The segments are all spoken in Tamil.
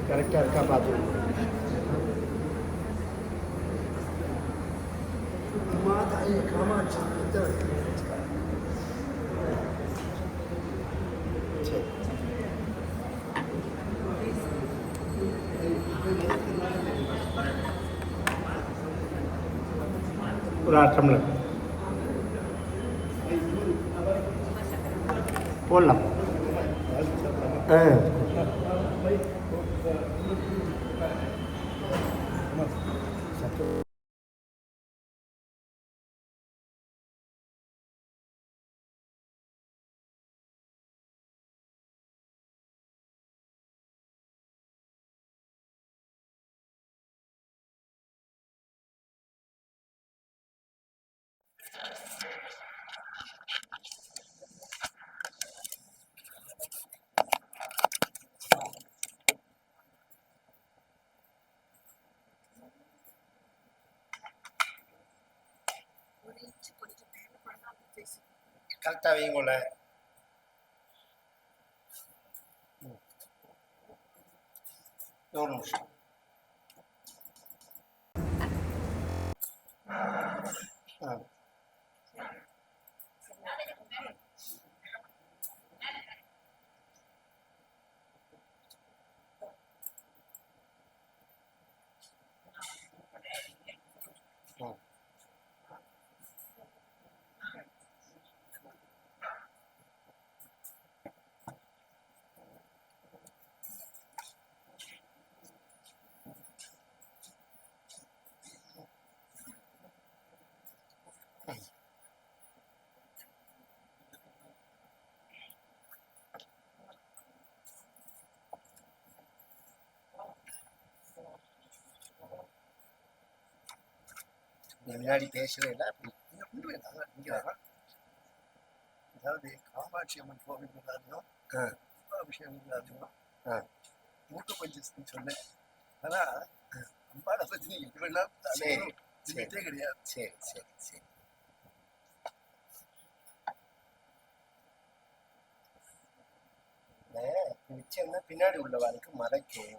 கரெக்டாக இருக்கா பார்த்து. அம்மா தாயை காமாட்சி ஒரு 1/2 டம்ளர் போடலாம். கரெக்டாக வைங்கோல. ஒரு நிமிஷம். முன்னாடி பேசவே இல்லை. அதாவது காமாட்சி அம்மன் கோவில் எல்லாத்தையும் அபிஷேகம் எல்லாத்தையும் மூட்டு கொஞ்சம் சொன்னேன். ஆனா அம்பாளை பத்தி நீங்க எப்படிலாம் கிடையாது. சரி சரி சரி. நிச்சயம் பின்னாடி உள்ளவாளுக்கு மறைக்கும்.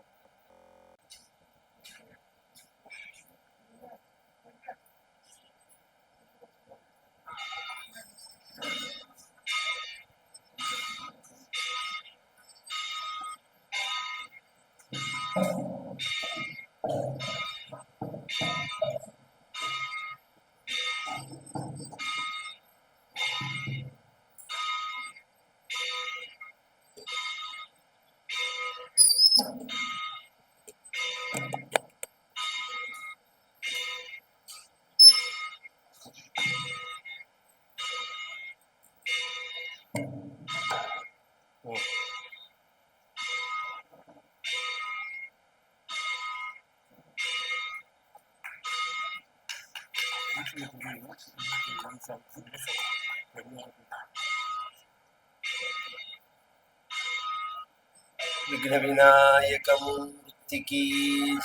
विघ्न विनायक मूर्ति की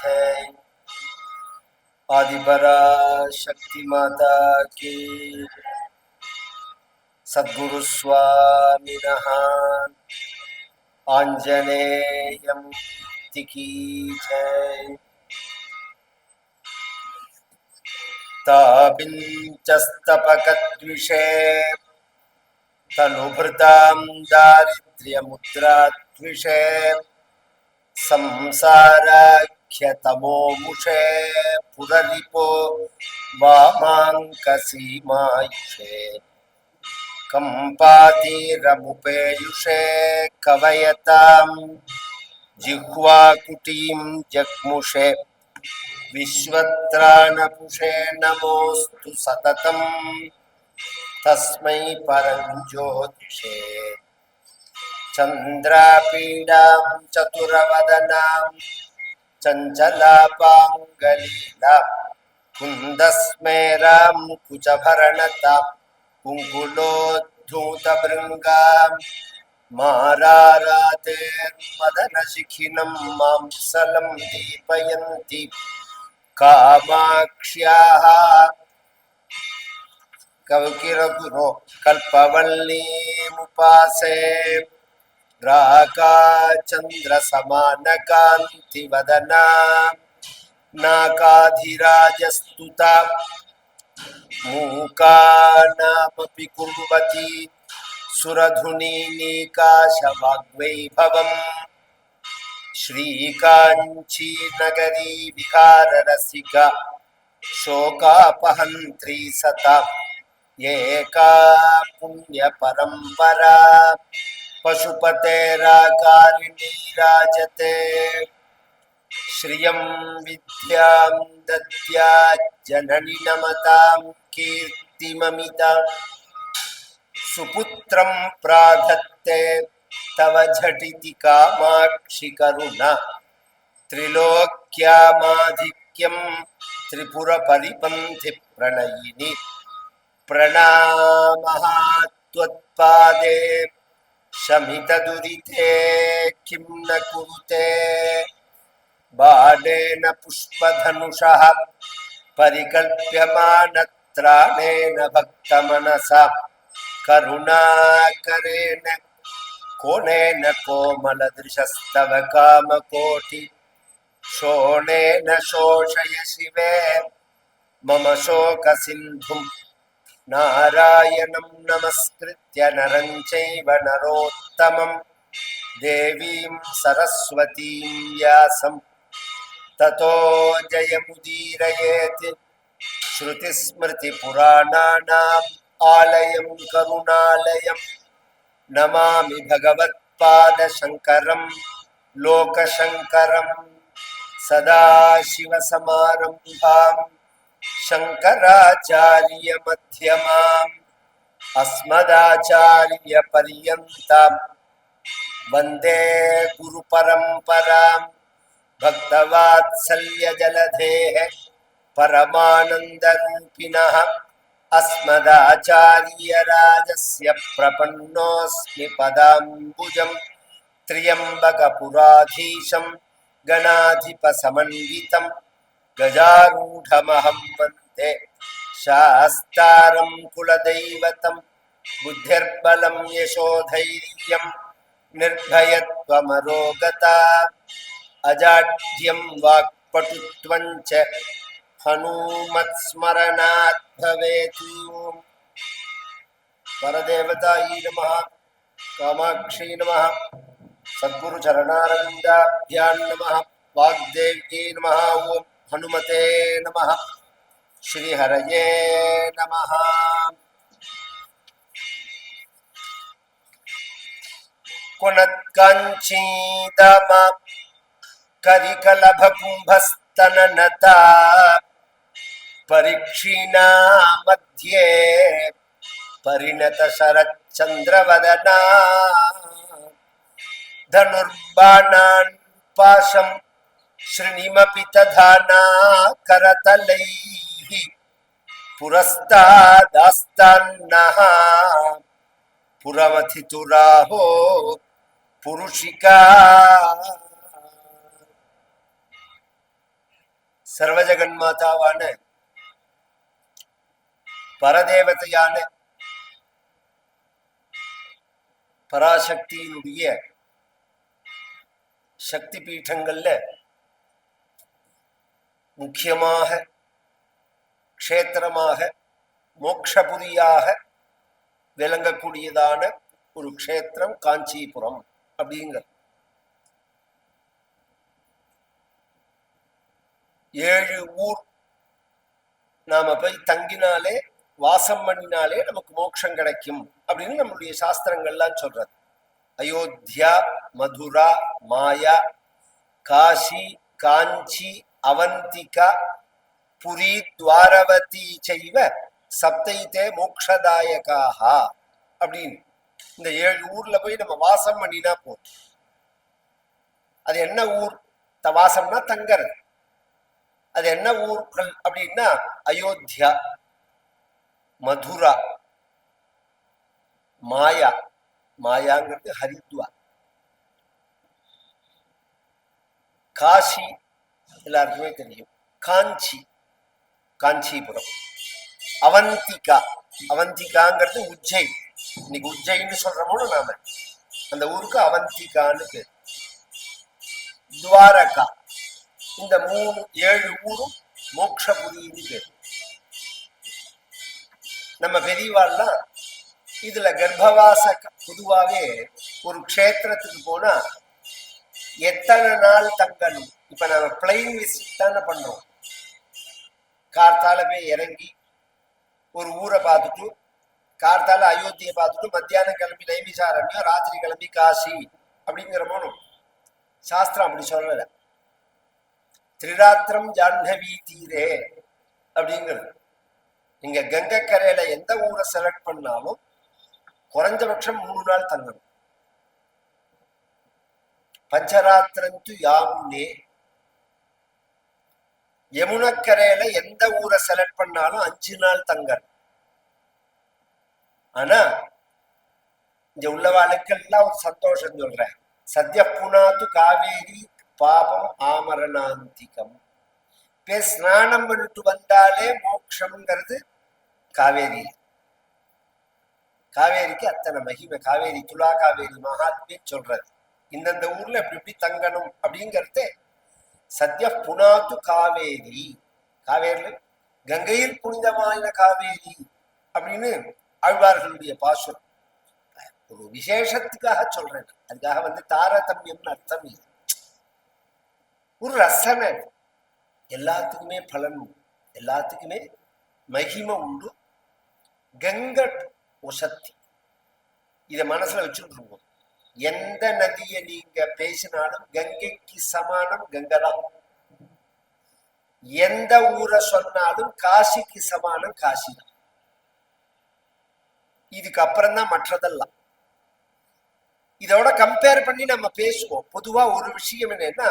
जय। आदिपरा शक्ति माता की। सद्गुरु स्वामी आंजनेय मूर्ति की जय। तापिंचस्तपकद्विषे तनुभृतां दारिद्र्यमुद्राद्विषे संसाराख्यतमोमुषे पुररिपो वामाङ्कसीमायुषे कम्पातीरमुपेयुषे कवयतां जिह्वाकुटीं जग्मुषे विश्वत्राणपुषे नमोस्तु सततं तस्मै परञ्ज्योतिषे। चन्द्रापीडां चतुरवदनां चञ्चलापाङ्गलीलां कुन्दस्मेरां कुचभरणतां कुङ्कुलोद्धूतभृङ्गां मारारातेर्मदनशिखिनं मांसलं दीपयन्ति कामाक्ष्याः कविकिरगुरो कल्पवल्लीमुपासे। राकाचन्द्रसमानकान्तिवदना नाकाधिराजस्तुता मूकानामपि कुर्वती सुरधुनीनीकाशवाग्वैभवम् श्रीकाञ्चीनगरी विहाररसिका शोकापहन्त्री सता एका पुण्यपरम्परा पशुपतेराकारिणी राजते श्रियं विद्यां दद्या जननि नमतां कीर्तिममिता सुपुत्रं प्राधत्ते तव झटिति कामाक्षि करुणा त्रिलोक्यामाधिक्यं त्रिपुरपरिपन्थि प्रणयिनि प्रणामः त्वत्पादे शमितदुरिते किं न कुरुते बाणेन पुष्पधनुषः परिकल्प्यमानत्राणेन भक्तमनसा करुणाकरेण कोणेन कोमलदृशस्तव कामकोटि शोणेन शोषय शिवे मम शोकसिन्धुं नारायणं नमस्कृत्य नरं चैव नरोत्तमं देवीं सरस्वतीं व्यासं ततो जयमुदीरयेत् श्रुतिस्मृतिपुराणानाम् आलयं करुणालयं नमामि भगवत्पादशङ्करं लोकशङ्करं सदाशिवसमारम्भां शङ्कराचार्यमध्यमाम् अस्मदाचार्यपर्यन्तां वन्दे गुरुपरम्परां भक्तवात्सल्यजलधेः परमानन्दरूपिणः अस्मदाचार्यराजस्य प्रपन्नोऽस्मि पदाम्बुजं त्र्यम्बकपुराधीशं गणाधिपसमन्वितं गजारूढमहं वन्दे शास्तारं कुलदैवतं बुद्धिर्बलं यशोधैर्यं निर्भयत्वमरोगता अजाड्यं वाक्पटुत्वं च हनुमत्स्मरणात् भवेत्। परदेवतायै नमः, कामाक्षी नमः, सद्गुरु चरणारविन्दाभ्यां नमः, वाग्देव्यै नमः, ओं हनुमते नमः, श्रीहरये नमः। कुणत्काञ्चीदाम करिकलभकुम्भस्तननता परीक्षीणा मध्ये परिणत शरच्चन्द्रवदना धनुर्बाणान् पाशं श्रीनिमपि तधाना करतलैः पुरस्तादास्तान्नः पुरमथितुराहो पुरुषिका सर्वजगन्मातावाன பரதேவதையான பராசக்தியினுடைய சக்தி பீఠங்கள்ல முக்கியமாக க்ஷேத்திரமாக மோக்ஷபுரியாக விளங்கக்கூடியதான ஒரு க்ஷேத்திரம் காஞ்சிபுரம் அப்படிங்கிற 7 ஊர் நாம போய் தங்கினாலே வாசம் பண்ணினாலே நமக்கு மோட்சம் கிடைக்கும் அப்படின்னு நம்மளுடைய சாஸ்திரங்கள்லாம் சொல்றது. அயோத்தியா, மதுரா, மாயா, காசி, காஞ்சி, அவந்திகா, புரி, துவாரவதி செய்வ சப்தைத்தே மோக்ஷதாயகாக அப்படின்னு இந்த 7 ஊர்ல போய் நம்ம வாசம் பண்ணினா போதும். அது என்ன ஊர்? வாசம்னா தங்கறது. அது என்ன ஊர்கள் அப்படின்னா அயோத்தியா, மதுரா, மாயா, மாயாங்கிறது ஹரித்வார், காசி எல்லாருக்குமே தெரியும், காஞ்சி காஞ்சிபுரம், அவந்திகா அவந்திகாங்கிறது உஜ்ஜைன். இன்னைக்கு உஜ்ஜைன்னு சொல்றோமோ நாம, அந்த ஊருக்கு அவந்திகான்னு பேர். துவாரகா, இந்த 7 ஊரும் மோட்சபுரின்னு பேர். நம்ம பெரியவாள்லாம் இதுல கர்ப்பவாச பொதுவாவே ஒரு க்ஷேத்திரத்துக்கு போனா எத்தனை நாள் தங்கணும். இப்ப நம்ம பிளைன் விசிட் தானே பண்றோம். கார்த்தால போய் இறங்கி ஒரு ஊரை பார்த்துட்டு, கார்த்தால அயோத்தியை பார்த்துட்டு, மத்தியானம் கிளம்பி நைமிசாரண்யம், ராத்திரி கிளம்பி காசி அப்படிங்கிற போனோம். சாஸ்திரம் அப்படி சொல்லல. திரிராத்திரம் ஜாஹ்னவி தீரே அப்படிங்கிறது. நீங்க கங்கைக்கரையில எந்த ஊரை செலக்ட் பண்ணாலும் குறைஞ்சபட்சம் 3 நாள் தங்கணும். பஞ்சராத்திரந்து யாமுனே, யமுனக்கரையில எந்த ஊரை செலக்ட் பண்ணாலும் 5 நாள் தங்கணும். ஆனா இங்க உள்ளவாளுக்கெல்லாம் ஒரு சந்தோஷம் சொல்றேன். சத்ய புனாத்து காவேரி பாபம் ஆமரணாந்திகம். ஸ்நானம் பண்ணிட்டு வந்தாலே மோட்சம்ங்கிறது காவேரி. காவேரிக்கு அத்தனை மகிமை. காவேரி துலா காவேரி மகாத்மே சொல்றது. இந்தந்த ஊர்ல எப்படி எப்படி தங்கணும் அப்படிங்கிறதே சத்ய புனாத்து காவேரி. காவேரி கங்கையில் புனிதமான காவேரி அப்படின்னு ஆழ்வார்களுடைய பாசுரம். ஒரு விசேஷத்துக்காக சொல்றேன். அதுக்காக தாரதமியம்னு அர்த்தம் இல்லை. ஒரு ரசனை. எல்லாத்துக்குமே பலன் உண்டு, எல்லாத்துக்குமே மகிமை உண்டு. கங்கை ஒசத்தி. இத மனசுல வச்சுட்டு இருக்கோம். எந்த நதியை நீங்க பேசினாலும் கங்கைக்கு சமானம் கங்கை தான். எந்த ஊரை சொன்னாலும் காசிக்கு சமானம் காசி தான். இதுக்கு அப்புறம் தான் மற்றதெல்லாம். இதோட கம்பேர் பண்ணி நம்ம பேசுவோம். பொதுவா ஒரு விஷயம் என்னன்னா,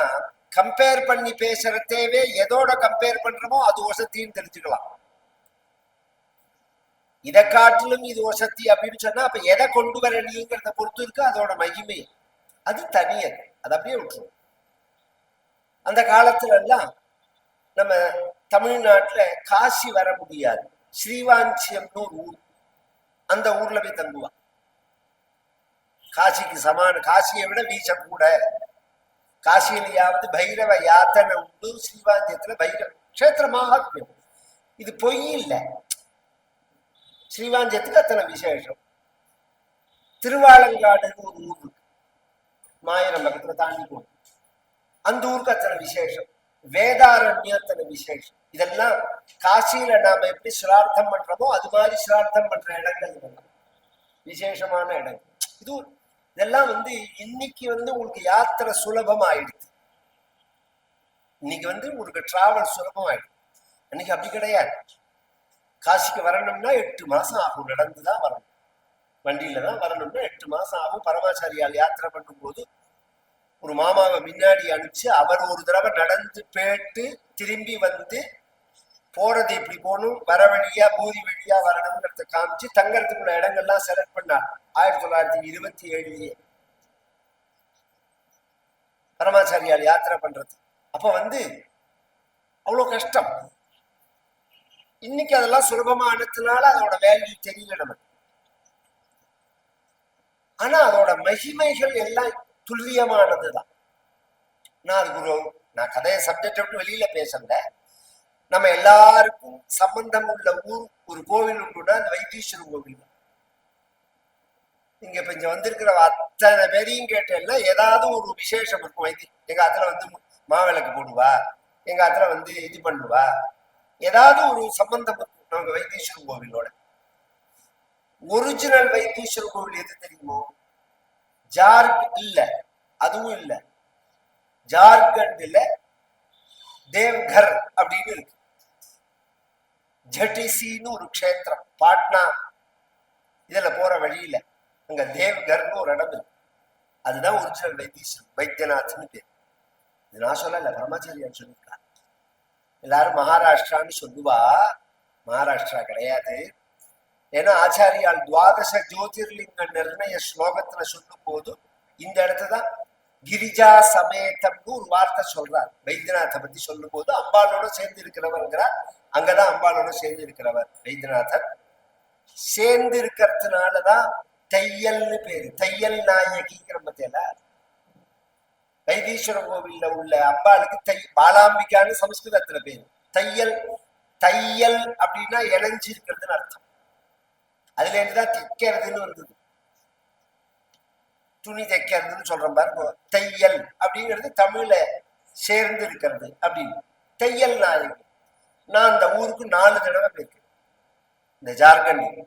கம்பேர் பண்ணி பேசுறதேவே எதோட கம்பேர் பண்றோமோ அது வசத்தின்னு தெரிஞ்சுக்கலாம். இதை காட்டிலும் இது வசதி அப்படின்னு சொன்னா அப்ப எதை கொண்டு வர நீங்கிறத பொறுத்து இருக்கு அதோட மகிமை. அது தனியது, அது அப்படியே விட்டுரும். அந்த காலத்துல எல்லாம் நம்ம தமிழ்நாட்டுல காசி வர முடியாது. ஸ்ரீவாஞ்சியம்னு ஒரு ஊர், அந்த ஊர்ல போய் தங்குவான். காசிக்கு சமான, காசியை விட வீச்சம் கூட. காசியிலையாவது பைரவ யாத்தனை உண்டு, ஸ்ரீவாஞ்சியத்துல பைரவ கஷேத்திரமாக. இது பொய் இல்லை. ஸ்ரீவாஞ்சியத்துக்கு அத்தனை விசேஷம். திருவாலங்காடுன்னு ஒரு ஊர் இருக்கு, மாயிரம் பக்கத்துல தாண்டி போகும். அந்த ஊருக்கு அத்தனை விசேஷம். வேதாரண்யம் அத்தனை விசேஷம். இதெல்லாம் காசியில நாம எப்படி சிரார்த்தம் பண்றோமோ அது மாதிரி சிரார்த்தம் பண்ற இடங்கள் இதெல்லாம் விசேஷமான இடங்கள். இதெல்லாம் இன்னைக்கு உங்களுக்கு யாத்திரை சுலபம் ஆயிடுது. இன்னைக்கு உங்களுக்கு டிராவல் சுலபம் ஆயிடுது. அன்னைக்கு அப்படி கிடையாது. காசிக்கு வரணும்னா 8 மாசம் ஆகும். நடந்துதான் வரணும், வண்டியில தான் வரணும்னா 8 மாசம் ஆகும். பரமாச்சாரியால் யாத்திரை பண்ணும் போது ஒரு மாமாவை முன்னாடி அனுப்பிச்சு அவர் ஒரு தடவை நடந்து போயிட்டு திரும்பி போறது இப்படி போகணும், வர வழியா பூரி வழியா வரணுங்கிறத காமிச்சு தங்கறதுக்குள்ள இடங்கள்லாம் செலக்ட் பண்ணார். 1927 பரமாச்சாரியால் யாத்திரை பண்றது. அப்ப அவ்வளவு கஷ்டம். இன்னைக்கு அதெல்லாம் சுலபமானதுனால அதோட வேல்யூ தெரியல நமக்கு. ஆனா அதோட மகிமைகள் எல்லாம் துல்லியமானதுதான். நான் கதையை சப்ஜெக்ட் விட்டு வெளியில பேசல. நம்ம எல்லாருக்கும் சம்பந்தம் உள்ள ஊர் ஒரு கோவில் உண்டுன்னா அந்த வைத்தீஸ்வரன் கோவில். இங்க இப்ப இங்க வந்திருக்கிற அத்தனை பேரையும் கேட்டேன்னா ஏதாவது ஒரு விசேஷம் இருக்கும். எங்க ஆத்துல மாவிளக்கு போடுவா, எங்க ஆத்துல இது பண்ணுவா, ஏதாவது ஒரு சம்பந்தம் இருக்கும் நமக்கு வைத்தீஸ்வரன் கோவிலோட. ஒரிஜினல் வைத்தீஸ்வரன் கோவில் எது தெரியுமோ? இல்ல, அதுவும் இல்ல. ஜார்க்கண்ட்ல தேவ்கர் அப்படின்னு இருக்கு. ஜட்டிசின்னு ஒரு க்ஷேத்திரம், பாட்னா இதுல போற வழியில அங்க தேவ்கர்னு ஒரு இடம் இருக்கு. அதுதான் ஒரிஜினல் வைத்தீஸ்வரன், வைத்தியநாத்னு பேர். இது நான் சொல்லல, பரமாச்சாரியார் சொல்லியிருக்காரு. எல்லாரும் மகாராஷ்டிரான்னு சொல்லுவா, மகாராஷ்டிரா கிடையாது. ஏன்னா ஆச்சாரியால் துவாதச ஜோதிர்லிங்க நிர்ணய ஸ்லோகத்துல சொல்லும் போது இந்த இடத்துதான் கிரிஜா சமேதம்னு ஒரு வார்த்தை சொல்றார். வைத்தியநாத்தை பத்தி சொல்லும் போது அம்பாளோட சேர்ந்து இருக்கிறவர்ங்கிறார். அங்கதான் அம்பாளோட சேர்ந்து இருக்கிறவர் வைத்தியநாதர். சேர்ந்து இருக்கிறதுனாலதான் தையல்னு பேரு. தையல் நாயகிங்கிற பத்தியில வைத்தீஸ்வரன் கோவில்ல உள்ள அம்பாளுக்கு பாலாம்பிகான்னு சமஸ்கிருதத்துல பேரு. தையல் தையல் அப்படின்னா இணைஞ்சிருக்கிறதுன்னு அர்த்தம். அதுல இருந்துதான் தைக்கிறதுன்னு வந்தது. துணி தைக்கிறதுன்னு சொல்றோம் பாருங்க. தையல் அப்படிங்கிறது தமிழ்ல சேர்ந்து இருக்கிறது அப்படின்னு. தையல் நாயகி. நான் அந்த ஊருக்கு 4 தடவை போயிருக்கேன். இந்த ஜார்க்கண்ட்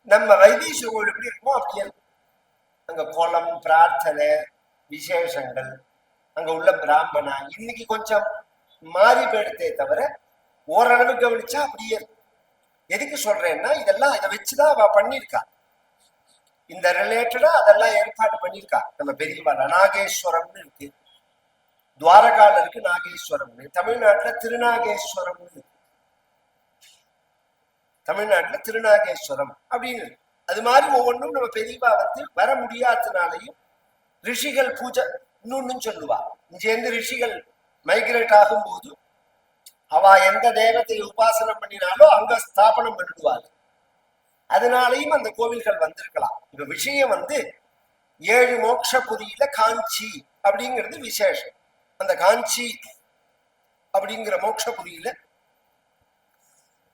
நம்ம வைத்தீஸ்வர கோவில் எப்படி இருக்குமோ அப்படியே அங்க கோலம், பிரார்த்தனை, விசேஷங்கள், அங்க உள்ள பிராமணா இன்னைக்கு கொஞ்சம் மாறி போயிடுதே தவிர ஓரளவு கவனிச்சா அப்படியே இருக்கும். எதுக்கு சொல்றேன்னா இதெல்லாம் இதை வச்சுதான் அவ பண்ணிருக்கா. இந்த ரிலேட்டடா அதெல்லாம் ஏற்பாடு பண்ணிருக்கா. நம்ம பெரியவா நாகேஸ்வரம்னு இருக்கு, துவாரகால இருக்கு நாகேஸ்வரம்னு, தமிழ்நாட்டுல திருநாகேஸ்வரம்னு இருக்கு. தமிழ்நாட்டுல திருநாகேஸ்வரம் அப்படின்னு இருக்கு. அது மாதிரி ஒவ்வொன்றும் நம்ம பெரியவா வர முடியாதனாலையும் ரிஷிகள் பூஜை இன்னொன்னு சொல்லுவா. இங்கேருந்து ரிஷிகள் மைக்ரேட் ஆகும் போது அவ எந்த தேவத்தை உபாசனம் பண்ணினாலோ அங்க ஸ்தாபனம் பண்ணிடுவாங்க. அதனாலையும் அந்த கோவில்கள் வந்திருக்கலாம். இப்ப விஷயம் 7 மோட்சபுரியில காஞ்சி அப்படிங்கிறது விசேஷம். அந்த காஞ்சி அப்படிங்கிற மோட்சபுரியில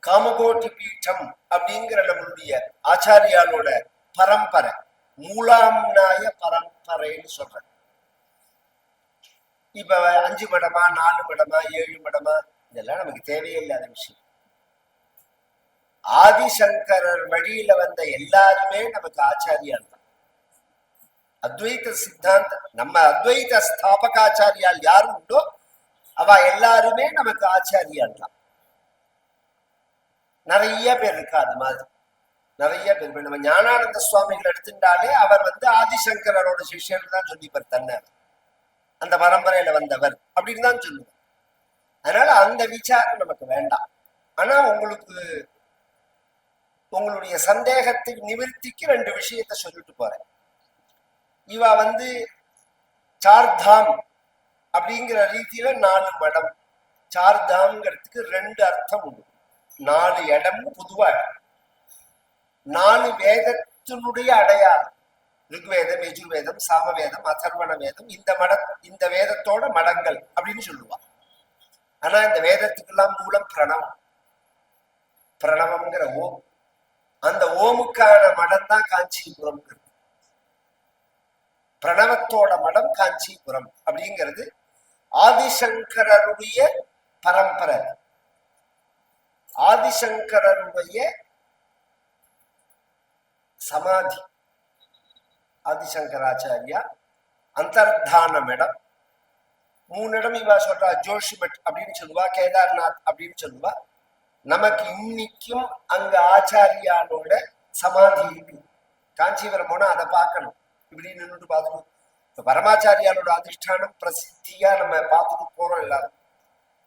காமகோட்டி பீட்சம் அப்படிங்கிற நம்மளுடைய ஆச்சாரியாலோட பரம்பரை, மூலாம்நாய பரம்பரைன்னு சொல்றேன். இப்ப 5 மடமா 4 மடமா 7 மடமா இதெல்லாம் நமக்கு தேவையில்லாத விஷயம். ஆதிசங்கரர் வழியில வந்த எல்லாருமே நமக்கு ஆச்சாரியால் தான். அத்வைத சித்தாந்த நம்ம அத்வைத ஸ்தாபகாச்சாரியால் யாரும் உண்டோ அவ எல்லாருமே நமக்கு ஆச்சாரியால் தான். நிறைய பேர் இருக்கா. அது மாதிரி நிறைய பேர். நம்ம ஞானானந்த சுவாமிகள் எடுத்துட்டாலே அவர் ஆதிசங்கரோட சிஷ்யர் தான் சொல்லிப்பார் தன்னை. அந்த பரம்பரையில வந்தவர் அப்படின்னு தான் சொல்லுவார். அதனால அந்த விசாரம் நமக்கு வேண்டாம். ஆனா உங்களுடைய சந்தேகத்துக்கு நிவர்த்திக்கு 2 விஷயத்த சொல்லிட்டு போறேன். இவ சார்தாம் அப்படிங்கிற ரீதியில 4 மடம். சார்தாம்ங்கிறதுக்கு 2 அர்த்தம் உண்டு. 4 இடம்னு பொதுவா 4 வேதத்தினுடைய அடையாளம். ருக்வேதம், யஜுர்வேதம், சாமவேதம், அதர்வண வேதம், இந்த வேதத்தோட மடங்கள் அப்படின்னு சொல்லுவாங்க. ஆனா இந்த வேதத்துக்கெல்லாம் மூலம் பிரணவம். பிரணவம்ங்கிற ஓம். அந்த ஓமுக்கான மடம் தான் காஞ்சிபுரம். பிரணவத்தோட மடம் காஞ்சிபுரம் அப்படிங்கிறது ஆதிசங்கரருடைய பரம்பரை. ஆதிசங்கரருடைய சமாதி. ஆதிசங்கராச்சாரியா அந்தர்தானம் இடம். 3 இடம் இவா சொல்றா. ஜோஷிமட் அப்படின்னு சொல்லுவா, கேதார்நாத் அப்படின்னு சொல்லுவா. நமக்கு இன்னைக்கும் அங்க ஆச்சாரியாலோட சமாதி இருக்கு. காஞ்சிபுரம் போனா அதை பார்க்கணும். இப்படி நின்றுட்டு பார்த்துக்கணும். இப்ப பரமாச்சாரியாலோட அதிஷ்டானம் பிரசித்தியா நம்ம பார்த்துட்டு போறோம் எல்லாரும்.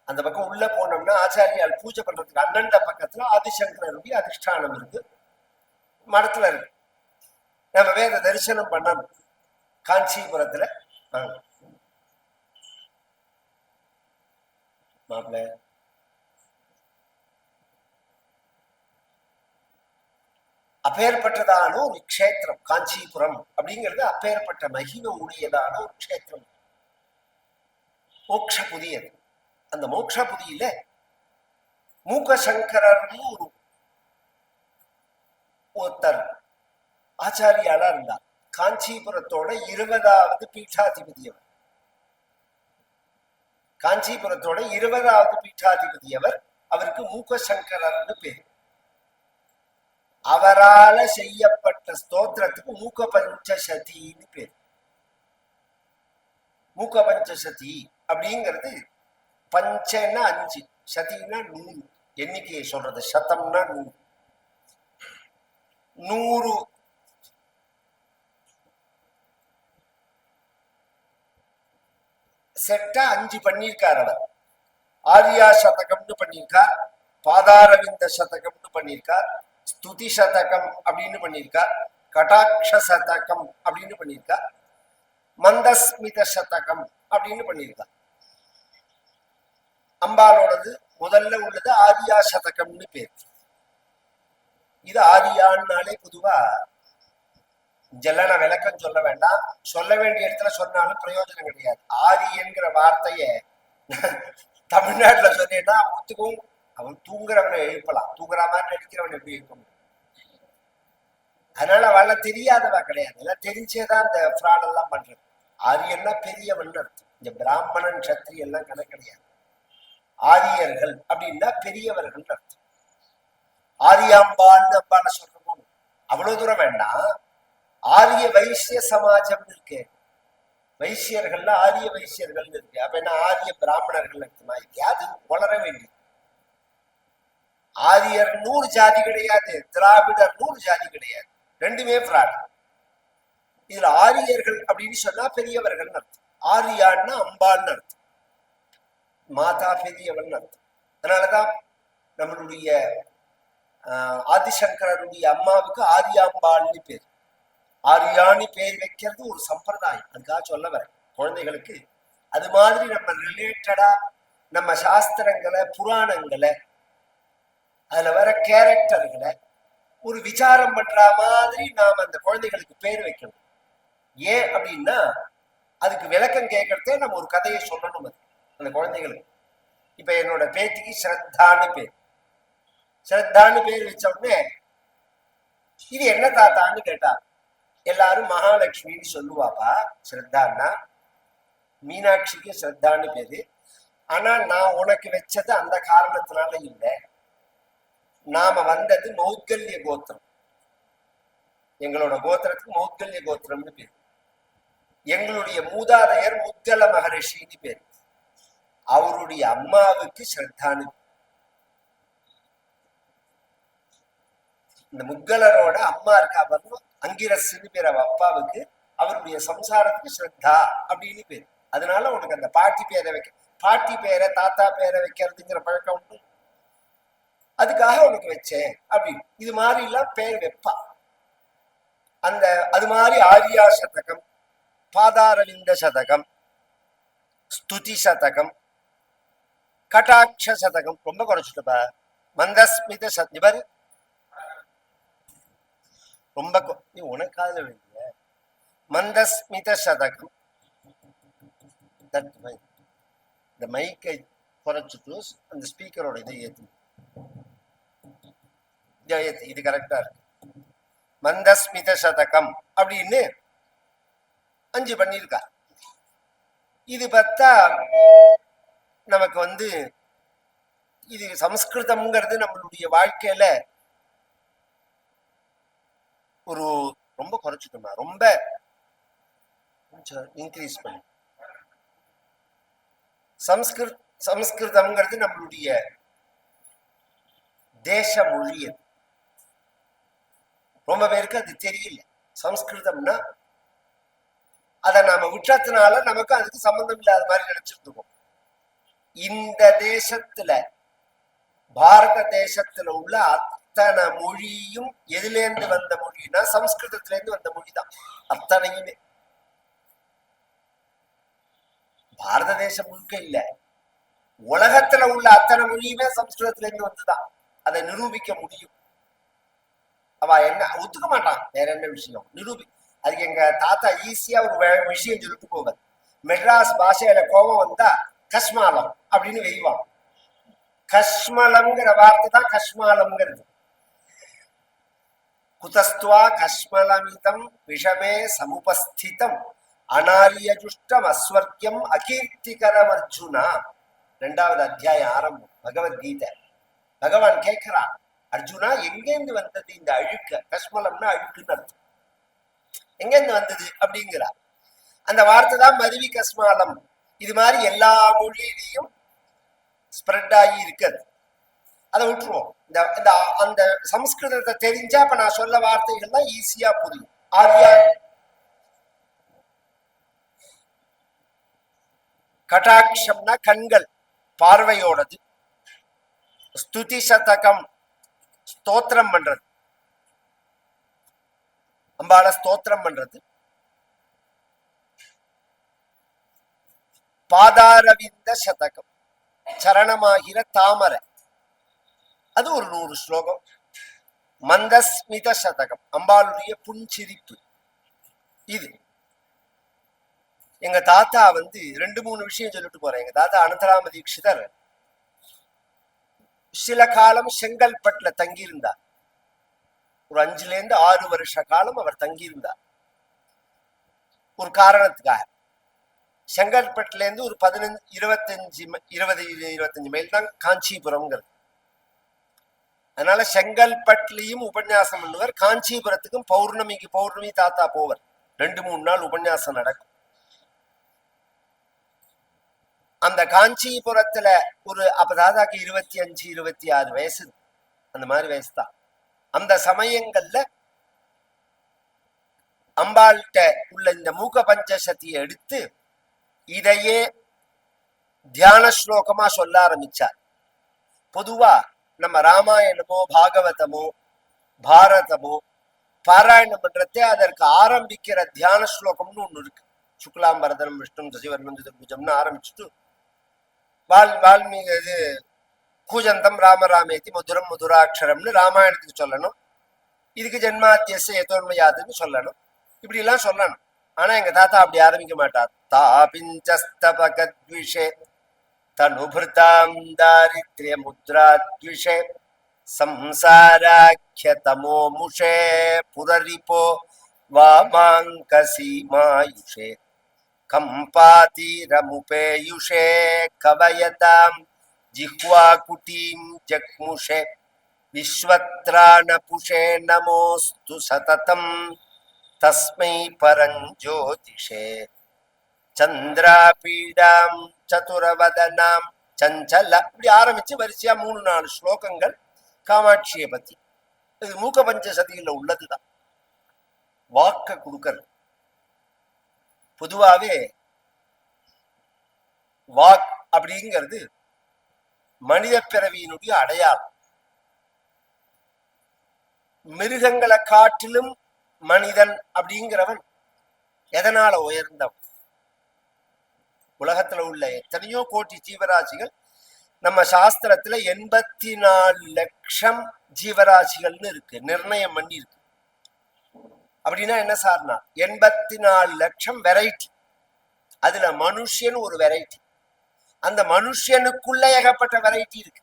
அந்த பக்கம் உள்ள போனோம்னா ஆச்சாரியால் பூஜை பண்றதுக்கு அண்ணண்ட பக்கத்துல ஆதிசங்கரருடைய அதிஷ்டானம் இருக்கு, மடத்துல இருக்கு. நம்ம வேத தரிசனம் பண்ணணும் காஞ்சிபுரத்துல. மாப்பிள்ள அப்பேற்பட்டதான ஒரு க்ஷேத்திரம் காஞ்சிபுரம் அப்படிங்கிறது. அப்பேற்பட்ட மகிமை உடையதான ஒரு க்ஷேத்திரம். மோட்சபுதியது. அந்த மோட்சபுதியில மூக்கசங்கரர்னு ஒருத்தர் ஆச்சாரியாலா இருந்தார். காஞ்சிபுரத்தோட 20வது பீட்டாதிபதி அவர். காஞ்சிபுரத்தோட 20வது பீட்டாதிபதி அவர். அவருக்கு மூக்கசங்கரர்னு பேர். அவரால செய்யப்பட்ட ஸ்தோத்திரத்துக்கு மூக்க பஞ்சசதின்னு பேர். மூக்க பஞ்சசதி அப்படிங்கிறது பஞ்சன்னா 5, சதினா 100. எண்ணிக்கையை சொல்றது. சதம்னா 100. 100 செட்டா 5 பண்ணியிருக்கார் அவர். ஆரியா சதகம்னு பண்ணியிருக்கார், பாதாரவிந்த சதகம்னு பண்ணியிருக்கார், ஸ்துதி சதகம் அப்படின்னு பண்ணியிருக்கார், கடாட்ச சதகம் அப்படின்னு பண்ணியிருக்கார், மந்தஸ்மித சதகம் அப்படின்னு பண்ணியிருக்கார். அம்பாலோடது முதல்ல உள்ளது ஆரியா சதகம்னு பேர். இது ஆரியான்னாலே பொதுவா இதெல்லாம் நான் விளக்கம் சொல்ல வேண்டாம், சொல்ல வேண்டிய இடத்துல சொன்னாலும் பிரயோஜனம் கிடையாது. ஆதி என்கிற வார்த்தைய தமிழ்நாட்டுல சொன்னேன்னா ஒத்துக்கும். அவன் தூங்குறவனை எழுப்பலாம், தூங்குற மாதிரி நடிக்கிறவன் எப்படி எழுப்ப முடியும்? அதனால அவள தெரியாதவா கிடையாது, எல்லாம் தெரிஞ்சேதான் இந்த ஃப்ராட் எல்லாம் பண்றது. ஆரியன்னா பெரியவன் அர்த்தம். இந்த பிராமணன் சத்திரி எல்லாம் கணக்கு கிடையாது. ஆரியர்கள் அப்படின்னா பெரியவர்கள் அர்த்தம். ஆரியாம்பான்னு அம்பான சொல்றோம், அவ்வளவு தூரம் வேண்டாம். ஆரிய வைசிய சமாஜம் இருக்கு, வைசியர்கள்ல ஆரிய வைசியர்கள் இருக்கு. அப்ப என்ன ஆரிய பிராமணர்கள் இருக்குமா? அது வளர வேண்டியது. ஆரியர் 100 ஜாதி கிடையாது, திராவிடர் 100 ஜாதி கிடையாது, ரெண்டுமே பிராட். இதுல ஆரியர்கள் அப்படின்னு சொன்னா பெரியவர்கள் அர்த்தம். ஆரியான்னா அம்பாள்னு அர்த்தம், மாதா பெரியவன் அர்த்தம். அதனாலதான் நம்மளுடைய ஆதிசங்கரருடைய அம்மாவுக்கு ஆரியாம்பாள்னு பேர். ஆரியானி பேர் வைக்கிறது ஒரு சம்பிரதாயம், அதுக்காக சொல்ல வர குழந்தைகளுக்கு. அது மாதிரி நம்ம ரிலேட்டடா நம்ம சாஸ்திரங்களை புராணங்களை அதுல வர கேரக்டர்களை ஒரு விசாரம் பண்ற மாதிரி நாம அந்த குழந்தைகளுக்கு பேர் வைக்கணும். ஏன் அப்படின்னா அதுக்கு விளக்கம் கேட்கறதே நம்ம ஒரு கதையை சொல்லணும் அது அந்த குழந்தைகளுக்கு. இப்ப என்னோட பேத்திக்கு ஸ்ரத்தான்னு பேர். ஸ்ரத்தான்னு பேர் வச்ச உடனே இது என்ன தாத்தான்னு கேட்டா எல்லாரும் மகாலட்சுமின்னு சொல்லுவாப்பா. ஸ்ரத்தான்னா மீனாட்சிக்கு ஸ்ரத்தான்னு பேரு. ஆனா நான் உனக்கு வச்சது அந்த காரணத்தினால இல்லை. நாம வந்தது மௌத்கல்ய கோத்திரம், எங்களோட கோத்திரத்துக்கு மௌத்கல்ய கோத்திரம்னு பேரு. எங்களுடைய மூதாதையர் முத்கல மகரிஷின்னு பேரு. அவருடைய அம்மாவுக்கு ஸ்ரத்தானு. இந்த முத்கலரோட அம்மா இருக்கா பாருங்க, அங்கிரஸ்ன்னு பேர் அவ அப்பாவுக்கு. அவருடைய சம்சாரத்துக்கு ஸ்ரத்தா அப்படின்னு பேரு. அதனால உனக்கு அந்த பாட்டி பேரை வைக்க, பாட்டி பேரை தாத்தா பேரை வைக்கிறதுங்கிற பழக்கம் உண்டு, அதுக்காக உனக்கு வச்சேன் அப்படின்னு. இது மாதிரி எல்லாம் பேர் வைப்பா. அந்த அது மாதிரி ஆரியா சதகம், பாதாரவிந்த சதகம், ஸ்துதி சதகம், கட்டாட்ச சதகம் ரொம்ப குறைச்சிட்டுப்பா. மந்தஸ்மித சத்யவர் ரொம்ப நீ உனக்காக வேண்டிய மந்தஸ்மித சதகம். இந்த மைக்கை குறைச்சிட்டு அந்த ஸ்பீக்கரோட இதை ஏத்து, இது கரெக்டா இருக்கு. மந்தஸ்மித சதகம் அப்படின்னு 5 பண்ணிருக்கா. இது பார்த்தா நமக்கு இது சம்ஸ்கிருதம்ங்கிறது நம்மளுடைய வாழ்க்கையில ஒரு ரொம்ப குறைச்சிட்டோமா, ரொம்ப இன்க்ரீஸ் பண்ணி. சம்ஸ்கிருதம்ங்கிறது நம்மளுடைய தேச மொழி. ரொம்ப பேருக்கு அது தெரியல. சம்ஸ்கிருதம்னா அதை நாம விட்டதுனால நமக்கு அதுக்கு சம்பந்தம் இல்லாத மாதிரி நினைச்சிட்டு இருக்கோம். இந்த தேசத்துல, பாரத தேசத்துல உள்ள அத்தனை மொழியும் எதுலேருந்து வந்த மொழினா சம்ஸ்கிருதத்துல இருந்து வந்த மொழிதான் அத்தனையுமே. பாரத தேசம் முழுக்க இல்ல, உலகத்துல உள்ள அத்தனை மொழியுமே சம்ஸ்கிருதத்துல இருந்து வந்துதான். அதை நிரூபிக்க முடியும். அவ என்ன ஒத்துக்க மாட்டான், வேற என்ன விஷயம் நிரூபி. அதுக்கு எங்க தாத்தா ஈஸியா ஒரு விஷயம் சொல்லிட்டு போவார். மெட்ராஸ் பாஷையில கோபம் வந்தா கஷ்மாலம் அப்படின்னு வெய்வான். கஷ்மலம்ங்கிற வார்த்தை தான் கஷ்மாலம்ங்கிறது. குதஸ்துவா கஷ்மலமிதம் விஷமே சமுபஸ்திதம் அனாரியஜுஷ்டம் அஸ்வர்க்கியம் அகீர்த்திகரம் அர்ஜுனா. 2வது அத்தியாயம் ஆரம்பம் பகவத்கீதை. பகவான் கேட்கிறான், அர்ஜுனா எங்கேருந்து வந்தது இந்த அழுக்க? கஷ்மலம்னா அழுக்குன்னு அர்த்தம். எங்கேருந்து வந்தது அப்படிங்கிறார். அந்த வார்த்தை தான் மருவி கஸ்மாலம். இது மாதிரி எல்லா மொழியிலையும் ஸ்ப்ரெட் ஆகி இருக்குது. அதை விட்டுருவோம். இந்த அந்த சம்ஸ்கிருதத்தை தெரிஞ்சா இப்ப நான் சொல்ல வார்த்தைகள்லாம் ஈஸியா புரியும். ஆரியா கட்டாட்சம்னா கண்கள், பார்வையோடது. ஸ்துதி சதகம் ஸ்தோத்திரம் பண்றது, அம்பாள ஸ்தோத்திரம் பண்றது. பாதாரவிந்த சதகம் சரணமாகிற தாமரை, அது ஒரு 100 ஸ்லோகம். மந்தஸ்மித சதகம் அம்பாளுடைய புன்சிரிப்பு, இது எங்க தாத்தா வந்து 2-3 விஷயம் சொல்லிட்டு போறேன். எங்க தாத்தா அனந்தராம தீட்சிதர் சில காலம் செங்கல்பட்டுல தங்கியிருந்தார். ஒரு 5-6 வருஷ காலம் அவர் தங்கியிருந்தார். ஒரு காரணத்துக்காக. செங்கல்பட்டுல இருந்து ஒரு 15-20-25 மைல் தான் காஞ்சிபுரம்ங்கிறது. அதனால செங்கல்பட்டுலயும் உபன்யாசம் பண்ணுவார், காஞ்சிபுரத்துக்கும் பௌர்ணமி தாத்தா போவர். 2-3 நாள் உபன்யாசம் நடக்கும். அந்த காஞ்சிபுரத்துல ஒரு அப்ப தாதாக்கு 25-26 வயசு, அந்த மாதிரி வயசு தான். அந்த சமயங்கள்ல அம்பாள்கிட்ட உள்ள இந்த மூக பஞ்சசதியை எடுத்து இதையே தியான ஸ்லோகமா சொல்ல ஆரம்பிச்சார். பொதுவா நம்ம ராமாயணமோ பாகவதமோ பாரதமோ பாராயணம் பண்றதே அதற்கு ஆரம்பிக்கிற தியான ஸ்லோகம்னு ஒண்ணு இருக்கு. சுக்லாம்பரதனம் விஷ்ணு சசிவர்ணம் சதுர்புஜம்னு ஆரம்பிச்சுட்டு வால்மீகி இது கூஜந்தம் ராமராமேதி மதுரம் மதுராட்சரம்னு ராமாயணத்துக்கு சொல்லணும். இதுக்கு ஜென்மாத்தியச யதோன்மயாதுன்னு சொல்லணும். இப்படி எல்லாம் சொல்லணும். ஆனா எங்க தாத்தா அப்படி ஆரம்பிக்க மாட்டார். தாபிஞ்சஸ்தபகத்விஷே தனுபிருதாம் தாரித்ரிய முத்ராத்விஷே சம்சாராக்கியதமோ முஷே புரரிபோ வாமாங்கசீமாயுஷே கம்பாதீரமுபேயுஷே கவயதாம் ஜிஹ்வாகுடீம் ஜக்முஷே விஸ்வத்ராணபுஷே நமோஸ்து சததம் தஸ்மை பரஞ்சோதிஷே சந்திராபீடாம் சதுரவதனாம் சஞ்சல. இப்படி ஆரம்பிச்சு வரிசையா 3-4 ஸ்லோகங்கள் காமாட்சியை பத்தி. இது மூக்க பஞ்சசதியில உள்ளதுதான். வாக்க கொடுக்கறது பொதுவாவே வாக் அப்படிங்கிறது மனித பிறவியினுடைய அடையாளம். மிருகங்களை காட்டிலும் மனிதன் அப்படிங்கிறவன் எதனால உயர்ந்தவன்? உலகத்துல உள்ள எத்தனையோ கோடி ஜீவராசிகள், நம்ம சாஸ்திரத்துல 84 லட்சம் ஜீவராசிகள்னு இருக்கு, நிர்ணயம் பண்ணி இருக்கு. அப்படின்னா என்ன சார்னா 84 லட்சம் வெரைட்டி. அதுல மனுஷன் ஒரு வெரைட்டி. அந்த மனுஷனுக்குள்ள ஏகப்பட்ட வெரைட்டி இருக்கு.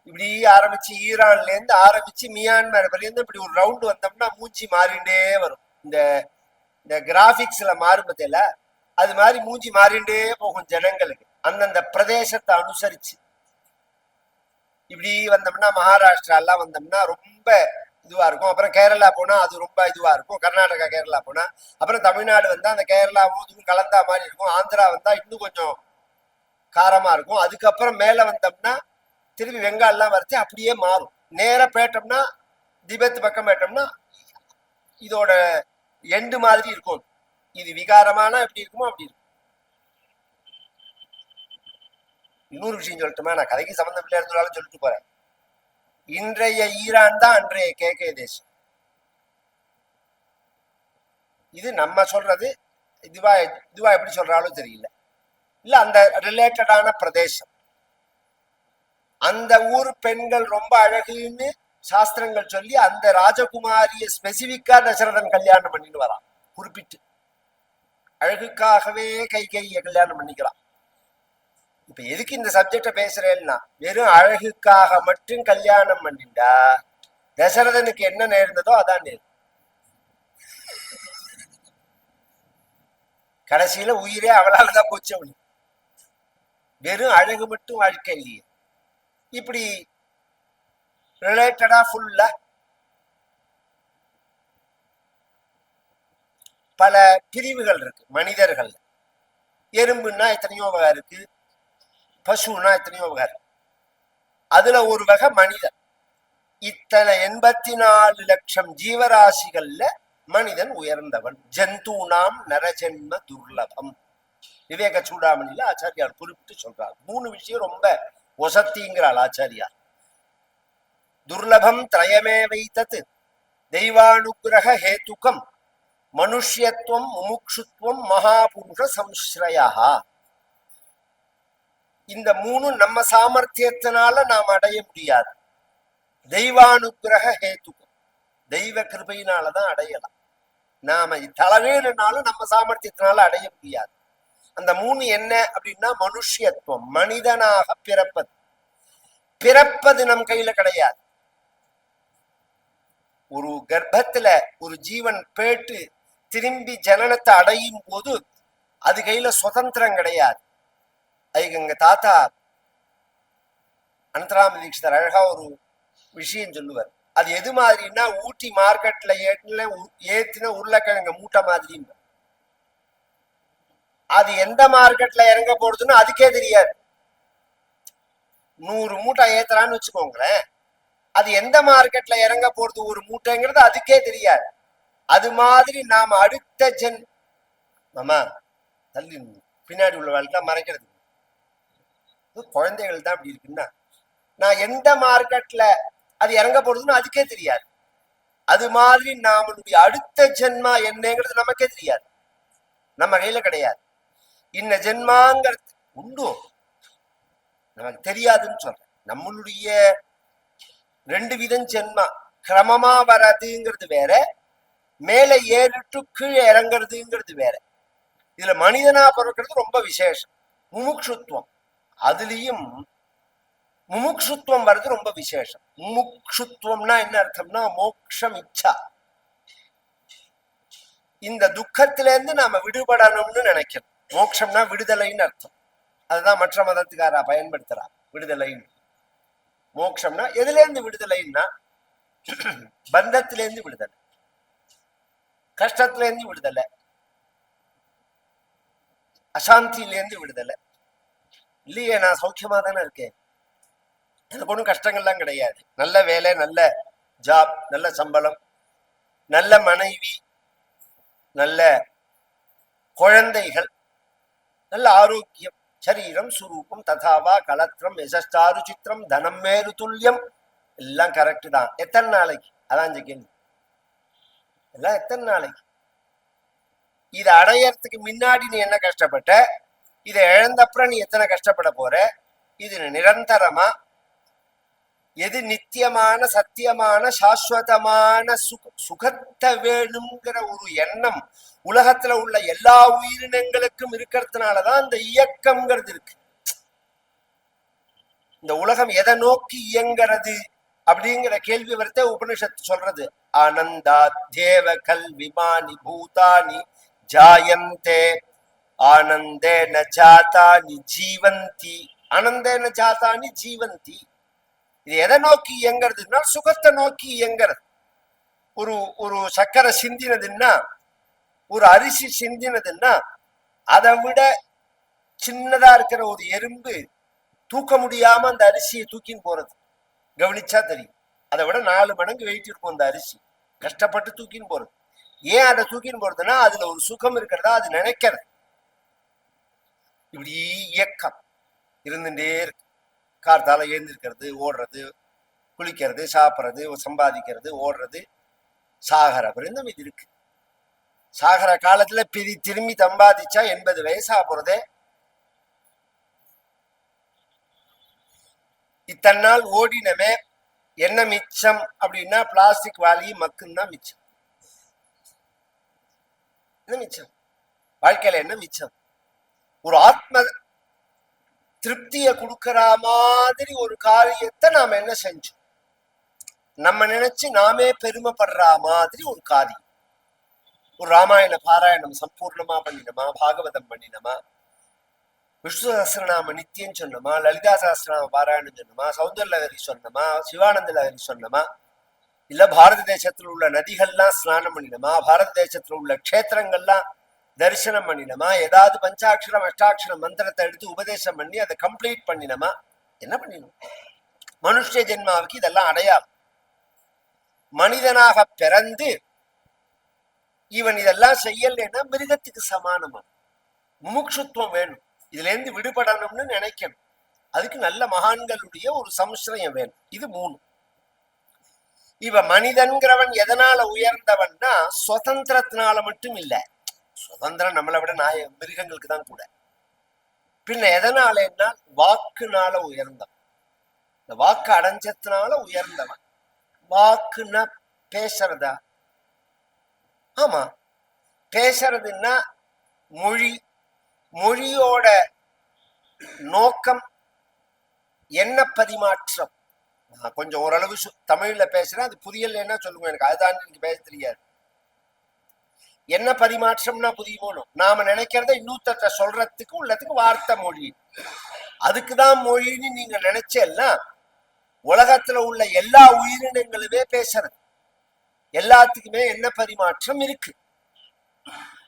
இப்படி ஆரம்பிச்சு ஈரான்ல இருந்து ஆரம்பிச்சு மியான்மர் வரையும் இப்படி ஒரு ரவுண்டு வந்தோம்னா மூஞ்சி மாறிண்டே வரும். இந்த கிராபிக்ஸ்ல மாறுபதில்ல, அது மாதிரி மூஞ்சி மாறிண்டே போகும் ஜனங்களுக்கு அந்தந்த பிரதேசத்தை அனுசரிச்சு. இப்படி வந்தோம்னா மகாராஷ்டிரா எல்லாம் வந்தோம்னா ரொம்ப இதுவா இருக்கும். அப்புறம் கேரளா போனா அது ரொம்ப இதுவா இருக்கும். கர்நாடகா கேரளா போனா, அப்புறம் தமிழ்நாடு வந்தா அந்த கேரளாவும் இதுவும் கலந்தா மாதிரி இருக்கும். ஆந்திரா வந்தா இன்னும் கொஞ்சம் காரமா இருக்கும். அதுக்கப்புறம் மேல வந்தோம்னா திரும்பி வெங்காயம்லாம் வரைச்சு அப்படியே மாறும். நேரம் பேட்டோம்னா திபெத் பக்கம் பேட்டோம்னா இதோட எண்டு மாதிரி இருக்கும். இது விகாரமான எப்படி இருக்குமோ அப்படி இருக்கும். இன்னொரு விஷயம் சொல்லட்டுமா? நான் கதைக்கு சம்பந்தம் இல்லை இருந்தாலும் சொல்லிட்டு போறேன். இன்றைய ஈரான் தான் அன்றைய கேகே தேசம். இது நம்ம சொல்றது இதுவா எப்படி சொல்றாலும் தெரியல. இல்ல அந்த ரிலேட்டடான பிரதேசம். அந்த ஊர் பெண்கள் ரொம்ப அழகுன்னு சாஸ்திரங்கள் சொல்லி அந்த ராஜகுமாரிய ஸ்பெசிபிக்கா தசரதன் கல்யாணம் பண்ணிட்டு வரான். குறிப்பிட்டு அழகுக்காகவே கையை கல்யாணம் பண்ணிக்கிறான். இப்ப எதுக்கு இந்த சப்ஜெக்ட பேசுறேன்னா, வெறும் அழகுக்காக மட்டும் கல்யாணம் பண்ணிண்டா தசரதனுக்கு என்ன நேர்ந்ததோ அதான் நேர்ந்தது. கடைசியில உயிரே அவளால்தான் போச்சு அவளுக்கு. வெறும் அழகு மட்டும் வாழ்க்கை இல்லையே. இப்படி ரிலேட்டடா ஃபுல்லா பல பிரிவுகள் இருக்கு மனிதர்கள். எறும்புன்னா எத்தனையோ வகை இருக்கு, பசுன்னா எத்தனையோ வகை இருக்கு. அதுல ஒரு வகை மனிதன். இத்தனை 84 லட்சம் ஜீவராசிகள்ல மனிதன் உயர்ந்தவன். ஜந்தூனாம் நரஜன்ம துர்லபம். விவேக சூடாமணியில ஆச்சாரியார் குறிப்பிட்டு சொல்றார். 3 விஷயம் ரொம்ப ஒசத்திங்கிறாள் ஆச்சாரியார். துர்லபம் திரயமே வைத்தது தெய்வானுகிரக ஹேத்துக்கம் மனுஷ்யத்துவம் முமுக்ஷுத்துவம் மகாபுருஷ சம்ஸ்ரயா. இந்த 3 நம்ம சாமர்த்தியத்தினால நாம் அடைய முடியாது. தெய்வானுகிரக ஹேத்துக்கம், தெய்வ கிருபையினாலதான் அடையலாம். நாம தளவேணுனாலும் நம்ம சாமர்த்தியத்தினால அடைய முடியாது. அந்த மூணு என்ன அப்படின்னா மனுஷியத்துவம், மனிதனாக பிறப்பது. பிறப்பது நம் கையில கிடையாது. ஒரு கர்ப்பத்துல ஒரு ஜீவன் பேட்டு திரும்பி ஜனனத்தை அடையும் போது அது கையில சுதந்திரம் கிடையாது. அதுக்கு எங்க தாத்தா அனந்தராம தீட்சிதர் அழகா ஒரு விஷயம் சொல்லுவார். அது எது மாதிரின்னா ஊட்டி மார்க்கெட்ல ஏத்தின உருளைக்கிழங்கு மூட்டை மாதிரி. அது எந்த மார்க்கெட்ல இறங்க போறதுன்னு அதுக்கே தெரியாது. 100 மூட்டை ஏத்துறான்னு வச்சுக்கோங்களேன், அது எந்த மார்க்கெட்ல இறங்க போறது ஒரு மூட்டைங்கிறது அதுக்கே தெரியாது. அது மாதிரி நாம அடுத்த மாமா தள்ளி பின்னாடி உள்ள வாழ்க்கை மறைக்கிறது. குழந்தைகள் தான் அப்படி இருக்குன்னா, நான் எந்த மார்க்கெட்ல அது இறங்க போறதுன்னு அதுக்கே தெரியாது. அது மாதிரி நாமளுடைய அடுத்த ஜென்மா என்னங்கிறது நமக்கே தெரியாது, நம்ம கையில கிடையாது. இன்ன ஜென்மாங்கிறது உண்டு, நமக்கு தெரியாதுன்னு சொல்றேன். நம்மளுடைய 2 விதம் ஜென்மா. கிரமமா வராதுங்கிறது வேற, மேல ஏறிட்டு கீழே இறங்குறதுங்கிறது வேற. இதுல மனிதனா பிறக்கிறது ரொம்ப விசேஷம். முமுட்சுத்துவம், அதுலயும் முமுட்சுத்துவம் வர்றது ரொம்ப விசேஷம். முமுட்சுத்துவம்னா என்ன அர்த்தம்னா மோட்சம் இச்சா. இந்த துக்கத்தில இருந்து நாம விடுபடணும்னு நினைக்கிறோம். மோட்சம்னா விடுதலைன்னு அர்த்தம். அதுதான் மற்ற மதத்துக்காரா பயன்படுத்துறா விடுதலைன்னு. மோட்சம்னா எதுல இருந்து விடுதலைன்னா பந்தத்திலேருந்து விடுதலை, கஷ்டத்திலேருந்து விடுதலை, அசாந்தியிலேருந்து விடுதலை. இல்லையே, நான் சௌக்கியமா தானே இருக்கேன், எனக்கு ஒன்றும் கஷ்டங்கள்லாம் கிடையாது. நல்ல வேலை, நல்ல ஜாப், நல்ல சம்பளம், நல்ல மனைவி, நல்ல குழந்தைகள், நல்ல ஆரோக்கியம், சரீரம் சுரூபம் ததாவா கலத்திரம் யசஸ்டாரு சித்திரம் தனம் மேரு துல்லியம், எல்லாம் கரெக்டு தான். எத்தனை நாளைக்கு? அதான் கேள்வி. எல்லாம் எத்தனை நாளைக்கு? இதை அடையறதுக்கு முன்னாடி நீ என்ன கஷ்டப்பட்ட, இதை இழந்தப்புறம் நீ எத்தனை கஷ்டப்பட போற? இது நிரந்தரமா, எது நித்தியமான சத்தியமான சாஸ்வதமான சுகத்தை வேணுங்கிற ஒரு எண்ணம் உலகத்துல உள்ள எல்லா உயிரினங்களுக்கும் இருக்கிறதுனாலதான் இந்த இயக்கம்ங்கிறது இருக்கு. இந்த உலகம் எதை நோக்கி இயங்கிறது அப்படிங்கிற கேள்வி வரத்தே உபனிஷத்து சொல்றது. ஆனந்தா தேவ கல் விமானி பூதானி ஜாயந்தே ஆனந்தேன ஜாதானி ஜீவந்தி. ஆனந்தேன ஜாதானி ஜீவந்தி. இது எதை நோக்கி இயங்கிறதுனா சுகத்தை நோக்கி இயங்கிறது. ஒரு சக்கரை சிந்தினதுன்னா, ஒரு அரிசி சிந்தினதுன்னா, அதை விட சின்னதா இருக்கிற ஒரு எறும்பு தூக்க முடியாம அந்த அரிசியை தூக்கின்னு போறது கவனிச்சா தெரியும். அதை விட 4 மடங்கு வெயிட் இருக்கும் அந்த அரிசி, கஷ்டப்பட்டு தூக்கின்னு போறது. ஏன் அதை தூக்கின்னு போறதுன்னா அதுல ஒரு சுகம் இருக்கிறதா அது நினைக்கிறது. இப்படி இயக்கம் இருந்துட்டே இருக்கு. கார்த்தால எழுந்திருக்கிறது, ஓடுறது, குளிக்கிறது, சாப்பிட்றது, சம்பாதிக்கிறது, ஓடுறது, சாகர பிறந்தம் இது இருக்கு. சாகர காலத்துல திரும்பி சம்பாதிச்சா 80 வயசா போறதே. இத்தனை நாள் ஓடினமே என்ன மிச்சம் அப்படின்னா பிளாஸ்டிக் வாலி மக்குன்னா மிச்சம். என்ன மிச்சம்? வாழ்க்கையில என்ன மிச்சம்? ஒரு ஆத்ம திருப்தியை கொடுக்கிற மாதிரி ஒரு காரியத்தை நாம என்ன செஞ்சோம்? நம்ம நினைச்சு நாமே பெருமைப்படுற மாதிரி ஒரு காரியம். ஒரு ராமாயண பாராயணம் சம்பூர்ணமா பண்ணினோமா, பாகவதம் பண்ணினோமா, விஷ்ணு சஹஸ்ரநாம நித்தியம் சொன்னோமா, லலிதா சஹஸ்ரநாம பாராயணம் சொன்னோமா, சௌந்தர்லஹரி சொன்னோமா, சிவானந்த லஹரி சொன்னோமா, இல்ல பாரத தேசத்துல உள்ள நதிகள்லாம் ஸ்நானம் பண்ணினோமா, பாரத தேசத்துல உள்ள க்ஷேத்திரங்கள்லாம் தரிசனம் பண்ணினோமா, ஏதாவது பஞ்சாட்சரம் அஷ்டாட்சரம் மந்திரத்தை எடுத்து உபதேசம் பண்ணி அதை கம்ப்ளீட் பண்ணினோமா, என்ன பண்ணினோம்? மனுஷ ஜென்மாவுக்கு இதெல்லாம் அடையாளம். மனிதனாக பிறந்து இவன் இதெல்லாம் செய்யலைன்னா மிருகத்துக்கு சமானமா. முமுட்சுத்துவம் வேணும், இதுல இருந்து விடுபடணும்னு நினைக்கணும். அதுக்கு நல்ல மகான்களுடைய ஒரு சம்ஸ்ரயம் வேணும். இது 3. இவ மனிதன்கிறவன் எதனால உயர்ந்தவன்னா சுதந்திரத்தினால மட்டும் இல்லை. சுதந்திரம் நம்மளை விட மிருகங்களுக்கு தான் கூட. பின்ன எதனாலன்னா வாக்குனால உயர்ந்தவன். இந்த வாக்கு அடைஞ்சத்தினால உயர்ந்தவன். வாக்குன்னா பேசுறதா? ஆமா, பேசுறதுன்னா மொழி, மொழியோட நோக்கம் என்ன பரிமாற்றம். நான் கொஞ்சம் ஓரளவு தமிழ்ல பேசுறேன், அது புரியலன்னா சொல்லுங்க எனக்கு, அதுதான் எனக்கு பேச தெரியாது. என்ன பரிமாற்றம்னா புரியுமோ, நாம நினைக்கிறத இன்னொருத்த சொல்றதுக்கு உள்ளதுக்கு வார்த்தை மொழி. அதுக்குதான் மொழின்னு நீங்க நினைச்சேன்னா உலகத்துல உள்ள எல்லா உயிரினங்களுமே பேசுறது. எல்லாத்துக்குமே என்ன பரிமாற்றம் இருக்கு.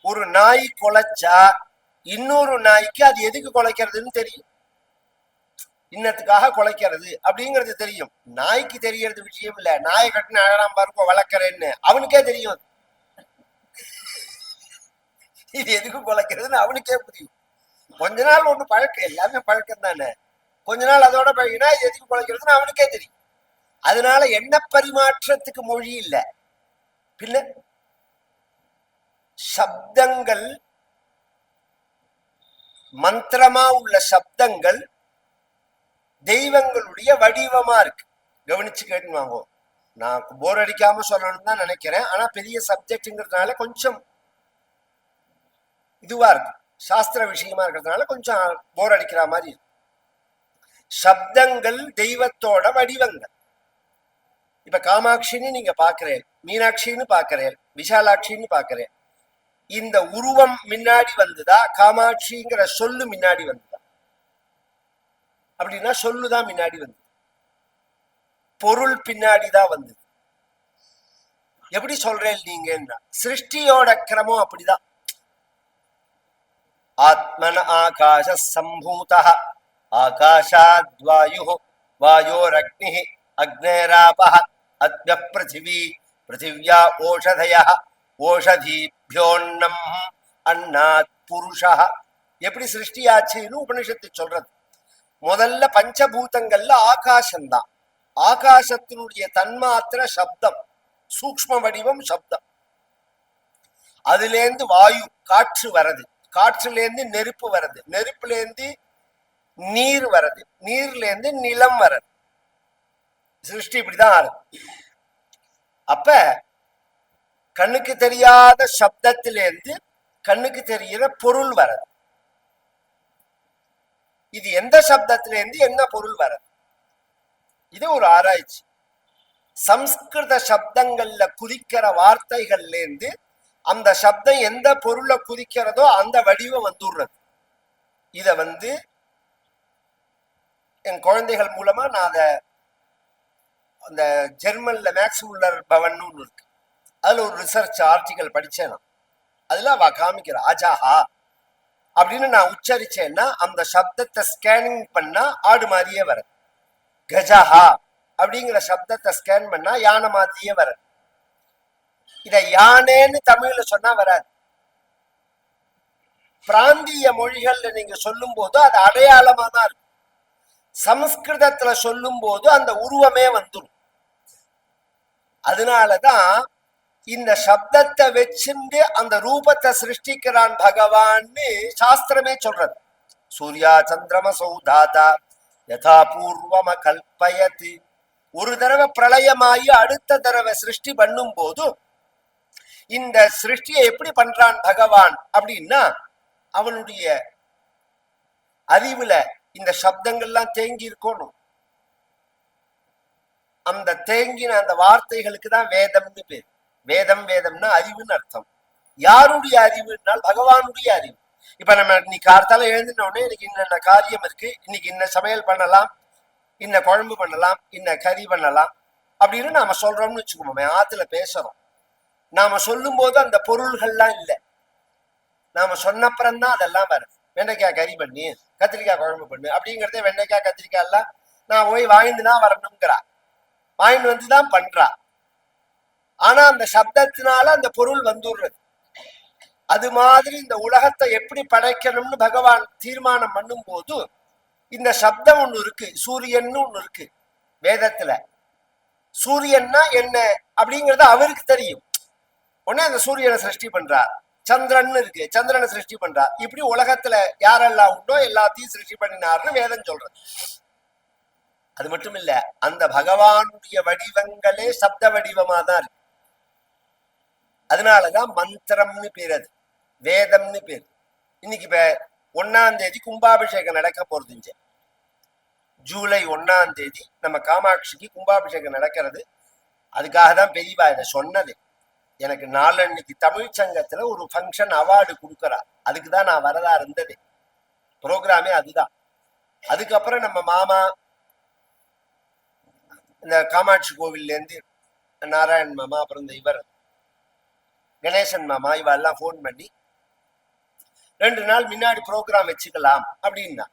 ஒரு நாய் குலைச்சா இன்னொரு நாய்க்கு அது எதுக்கு குலைக்கிறதுன்னு தெரியும், இன்னத்துக்காக குலைக்கிறது அப்படிங்கிறது தெரியும். நாய்க்கு தெரியறது விஷயம் இல்ல. நாயை கட்டின அழகாம் பாருங்க வளர்க்கறேன்னு அவனுக்கே தெரியும் இது எதுக்கு குலைக்கிறதுன்னு அவனுக்கே புரியும். கொஞ்ச நாள் ஒண்ணு பழக்கம், எல்லாமே பழக்கம் தானே. கொஞ்ச நாள் அதோட பழகினா எதுக்கு குலைக்கிறதுன்னு அவனுக்கே தெரியும். அதனால என்ன பரிமாற்றத்துக்கு மொழி இல்லை. பின்ன சப்தங்கள், மந்திரமா உள்ள சப்தங்கள் தெய்வங்களுடைய வடிவமா இருக்கு. கவனிச்சு கேட்டு வாங்க. நான் போர் அடிக்காம சொல்லணும்னு தான் நினைக்கிறேன். ஆனா பெரிய சப்ஜெக்ட்ங்கிறதுனால கொஞ்சம் இதுவா இருக்கு, சாஸ்திர விஷயமா இருக்கிறதுனால கொஞ்சம் போர் அடிக்கிற மாதிரி இருக்கு. சப்தங்கள் தெய்வத்தோட வடிவங்கள். இப்ப காமாட்சின்னு நீங்க பாக்குறேன், மீனாட்சின்னு பாக்குறேன், விஷாலாட்சின்னு பாக்குறேன். இந்த உருவம் முன்னாடி வந்துதா, காமாட்சிங்கிற சொல்லு முன்னாடி வந்துதா? அப்படின்னா சொல்லுதான் முன்னாடி வந்தது, பொருள் பின்னாடிதான் வந்தது. எப்படி சொல்றேன் நீங்க, சிருஷ்டியோட கிரமம் அப்படிதான். ஆத்மன ஆகாஷ சம்பூதா, ஆகாஷாத் வாயு, வாயோரக்னி, அக்னேராபஹ, அத்ய பிருத்திவி, பிருத்திவ்யா ஓஷதய, ஓஷதீப்யோன்னம், அன்னாத் புருஷா. எப்படி சிருஷ்டி ஆச்சுன்னு உபனிஷத்து சொல்றது. முதல்ல பஞ்சபூதங்கள்ல ஆகாசம்தான். ஆகாசத்தினுடைய தன்மாத்திர சப்தம், சூக்ஷ்ம வடிவம் சப்தம். அதுலேருந்து வாயு காற்று வரது, காற்றுலேருந்து நெருப்பு வருது, நெருப்புலேருந்து நீர் வருது, நீர்லேருந்து நிலம் வருது. சிருஷ்டி இப்படிதான் ஆறுது. அப்ப கண்ணுக்கு தெரியாத சப்தத்திலேருந்து கண்ணுக்கு தெரிகிற பொருள் வருது. இது எந்த சப்தத்திலேருந்து என்ன பொருள் வருது, இது ஒரு ஆராய்ச்சி. சம்ஸ்கிருத சப்தங்கள்ல குறிக்கிற வார்த்தைகள்ல இருந்து அந்த சப்தம் எந்த பொருளை குறிக்கிறதோ அந்த வடிவம் வந்துடுறது. இத என் குழந்தைகள் மூலமா நான் அத அந்த ஜெர்மன்ல மேக்ஸ் முல்லர் பவன் ஒன்று இருக்கு, அதுல ஒரு ரிசர்ச் ஆர்டிகல் படிச்சேன். அதுல அவ காமிக்கிற ஆஜாஹா அப்படின்னு நான் உச்சரிச்சேன்னா அந்த சப்தத்தை ஸ்கேனிங் பண்ணா ஆடு மாதிரியே வருது. கஜஹா அப்படிங்கிற சப்தத்தை ஸ்கேன் பண்ணா யானை மாதிரியே வருது. இத யானேன்னு தமிழ்ல சொன்னா வராது. பிராந்திய மொழிகள்ல நீங்க சொல்லும் போது அது அடையாளமா தான் இருக்கும். சமஸ்கிருதத்துல சொல்லும் போது அந்த உருவமே வந்துடும். அதனாலதான் இந்த சப்தத்தை வச்சுட்டு அந்த ரூபத்தை சிருஷ்டிக்கிறான் பகவான்னு சாஸ்திரமே சொல்றது. சூர்யா சந்திரம சௌதாதா யதா பூர்வம கல்பயத்து. ஒரு தடவை பிரளயமாயி அடுத்த தடவை சிருஷ்டி பண்ணும் போது இந்த சிருஷ்டியை எப்படி பண்றான் பகவான் அப்படின்னா, அவனுடைய அறிவுல இந்த சப்தங்கள்லாம் தேங்கி இருக்கணும். அந்த தேங்கின அந்த வார்த்தைகளுக்கு தான் வேதம்னு பேர். வேதம், வேதம்னா அறிவுன்னு அர்த்தம். யாருடைய அறிவுனால் பகவானுடைய அறிவு. இப்ப நம்ம இன்னைக்கு கார்த்தால எழுந்தினோடனே இன்னைக்கு இன்ன காரியம் இருக்கு, இன்னைக்கு இன்ன சமையல் பண்ணலாம், இன்ன குழம்பு பண்ணலாம், இன்ன கறி பண்ணலாம் அப்படின்னு நாம சொல்றோம்னு வச்சுக்கோமே. ஆத்துல பேசுறோம், நாம சொல்லும் போது அந்த பொருள்கள்லாம் இல்லை, நாம சொன்னப்புறம்தான் அதெல்லாம் வருது. வெண்டைக்காய் கறி பண்ணி, கத்திரிக்காய் குழம்பு பண்ணு அப்படிங்கிறதே வெண்டைக்காய் கத்திரிக்காய் எல்லாம் நான் போய் வாங்கிட்டுதான் வரணுங்கிறா, வாங்கிட்டு வந்துதான் பண்றா. ஆனா அந்த சப்தத்தினால அந்த பொருள் வந்துடுறது. அது மாதிரி இந்த உலகத்தை எப்படி படைக்கணும்னு பகவான் தீர்மானம் பண்ணும் போது இந்த சப்தம் ஒண்ணு இருக்கு, சூரியன்னு ஒண்ணு இருக்கு வேதத்துல. சூரியன்னா என்ன அப்படிங்கிறது அவருக்கு தெரியும். உடனே அந்த சூரியனை சிருஷ்டி பண்றார். சந்திரன் இருக்கு, சந்திரனை சிருஷ்டி பண்றார். இப்படி உலகத்துல யாரெல்லாம் உண்டோ எல்லாத்தையும் சிருஷ்டி பண்ணினார்னு வேதம் சொல்றது. அது மட்டும் இல்ல, அந்த பகவானுடைய வடிவங்களே சப்த வடிவமா தான் இருக்கு. அதனாலதான் மந்திரம்னு பேர், அது வேதம்னு பேர். இன்னைக்கு இப்ப 1ஆம் தேதி கும்பாபிஷேகம் நடக்க போறது. ஜூலை 1ஆம் தேதி நம்ம காமாட்சிக்கு கும்பாபிஷேகம் நடக்கிறது. அதுக்காக தான் பெரியவா இதை சொன்னது. எனக்கு நாளன்னைக்கு தமிழ் சங்கத்துல ஒரு ஃபங்க்ஷன் அவார்டு கொடுக்கறா, அதுக்குதான் நான் வரதா இருந்தது. ப்ரோக்ராமே அதுதான். அதுக்கப்புறம் நம்ம மாமா இந்த காமாட்சி கோவில்ல இருந்து நாராயண் மாமா, அப்புறம் இந்த இவர் கணேசன் மாமா, இவெல்லாம் போன் பண்ணி 2 நாள் முன்னாடி ப்ரோக்ராம் வச்சுக்கலாம் அப்படின்னா.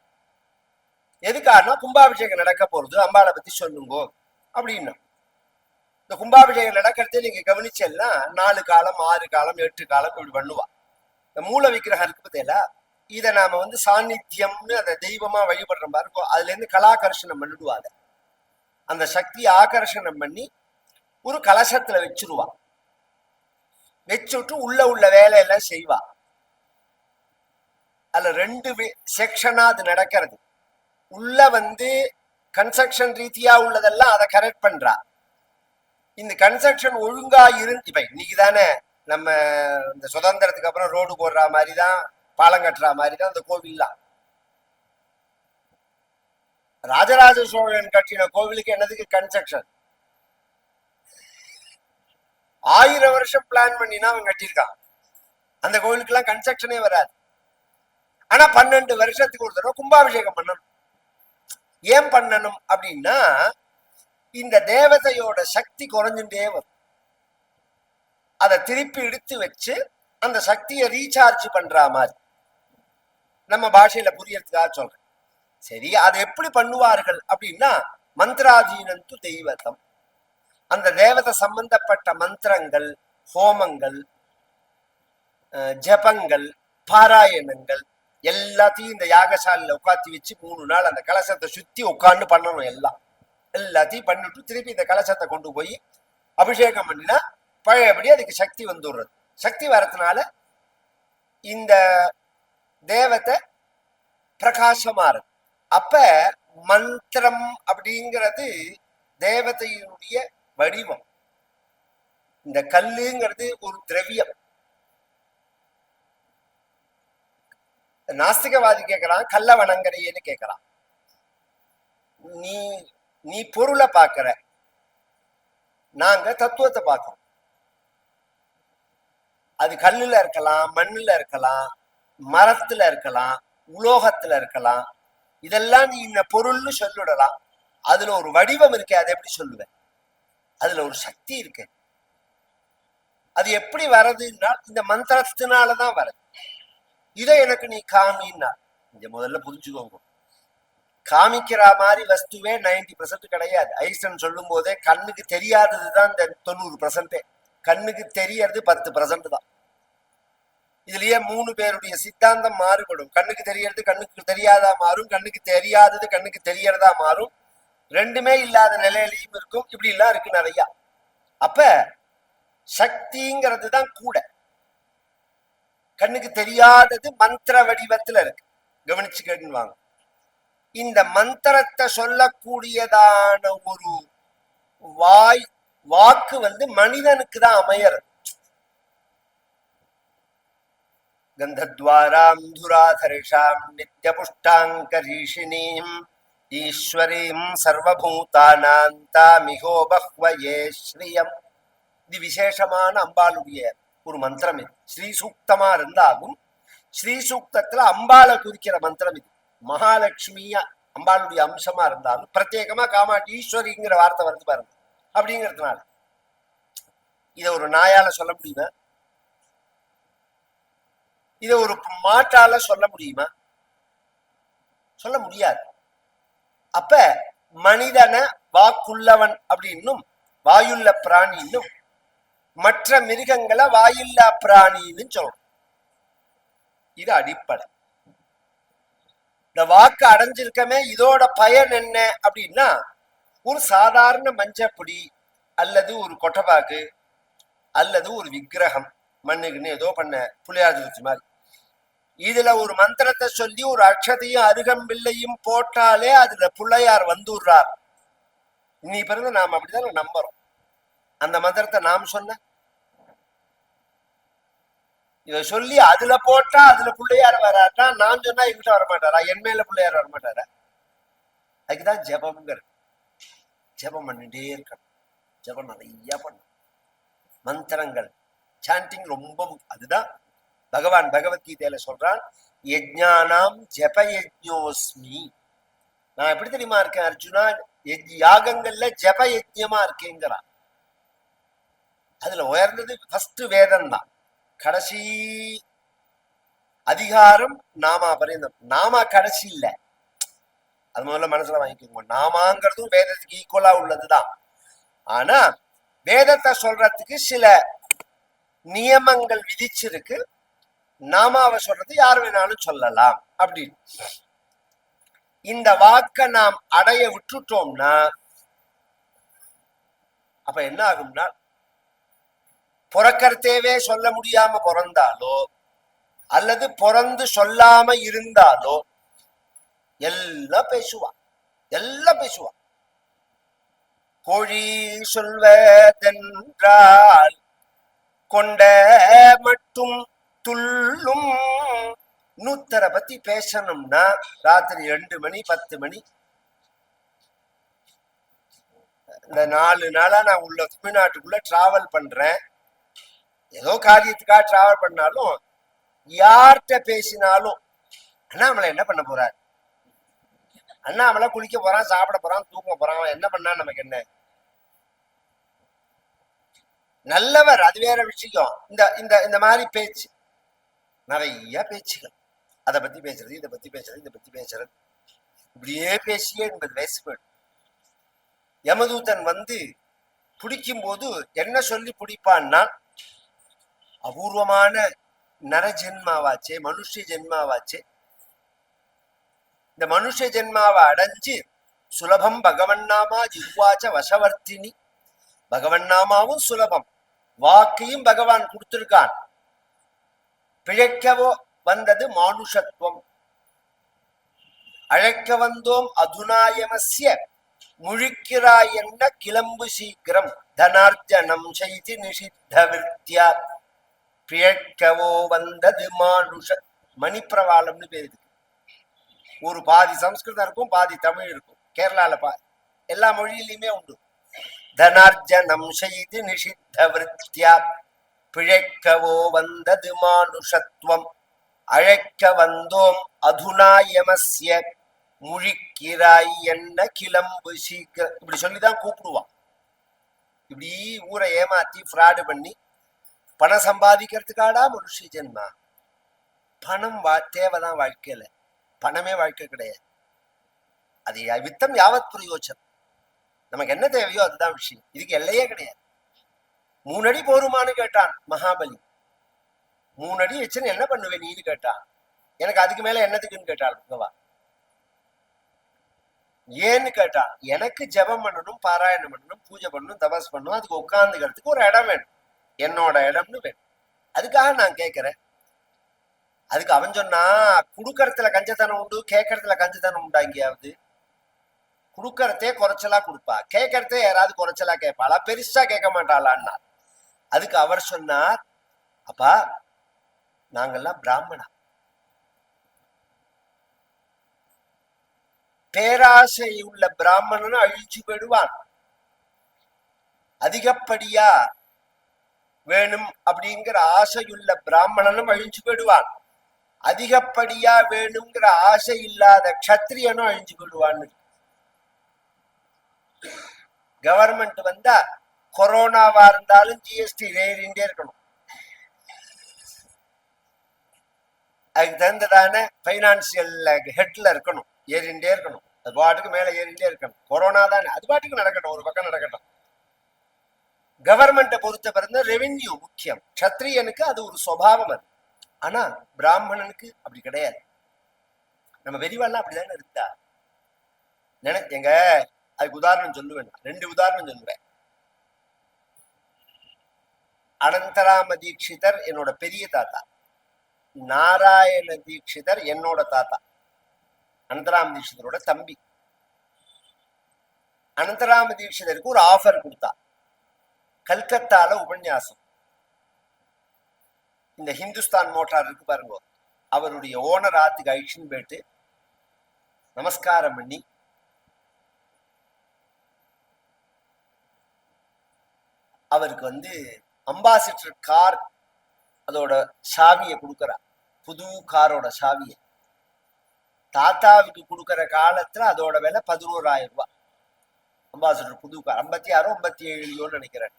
எதுக்காகனா கும்பாபிஷேகம் நடக்க போறது, அம்பாளை பத்தி சொல்லுங்கோ அப்படின்னா. இந்த கும்பாபிஷேகம் நடக்கிறதே நீங்க கவனிச்சேன்னா 4 காலம் 6 காலம் 8 காலம் இப்படி பண்ணுவா. இந்த மூல விக்கிரகம் இருக்கு பத்தியில, இதை நாம சாநித்தியம்னு அந்த தெய்வமா வழிபடுற மாதிரி இருக்கும். அதுல இருந்து கலாகர்ஷணம் பண்ணிடுவாங்க. அந்த சக்தியை ஆகர்ஷணம் பண்ணி ஒரு கலசத்துல வச்சிருவா. வச்சுட்டு உள்ள வேலையெல்லாம் செய்வா. அதுல 2 செக்ஷனா அது நடக்கிறது. உள்ள கன்ஸ்ட்ரக்ஷன் ரீதியா உள்ளதெல்லாம் அதை கரெக்ட் பண்றா. இந்த கன்ஸ்ட்ரக்ஷன் ஒழுங்கா இருந்து, இப்ப இன்னைக்கு தானே நம்ம இந்த சுதந்திரத்துக்கு அப்புறம் ரோடு போடுற மாதிரிதான், பாலம் கட்டுற மாதிரிதான் இந்த கோவில்லாம். ராஜராஜ சோழன் கட்டின கோவிலுக்கு என்னதுக்கு கன்ஸ்ட்ரக்ஷன்? 1000 வருஷம் பிளான் பண்ணினா அவன் கட்டியிருக்கான். அந்த கோவிலுக்கு எல்லாம் கன்ஸ்ட்ரக்ஷனே வராது. ஆனா 12 வருஷத்துக்கு ஒரு தடவை கும்பாபிஷேகம் பண்ணணும். ஏன் பண்ணணும் அப்படின்னா, இந்த தேவதையோட சக்தி குறைஞ்சுட்டே வரும். அதை திருப்பி எடுத்து வச்சு அந்த சக்தியை ரீசார்ஜ் பண்ற மாதிரி. நம்ம பாஷையில புரியறதுக்காக சொல்றேன். சரி, அதை எப்படி பண்ணுவார்கள் அப்படின்னா, மந்திராதீனந்து தெய்வத்தம். அந்த தேவதை சம்பந்தப்பட்ட மந்திரங்கள், ஹோமங்கள், ஜபங்கள், பாராயணங்கள் எல்லாத்தையும் இந்த யாகசாலையில உட்காத்தி வச்சு 3 நாள் அந்த கலசத்தை சுத்தி உட்காந்து பண்ணணும். எல்லாத்தையும் பண்ணிட்டு திருப்பி இந்த கலசத்தை கொண்டு போய் அபிஷேகம் பண்ணினா பழையபடி அதுக்கு சக்தி வந்துடுறது. சக்தி வரதுனால இந்த தேவத்தை பிரகாசமா இருக்கு. அப்ப மந்திரம் அப்படிங்கிறது தேவதையினுடைய வடிவம். இந்த கல்லுங்கிறது ஒரு திரவியம். நாஸ்திகவாதி கேட்கறான், கல்ல வணங்குறையேன்னு கேட்கறான். நீ பொருளை பார்க்கிற, நாங்க தத்துவத்தை பார்க்கிறோம். அது கல்லுல இருக்கலாம், மண்ணுல இருக்கலாம், மரத்துல இருக்கலாம், உலோகத்துல இருக்கலாம். இதெல்லாம் நீ இந்த பொருள்னு சொல்லிடலாம். அதுல ஒரு வடிவம் இருக்கு. அதை எப்படி சொல்லுவேன்? அதுல ஒரு சக்தி இருக்கு. அது எப்படி வர்றதுன்னா இந்த மந்திரத்தினாலதான் வருது. இதை எனக்கு நீ காமின்னா, இங்க முதல்ல புரிஞ்சுக்கோங்க. காமிக்கிற மாதிரி வஸ்துவே 90% கிடையாது. ஐசன் சொல்லும் போதே கண்ணுக்கு தெரியாததுதான் இந்த 90%. கண்ணுக்கு தெரியறது 10% தான். இதுலயே 3 பேருடைய சித்தாந்தம் மாறுபடும். கண்ணுக்கு தெரியறது கண்ணுக்கு தெரியாதா மாறும், கண்ணுக்கு தெரியாதது கண்ணுக்கு தெரியறதா மாறும், 2மே இல்லாத நிலையிலையும் இருக்கும். இப்படி எல்லாம் இருக்கு நிறையா. அப்ப சக்திங்கிறது தான் கூட. கண்ணுக்கு தெரியாதது மந்திர வடிவத்துல இருக்கு. கவனிச்சு கேட்டுன்னு வாங்க. இந்த மந்திரத்தை சொல்லக்கூடியதான ஒரு வாக்கு மனிதனுக்கு தான் அமையறது. கந்தத்வாராம் துராதரிஷாம் நித்ய புஷ்டாங்கரீஷினீம் ஈஸ்வரீம் சர்வபூதானாம் தாமிகோ பஹ்வயே ஸ்ரீயம். இது விசேஷமான அம்பாளுடைய ஒரு மந்திரம். இது ஸ்ரீ சூக்தமா இருந்தாலும் ஸ்ரீ சூக்தத்துல அம்பாளை குறிக்கிற மந்திரம் இது. மகாலட்சுமியா அம்பாளுடைய அம்சமா இருந்தாலும் பிரத்யேகமா காமாட்சி ஈஸ்வரிங்கிற வார்த்தை வருது பாருங்க. அப்படிங்கிறதுனால இதை ஒரு நாயால சொல்ல முடியுமா? இதை ஒரு மாட்டால சொல்ல முடியுமா? சொல்ல முடியாது. அப்ப மனிதனை வாக்குள்ளவன் அப்படின்னும் வாயுள்ள பிராணின்னும் மற்ற மிருகங்களை வாயில்லா பிராணின்னு சொல்லணும். இது அடிப்படை. இந்த வாக்கு அடைஞ்சிருக்கமே, இதோட பயன் என்ன அப்படின்னா, ஒரு சாதாரண மஞ்சப்பொடி அல்லது ஒரு கொட்டைப்பாக்கு அல்லது ஒரு விக்கிரகம் மண்ணுக்குன்னு ஏதோ பண்ண புளியாதிருச்சி மாதிரி, இதுல ஒரு மந்திரத்தை சொல்லி ஒரு அக்ஷதையும் அருகம்பிள்ளையும் போட்டாலே அதுல பிள்ளையார் வந்துடுறார். இன்னி பிறகு நாம் அப்படிதான் நம்புறோம். அந்த மந்திரத்தை நாம் சொன்ன இவ சொல்லி அதுல போட்டா அதுல பிள்ளையார் வராட்டா, நான் சொன்னா எங்கிட்ட வரமாட்டாரா, என் மேல பிள்ளையார் வரமாட்டாரா? அதுக்குதான் ஜபம்ங்கிற. ஜபம் பண்ணிட்டே இருக்கணும். ஜபம் நிறைய பண்ணும். மந்திரங்கள் சாண்டிங் ரொம்ப அதுதான் பகவான் பகவத்கீதையில சொல்றான், யஜ்ஞானாம் ஜப யஜ்ஞோஸ்மி. நான் எப்படி தெரியுமா இருக்கேன் அர்ஜுனா, யாகங்கள்ல ஜப யஜ்ஞமா இருக்கேங்கிறான். அதுல உயர்ந்தது ஃபர்ஸ்ட் வேதம் தான். கடைசி அதிகாரம் நாமா பரிந்தம். நாமா கடைசி இல்ல, அது முதல்ல மனசுல வாங்கிக்கோங்க. நாமாங்கிறதும் வேதத்துக்கு ஈக்குவலா உள்ளதுதான். ஆனா வேதத்தை சொல்றதுக்கு சில நியமங்கள் விதிச்சிருக்கு. நாமாவை சொல்றது யார் வேணாலும் சொல்லலாம் அப்படின்னு. இந்த வாக்க நாம் அடைய விட்டுட்டோம்னா அப்ப என்ன ஆகும்னா, பிறக்கறதேவே சொல்ல முடியாம பிறந்தாலோ அல்லது பிறந்து சொல்லாம இருந்தாலோ எல்லாம் பேசுவான், எல்லாம் பேசுவான். கோழி சொல்வதென்றால் கொண்ட மட்டும் துள்ளும். நூத்தரை பத்தி பேசணும்னா ராத்திரி 2 மணி 10 மணி. இந்த 4 நாளா நான் உள்ள தமிழ்நாட்டுக்குள்ள டிராவல் பண்றேன். ஏதோ காரியத்துக்காக டிராவல் பண்ணாலும் யார்கிட்ட பேசினாலும் அண்ணாமலை என்ன பண்ண போறார், அண்ணாமலை குளிக்க போறான், சாப்பிட போறான், தூங்க போறான், என்ன பண்ணா நமக்கு என்ன? நல்லவர், அது வேற விஷயம். இந்த இந்த இந்த மாதிரி பேச்சு, நிறைய பேச்சுகள். அதை பத்தி பேசுறது, இதை பத்தி பேசுறது, இதை பத்தி பேசுறது, இப்படியே பேசியே 80 வயசு போயிடும். யமதூதன் வந்து பிடிக்கும் போது என்ன சொல்லி பிடிப்பான்னா, அபூர்வமான நர ஜென்மாவாச்சே, மனுஷ ஜென்மாவாச்சே, இந்த மனுஷ ஜென்மாவை அடைஞ்சு சுலபம் பகவன்னாமா ஜிஹ்வாச்ச வசவர்த்தினி. பகவன்னாமாவும் சுலபம், வாக்கையும் பகவான் கொடுத்திருக்கான். பிழைக்கவோ வந்தது மானுஷத்துவம். அழைக்க வந்தோம் அதுநாயமஸ்ய முழிக்கிறாய் என்ன கிளம்பு சீக்கிரம் தனார்ஜனம் செய்தி நிஷித்த விருத்தியா. பிழைக்கவோ வந்தது மானுஷ. மணிப்பிரவாளம்னு பேரு. ஒரு பாதி சம்ஸ்கிருதம் இருக்கும், பாதி தமிழ் இருக்கும். கேரளால எல்லா மொழியிலுமே உண்டு. தனார்ஜனம் செய்து நிஷித்த விருத்தியா. பிழைக்கவோ வந்தது மானுஷத்துவம். அழைக்க வந்தோம் அதுநாயமஸ்ய முழிக்கிறாய் என்ன கிளம்பு சீக்கிரம். இப்படி சொல்லிதான் கூப்பிடுவான். இப்படி ஊரை ஏமாத்தி ஃப்ராடு பண்ணி பணம் சம்பாதிக்கிறதுக்காடா மனுஷ ஜென்மா. பணம் தேவைதான் வாழ்க்கையில, பணமே வாழ்க்கை கிடையாது. அது வித்தம் யாவத் பிரயோஜனம். நமக்கு என்ன தேவையோ அதுதான் விஷயம். இதுக்கு எல்லையே கிடையாது. 3 அடி போருமானு கேட்டான் மகாபலி. 3 அடி வச்சுன்னு என்ன பண்ணுவேன் நீன்னு கேட்டான். எனக்கு அதுக்கு மேல என்னதுக்குன்னு கேட்டாள் பகவான். ஏன்னு கேட்டான், எனக்கு ஜபம் பண்ணணும், பாராயணம் பண்ணணும், பூஜை பண்ணணும், தபஸ் பண்ணணும், அதுக்கு உட்கார்ந்துக்கிறதுக்கு ஒரு இடம் வேணும், என்னோட இடம்னு வேணும். அதுக்காக நான் கேட்கிறேன். அதுக்கு அவன் சொன்னா, குடுக்கறதுல கஞ்சத்தனம் உண்டு, கேட்கறதுல கஞ்சத்தனம் உண்டா எங்கேயாவது? குடுக்கறதே குறைச்சலா கொடுப்பா, கேட்கறதே யாராவது குறைச்சலா கேட்பாளா, பெருசா கேட்க மாட்டாளான்னா. அதுக்கு அவர் சொன்னார், அப்பா நாங்கெல்லாம் பிராமணா, பேராசை உள்ள பிராமணனும் அழிச்சு போயிடுவான். அதிகப்படியா வேணும் அப்படிங்கிற ஆசையுள்ள பிராமணனும் அழிஞ்சு போயிடுவான். அதிகப்படியா வேணுங்கிற ஆசை இல்லாத க்ஷத்திரியனும் அழிஞ்சு போயிடுவான்னு. கவர்மெண்ட் வந்தா கொரோனாவா இருந்தாலும் ஜிஎஸ்டி ஏறிண்டே இருக்கணும். அதுக்கு தகுந்ததான பைனான்சியல் ஹெட்ல இருக்கணும், ஏறிண்டே இருக்கணும். அது பாட்டுக்கு மேல ஏறிண்டே இருக்கணும். கொரோனா தானே, அது பாட்டுக்கு நடக்கட்டும், ஒரு பக்கம் நடக்கட்டும். கவர்மெண்ட்டை பொறுத்த பிறந்த ரெவென்யூ முக்கியம். க்ஷத்ரியனுக்கு அது ஒரு சுபாவம். அது ஆனா பிராமணனுக்கு அப்படி கிடையாது. நம்ம வெறிவாள்லாம் அப்படிதானே இருந்தா. எங்க அதுக்கு உதாரணம் சொல்லுவேன், 2 உதாரணம் சொல்லுவேன். அனந்தராம தீட்சிதர் என்னோட பெரிய தாத்தா, நாராயண தீட்சிதர் என்னோட தாத்தா, அனந்தராம தீட்சிதரோட தம்பி. அனந்தராம தீட்சிதருக்கு ஒரு ஆஃபர் கொடுத்தா, கல்கத்தால உபன்யாசம். இந்த ஹிந்துஸ்தான் மோட்டார் இருக்கு பாருங்க, அவருடைய ஓனர் ஆத்துக்கு அழிச்சுன்னு போயிட்டு நமஸ்காரம் பண்ணி அவருக்கு அம்பாசிடர் கார் அதோட சாவியை கொடுக்கறா. புது காரோட சாவியை தாத்தாவுக்கு கொடுக்கற காலத்துல அதோட விலை 11,000 ரூபாய். அம்பாசிடர் புது கார் 56 57 நினைக்கிறேன்.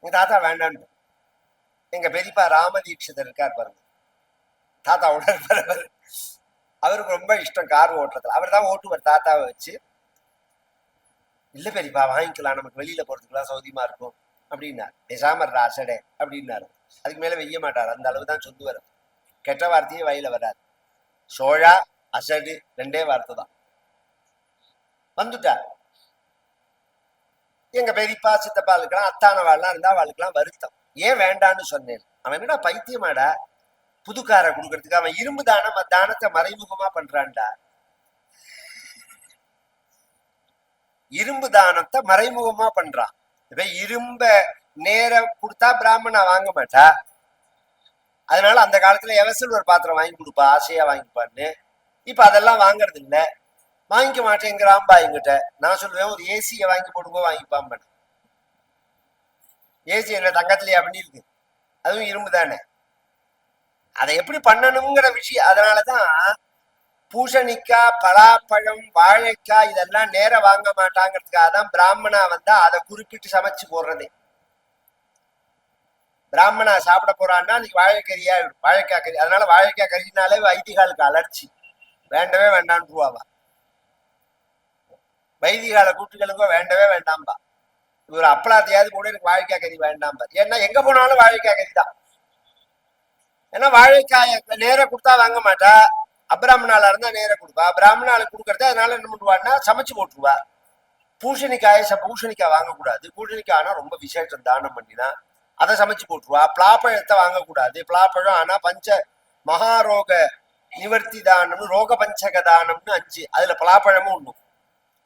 எங்க தாத்தா வேண்டான்னு, எங்க பெரியப்பா ராமதீட்சிதர் இருக்கார் பாருங்க, தாத்தாவோட இருப்பார். அவருக்கு ரொம்ப இஷ்டம் கார் ஓட்டுறதுல. அவர் தான் ஓட்டுவார் தாத்தாவை வச்சு. இல்ல பெரியப்பா வாங்கிக்கலாம், நமக்கு வெளியில போறதுக்குலாம் சௌரியமா இருக்கும் அப்படின்னாரு. பேசாமர் ராசடே அப்படின்னாரு. அதுக்கு மேல வெய்ய மாட்டார், அந்த அளவு தான் சொல்லுவார். கெட்ட வார்த்தையே வயல வராது. சோழா அசடு 2 வார்த்தை தான். வந்துட்டார். எங்க பெரியப்பா சித்தப்பா இருக்கலாம், அத்தான வாழ்லாம் இருந்தா வாழ்க்கலாம் வருத்தம். ஏன் வேண்டான்னு சொன்னேன். அவன் என்னடா பைத்தியமாடா, புதுக்காரை கொடுக்கறதுக்கு அவன் இரும்பு தானம் தானத்தை மறைமுகமா பண்றான்டா. இரும்பு தானத்தை மறைமுகமா பண்றான். இப்ப இரும்ப நேர கொடுத்தா பிராமணா வாங்க மாட்டா. அதனால அந்த காலத்துல எவசல் ஒரு பாத்திரம் வாங்கி கொடுப்பா, ஆசையா வாங்கிப்பான்னு. இப்ப அதெல்லாம் வாங்கறது இல்லை, வாங்கிக்க மாட்டேங்கிறான்பா எங்கிட்ட. நான் சொல்லுவேன் ஒரு ஏசியை வாங்கி போடுங்க, வாங்கிப்பான். ஏசி என்ன தங்கத்திலேயே அப்படி இருக்கு, அதுவும் இரும்பு தானே. அதை எப்படி பண்ணணுங்கிற விஷயம். அதனாலதான் பூசணிக்காய், பலாப்பழம், வாழைக்காய் இதெல்லாம் நேர வாங்க மாட்டாங்கிறதுக்காக தான் பிராமணா வந்தா அதை குறிப்பிட்டு சமைச்சு போடுறதே. பிராமணா சாப்பிட போறான்னா இன்னைக்கு வாழைக்கறியா, வாழைக்காய் கறி. அதனால வாழைக்காய் கறினாலே வைதிகாலுக்கு அலர்ச்சி, வேண்டவே வேண்டான்ருவாவா. வைதிகால கூட்டுகளுக்கோ வேண்டவே வேண்டாம்பா. இவர் அப்பளாத்தையாவது கூட எனக்கு வாழைக்காய் கறி வேண்டாம்பா. ஏன்னா எங்க போனாலும் வாழைக்காய் கறி தான். ஏன்னா வாழைக்காய நேர கொடுத்தா வாங்க மாட்டா, அப்ராமணால இருந்தா நேர கொடுப்பா. பிராமணாளுக்கு கொடுக்கறது அதனால என்ன பண்ணுவான்னா சமைச்சு போட்டுருவா. பூசணிக்காய் வாங்கக்கூடாது. பூசணிக்காய் ஆனா ரொம்ப விசேஷம், தானம் பண்ணினா அதை சமைச்சு போட்டுருவா. பலாப்பழத்தை வாங்கக்கூடாது. பலாப்பழம் ஆனா பஞ்ச மகாரோக நிவர்த்தி தானம்னு, ரோக பஞ்சக தானம்னு 5, அதுல பலாப்பழமும் ஒண்ணும்.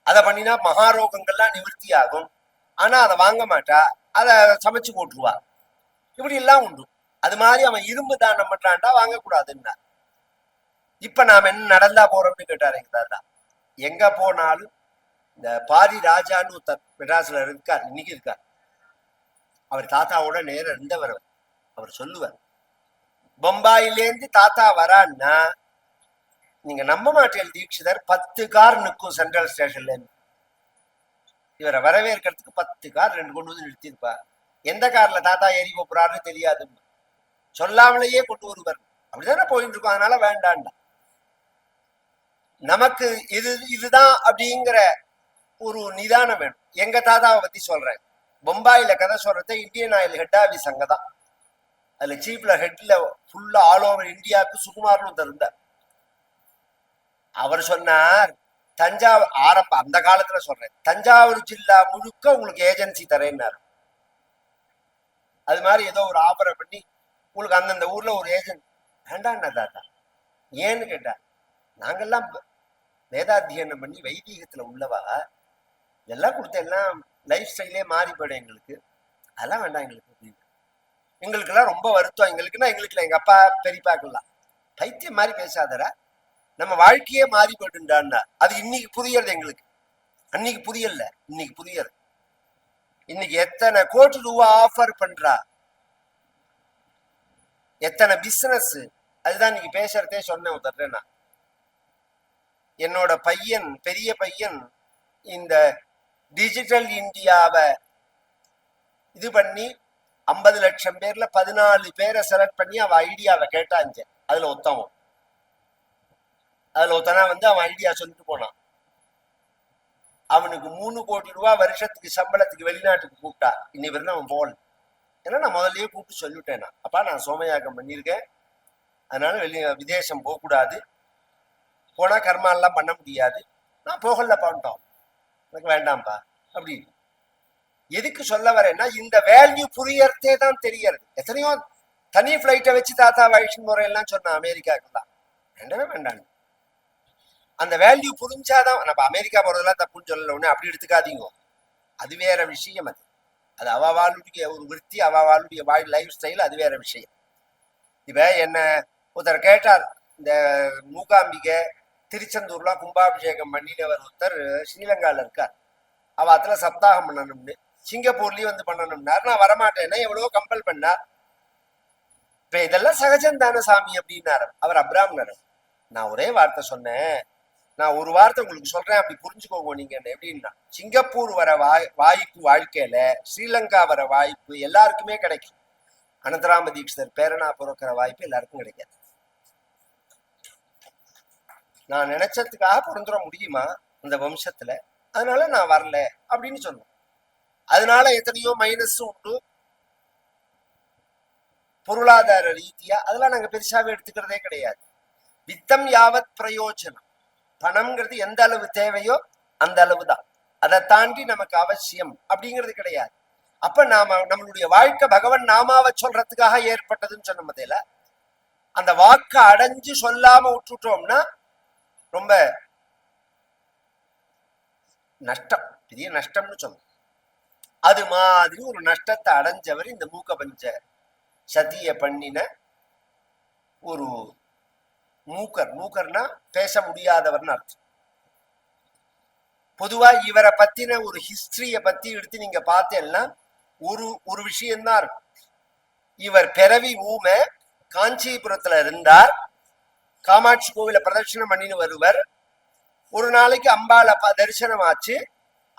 அதை பண்ணினா மகாரோகங்கள்லாம் நிவர்த்தி ஆகும். ஆனா அதை வாங்க மாட்டா, அதை சமைச்சு போட்டுருவா. இப்படி எல்லாம் உண்டு. அது மாதிரி அவன் இரும்பு தானம் பண்றான்டா, வாங்கக்கூடாதுன்னா. இப்ப நாம என்ன நடந்தா போறோம்னு கேட்டாரு எங்க தாத்தா. எங்க போனாலும் இந்த பாரி ராஜான்னு ஒருத்தர் மெட்ராஸ்ல இருக்கார், இன்னைக்கு இருக்கார். அவர் தாத்தாவோட நேரம் இருந்தவர். அவர் சொல்லுவார், பம்பாயிலேருந்து தாத்தா வரான்னா நீங்க நம்ப மாட்டேன் தீட்சிதர், 10 கார் நிற்கும் சென்ட்ரல் ஸ்டேஷன்ல இருந்து. இவரை வரவேற்கிறதுக்கு 10 கார் 2 கொண்டு வந்து நிறுத்திருப்பா. எந்த கார்ல தாத்தா ஏறி போறாருன்னு தெரியாது, சொல்லாமலேயே கொண்டு வருவார். அப்படிதானே போயிட்டு இருக்கோம். அதனால வேண்டாண்டா. நமக்கு இதுதான் அப்படிங்கிற ஒரு நிதானம் வேணும். எங்க தாத்தாவை பத்தி சொல்றேன். பொம்பாயில கதை சொல்றத இந்தியன் ஆயில் ஹெட் ஆபீஸ் அங்கதான். அதுல சீப்ல ஹெட்ல ஃபுல்லா ஆல் ஓவர் இந்தியாவுக்கு சுகுமார்னு இருந்தார். அவர் சொன்னார், தஞ்சாவூர் அந்த காலத்துல சொல்றேன், தஞ்சாவூர் ஜில்லா முழுக்க உங்களுக்கு ஏஜென்சி தரேன்னாரு. அது மாதிரி ஏதோ ஒரு ஆஃபரை பண்ணி உங்களுக்கு அந்தந்த ஊர்ல ஒரு ஏஜென்ட் வேண்டான்னா தாத்தா. ஏன்னு கேட்டா, நாங்கெல்லாம் வேதாத்தியனம் பண்ணி வைதீகத்துல உள்ளவா, எல்லாம் கொடுத்த எல்லாம் லைஃப் ஸ்டைலே மாறி போயிடும் எங்களுக்கு. அதெல்லாம் வேண்டாம் எங்களுக்கு அப்படின்னு. எங்களுக்கெல்லாம் ரொம்ப வருத்தம். எங்களுக்குன்னா எங்களுக்கு எங்க அப்பா பெரியப்பாக்கெல்லாம் பைத்தியம் மாதிரி பேசாதரா, நம்ம வாழ்க்கையே மாறி போயிட்டுண்டான்னா. அது இன்னைக்கு புரியறது எங்களுக்கு, அன்னைக்கு புரியல, இன்னைக்கு புரியறது. இன்னைக்கு எத்தனை கோடி ரூபா ஆஃபர் பண்றா, எத்தனை பிசினஸ். அதுதான் இன்னைக்கு பேசுறதே சொன்னேன் உத்தரேன்னா. என்னோட பையன், பெரிய பையன், இந்த டிஜிட்டல் இந்தியாவை இது பண்ணி 50 லட்சம் பேர்ல 14 பேரை செலக்ட் பண்ணி அவன் ஐடியாவை கேட்டாங்க. அதுல ஒத்தனா அவன் ஐடியா சொல்லிட்டு போனான். அவனுக்கு 3 கோடி ரூபாய் வருஷத்துக்கு சம்பளத்துக்கு வெளிநாட்டுக்கு கூப்பிட்டா. இன்னி வரைக்கும் அவன் போகல. ஏன்னா நான் முதல்லயே கூப்பிட்டு சொல்லிவிட்டேன், அப்பா நான் சோமயாகம் பண்ணியிருக்கேன், அதனால விதேசம் போகக்கூடாது, போனா கர்மா எல்லாம் பண்ண முடியாது, நான் போகல பண்ணிட்டோம், எனக்கு வேண்டாம்ப்பா அப்படின்னு. எதுக்கு சொல்ல வரேன்னா, இந்த வேல்யூ புரியறதே தான் தெரியறது. எத்தனையோ தனி பிளைட்டை வச்சு தாத்தா வயசு முறையெல்லாம் சொன்ன அமெரிக்காவுக்கு தான் வேண்டவே வேண்டாம். அந்த வேல்யூ புரிஞ்சாதான். நம்ம அமெரிக்கா போறதெல்லாம் தப்புன்னு சொல்லல, ஒண்ணு அப்படி எடுத்துக்காதீங்க, அது வேற விஷயம். அது அவாவாளுடைய ஒரு விற்பி, அவாவாளுடைய லைஃப் ஸ்டைல், அது வேற விஷயம். இப்ப என்ன ஒருத்தர் கேட்டார், இந்த மூகாம்பிகை திருச்செந்தூர்லாம் கும்பாபிஷேகம் பண்ணினவர் ஒருத்தர் ஸ்ரீலங்கால இருக்கார். அவத்துல சப்தாகம் பண்ணணும்னு, சிங்கப்பூர்லயும் வந்து பண்ணணும்னார். நான் வரமாட்டேன்னா எவ்வளவோ கம்பல் பண்ணார். இப்ப இதெல்லாம் சகஜம் தானே சாமி அப்படின்னாரு. அவர் அப்ராம்னர். நான் ஒரே வார்த்தை சொன்னேன், நான் ஒரு வார்த்தை உங்களுக்கு சொல்றேன், அப்படி புரிஞ்சுக்கோங்க நீங்க எப்படின்னா, சிங்கப்பூர் வர வாய்ப்பு வாழ்க்கையில ஸ்ரீலங்கா வர வாய்ப்பு எல்லாருக்குமே கிடைக்கும். அனந்தராம தீட்சிதர் பேரனா பிறக்கிற வாய்ப்பு எல்லாருக்கும் கிடைக்காது. நான் நினைச்சதுக்காக பிறந்துட முடியுமா இந்த வம்சத்துல? அதனால நான் வரல அப்படின்னு சொன்னேன். அதனால எத்தனையோ மைனஸ் உண்டு பொருளாதார ரீதியா. அதெல்லாம் நாங்க பெருசாவே எடுத்துக்கிறதே கிடையாது. வித்தம் யாவத் பிரயோஜனம். பணம்ங்கிறது எந்த அளவு தேவையோ அந்த அளவு தான். அதை தாண்டி நமக்கு அவசியம் அப்படிங்கிறது கிடையாது. அப்ப நாம நம்மளுடைய வாழ்க்கை பகவான் நாமாவை சொல்றதுக்காக ஏற்பட்டதுன்னு சொன்ன முதல்ல அந்த வாக்க அடைஞ்சு சொல்லாம விட்டுட்டோம்னா ரொம்ப நஷ்டம், பெரிய நஷ்டம்னு சொன்னோம். அது மாதிரி ஒரு நஷ்டத்தை அடைஞ்சவர் இந்த மூக்க பஞ்ச சதிய பண்ணின ஒரு மூக்கர். மூக்கர்னா பேச முடியாதவர்னு அர்த்தம். பொதுவா இவரை பத்தின ஒரு ஹிஸ்டரிய பத்தி எடுத்து நீங்க பார்த்தேன்னா ஒரு விஷயம்தான் இருக்கும். இவர் பிறவி ஊமை, காஞ்சிபுரத்துல இருந்தார், காமாட்சி கோவில பிரதட்சணம் பண்ணின்னு வருவர். ஒரு நாளைக்கு அம்பாளை தரிசனம் ஆச்சு,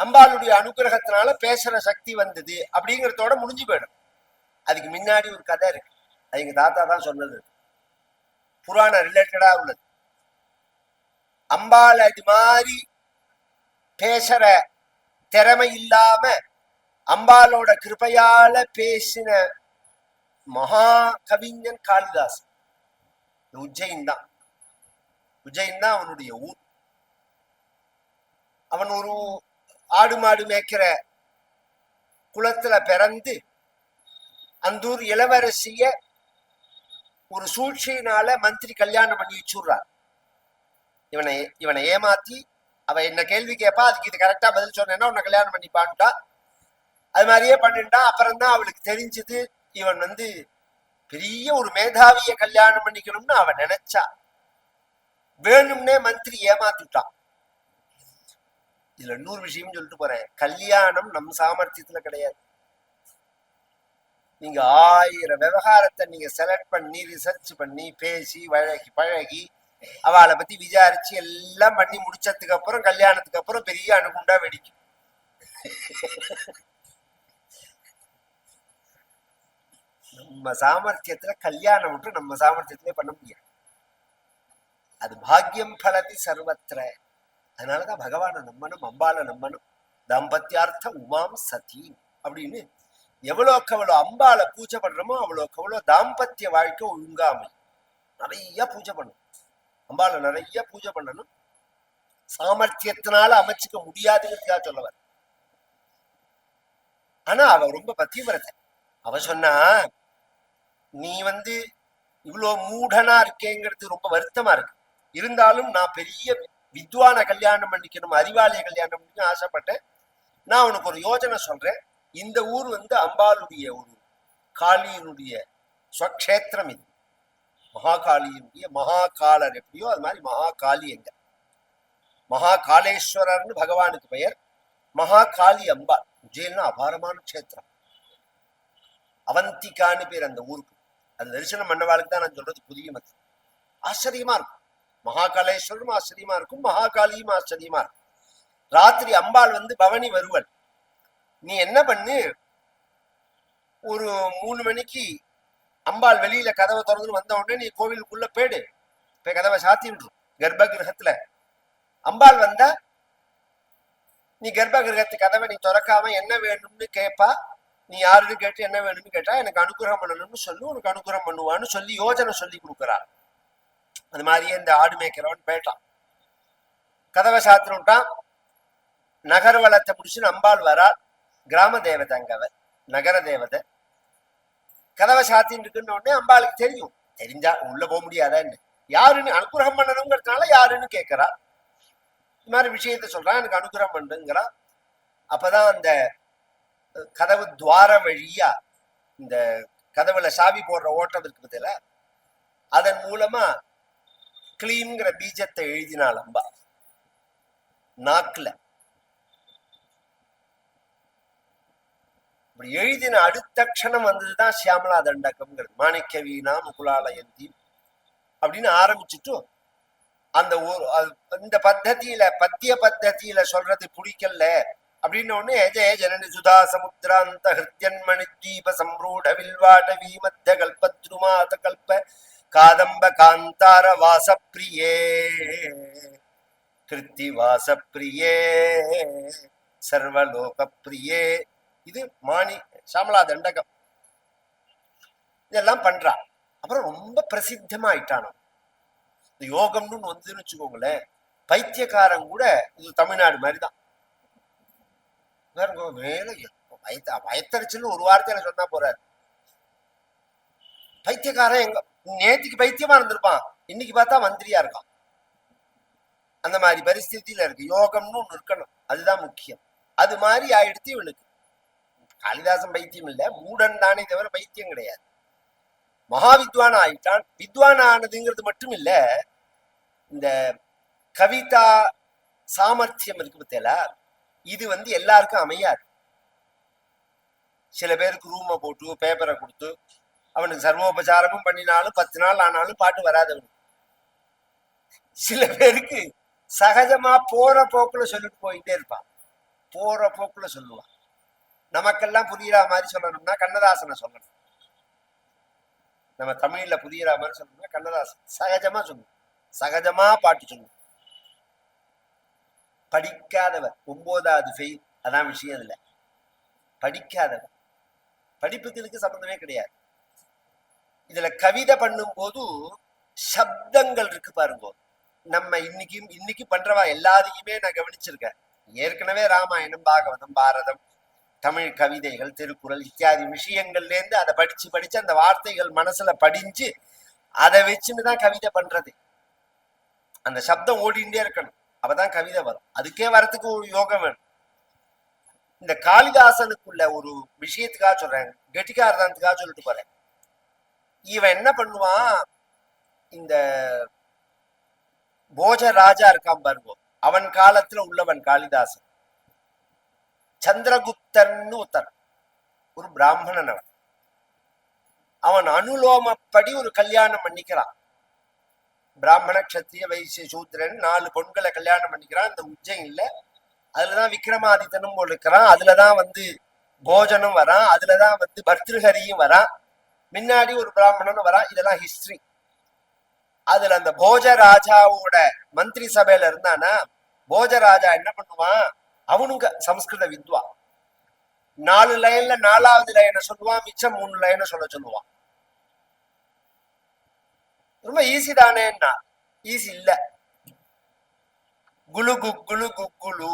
அம்பாளுடைய அனுகிரகத்தினால பேசுற சக்தி வந்தது அப்படிங்கிறதோட முடிஞ்சு போயிடும். அதுக்கு முன்னாடி ஒரு கதை இருக்கு, அது எங்க தாத்தா தான் சொன்னது, புராண ரிலேட்டடா உள்ளது. அம்பாள் அது மாதிரி பேசுற திறமை இல்லாம அம்பாலோட கிருபையால பேசின மகா கவிஞன் காளிதாஸ். உஜ்ஜைன் தான், உஜ்ஜைன் தான் அவனுடைய ஊர். அவன் ஒரு ஆடு மாடு மேய்க்கிற குளத்துல பிறந்து அந்த ஊர் இளவரசிய ஒரு சூழ்ச்சியினால மந்திரி கல்யாணம் பண்ணி வச்சுடுறார். இவனை ஏமாத்தி அவ என்ன கேள்வி கேட்பா, அதுக்கு இது கரெக்டா பதில் சொன்னேன்னா உன்னை கல்யாணம் பண்ணிப்பான்ட்டா. அது மாதிரியே பண்ணிட்டான். அப்புறம்தான் அவளுக்கு தெரிஞ்சது இவன் வந்து பெரிய ஒரு மேதாவிய கல்யாணம் பண்ணிக்கணும்னு அவன் நினைச்சா. வேணும்னே மந்திரி ஏமாத்திட்டான். இதுல இன்னொரு விஷயம் சொல்லிட்டு போறேன், கல்யாணம் நம் சாமர்த்தியத்துல கிடையாது. நீங்க 1000 விவகாரத்தை நீங்க செலக்ட் பண்ணி ரிசர்ச் பண்ணி பேசி பழகி அவளை பத்தி விசாரிச்சு எல்லாம் பண்ணி முடிச்சதுக்கு அப்புறம் கல்யாணத்துக்கு அப்புறம் பெரிய அணுகுண்டா வெடிக்கும். நம்ம சாமர்த்தியத்துல கல்யாணம் மட்டும் நம்ம சாமர்த்தியத்திலே பண்ண முடியாது. அது பாக்கியம் பலதி சர்வத்திர. அதனாலதான் பகவானை நம்பணும், அம்பாலை நம்பணும். தாம்பத்தியார்த்த உமாம் சதி அப்படின்னு எவ்வளோக்கு அவ்வளோ அம்பாலை பூஜை பண்றோமோ அவ்வளோக்கு அவ்வளோ தாம்பத்திய வாழ்க்கை ஒழுங்காமை. நிறைய பூஜை பண்ணணும், அம்பாலை நிறைய பூஜை பண்ணணும். சாமர்த்தியத்தினால அமைச்சுக்க முடியாதுங்கிறதுக்காக சொல்லவர். ஆனா அவ ரொம்ப பத்தியவரத்தை. அவ சொன்னா, நீ வந்து இவ்வளோ மூடனா இருக்கேங்கிறது ரொம்ப வருத்தமா இருக்கு. இருந்தாலும் நான் பெரிய வித்வான கல்யாணம் பண்ணிக்கணும், அறிவாலய கல்யாணம் பண்ணிக்கணும் ஆசைப்பட்டேன். நான் உனக்கு ஒரு யோஜனை சொல்றேன். இந்த ஊர் வந்து அம்பாளுடைய ஒரு காளியினுடைய ஸ்வக்ஷேத்திரம். இது மகாகாளியினுடைய, மகாகாலர் எப்படியோ அது மாதிரி மகாகாளி எங்க, மகாகாலேஸ்வரர்னு பகவானுக்கு பெயர். மகாகாளி அம்பாள். உஜ்ஜயின்னா அபாரமான கஷேத்திரம். அவந்திகான்னு பேர் அந்த ஊருக்கு. அது தரிசனம் பண்ணவாளுக்கு தான் நான் சொல்றது புதிய மதம். ஆச்சரியமா இருக்கும். மகாகாலேஸ்வரரும் ஆச்சரியமா இருக்கும், மகாகாளியும் ஆச்சரியமா இருக்கும். ராத்திரி அம்பாள் வந்து பவனி வருவள். நீ என்ன பண்ணு, ஒரு 3 மணிக்கு அம்பாள் வெளியில கதவை திறந்து வந்த உடனே நீ கோவிலுக்குள்ள போயிடு. போய் கதவை சாத்தின்றும். கர்ப்ப கிரகத்துல அம்பாள் வந்தா நீ கர்ப்ப கிரகத்து கதவை நீ திறக்காம என்ன வேணும்னு கேட்பா. நீ யாருன்னு கேட்டு என்ன வேணும்னு கேட்டா எனக்கு அனுகிரகம் பண்ணணும்னு சொல்லி உனக்கு அனுகிரகம் பண்ணுவான்னு சொல்லி யோஜனை சொல்லி கொடுக்குறாள். அது மாதிரியே இந்த ஆடு மேய்க்கிறவன் போயிட்டான், கதவை சாத்தினுட்டான். நகர் வளத்தை முடிச்சுன்னு அம்பாள் வராள். கிராம தேவதை அங்கவ, நகர தேவதை. கதவை சாத்தின்னு இருக்குன்னு உடனே அம்பாளுக்கு தெரியும். தெரிஞ்சா உள்ள போக முடியாதான்னு, யாருன்னு அனுகிரகம் பண்ணணுங்கிறதுனால யாருன்னு கேட்கிறா. இது மாதிரி விஷயத்த சொல்றான், எனக்கு அனுகிரகம் பண்ணுங்கிறா. அப்பதான் அந்த கதவு துவார வழியா இந்த கதவுல சாவி போடுற ஓட்டம் இருக்கு பத்தில, அதன் மூலமா கிளீம்ங்கிற பீஜத்தை எழுதினாள் அம்பா நாக்குல. இப்படி எழுதின அடுத்த க்ஷணம் வந்ததுதான் சியாமலா தண்டகம்ங்கிறது. மாணிக்க வீணா முகுலாலயந்தி அப்படின்னு ஆரம்பிச்சுட்டு அந்த இந்த பத்ததியில பத்திய பத்ததியில சொல்றது பிடிக்கல அப்படின்னு ஒண்ணு ஜெய ஜனனி சுதா சமுத்திராந்த ஹிருத்யன்மணி தீப சம்ரூட வில்வாட வீமத்த கல்பத்ருமாத கல்ப காதம்ப காந்தார வாசப்பிரியே கிருத்தி வாசப்பிரியே சர்வலோக பிரியே. இது சாமலா தண்டகம். இதெல்லாம் பண்றா. அப்புறம் ரொம்ப பிரசித்தமாயிட்டானோ இந்த யோகம்னு வந்துன்னு வச்சுக்கோங்களேன். பைத்தியக்காரன் கூட இது தமிழ்நாடு மாதிரிதான். மேல வயத்தறிச்சுன்னு ஒரு வார்த்தையில சொன்னா போறாரு. பைத்தியக்காரன் எங்க நேற்றுக்கு பைத்தியமா இருந்திருப்பான், இன்னைக்கு பார்த்தா மந்திரியா இருக்கான். அந்த மாதிரி பரிஸ்திதியில இருக்கு. யோகம்னு ஒண்ணு இருக்கணும், அதுதான் முக்கியம். அது மாதிரி ஆயிடுத்து இவனுக்கு. காளிதாசன் பைத்தியம் இல்ல, மூடன் தானே தவிர பைத்தியம் கிடையாது. மகாவித்வான் ஆயிட்டான். வித்வான் ஆனதுங்கிறது மட்டும் இல்ல, இந்த கவிதா சாமர்த்தியம் இருக்கு பத்தியில, இது எல்லாருக்கும் அமையாது. சில பேருக்கு ரூமை போட்டு பேப்பரை கொடுத்து அவனுக்கு சர்வோபச்சாரமும் பண்ணினாலும் 10 நாள் ஆனாலும் பாட்டு வராதவனுக்கு. சில பேருக்கு சகஜமா போற போக்குல சொல்லிட்டு போயிட்டே இருப்பான். போற போக்குல சொல்லுவான். நமக்கெல்லாம் புரியுற மாதிரி சொல்லணும்னா கண்ணதாசனை சொல்லணும். நம்ம தமிழ்ல புரியுற மாதிரி சொல்லணும்னா கண்ணதாசன் சகஜமா சொல்லணும். சகஜமா பாட்டு சொல்லணும். படிக்காதவர் 9வது ஃபெயில், அதான் விஷயம். இதுல படிக்காதவர், படிப்புக்கு இதுக்கு சம்பந்தமே கிடையாது. இதுல கவிதை பண்ணும் போது சப்தங்கள் இருக்கு பாருங்க. நம்ம இன்னைக்கு பண்றவா எல்லாத்தையுமே நான் கவனிச்சிருக்கேன். ஏற்கனவே ராமாயணம், பாகவதம், பாரதம், தமிழ் கவிதைகள், திருக்குறள் இத்தியாதி விஷயங்கள்ல இருந்து அதை படிச்சு அந்த வார்த்தைகள் மனசுல படிஞ்சு அதை வச்சுன்னுதான் கவிதை பண்றது. அந்த சப்தம் ஓடிண்டே இருக்கணும், அப்பதான் கவிதை வரும். அதுக்கே வரத்துக்கு ஒரு யோகம் வேணும். இந்த காளிதாசனுக்குள்ள ஒரு விஷயத்துக்காக சொல்றேன், கெட்டிகாரதானத்துக்காக சொல்லிட்டு போறேன். இவன் என்ன பண்ணுவான், இந்த போஜ ராஜா இருக்கான் பாருங்க, அவன் காலத்துல உள்ளவன் காளிதாசன். சந்திரகுப்தன்னு ஒருத்தன், ஒரு பிராமணன். அவன் அனுலோமப்படி ஒரு கல்யாணம் பண்ணிக்கிறான். பிராமண கஷத்திரிய வைசிய சூத்திரன் 4 பொண்களை கல்யாணம் பண்ணிக்கிறான். இந்த உஜ்ஜைன்ல அதுலதான் விக்ரமாதித்தனும் இருக்கிறான். அதுலதான் போஜனும் வரான். அதுலதான் பர்திருஹரியும் வரான். முன்னாடி ஒரு பிராமணனும் வரான். இதெல்லாம் ஹிஸ்டரி. அதுல அந்த போஜராஜாவோட மந்திரி சபையில இருந்தானா, போஜராஜா என்ன பண்ணுவான், அவனுங்க சம்ஸ்கிருத வித்வா. 4 லைன்ல 4வது லைனை சொல்லுவான், மிச்சம் 3 லைனை சொல்லுவான். ரொம்ப ஈஸி தானேன்னா ஈஸி இல்ல. குலு குக்குலு குக்குலு,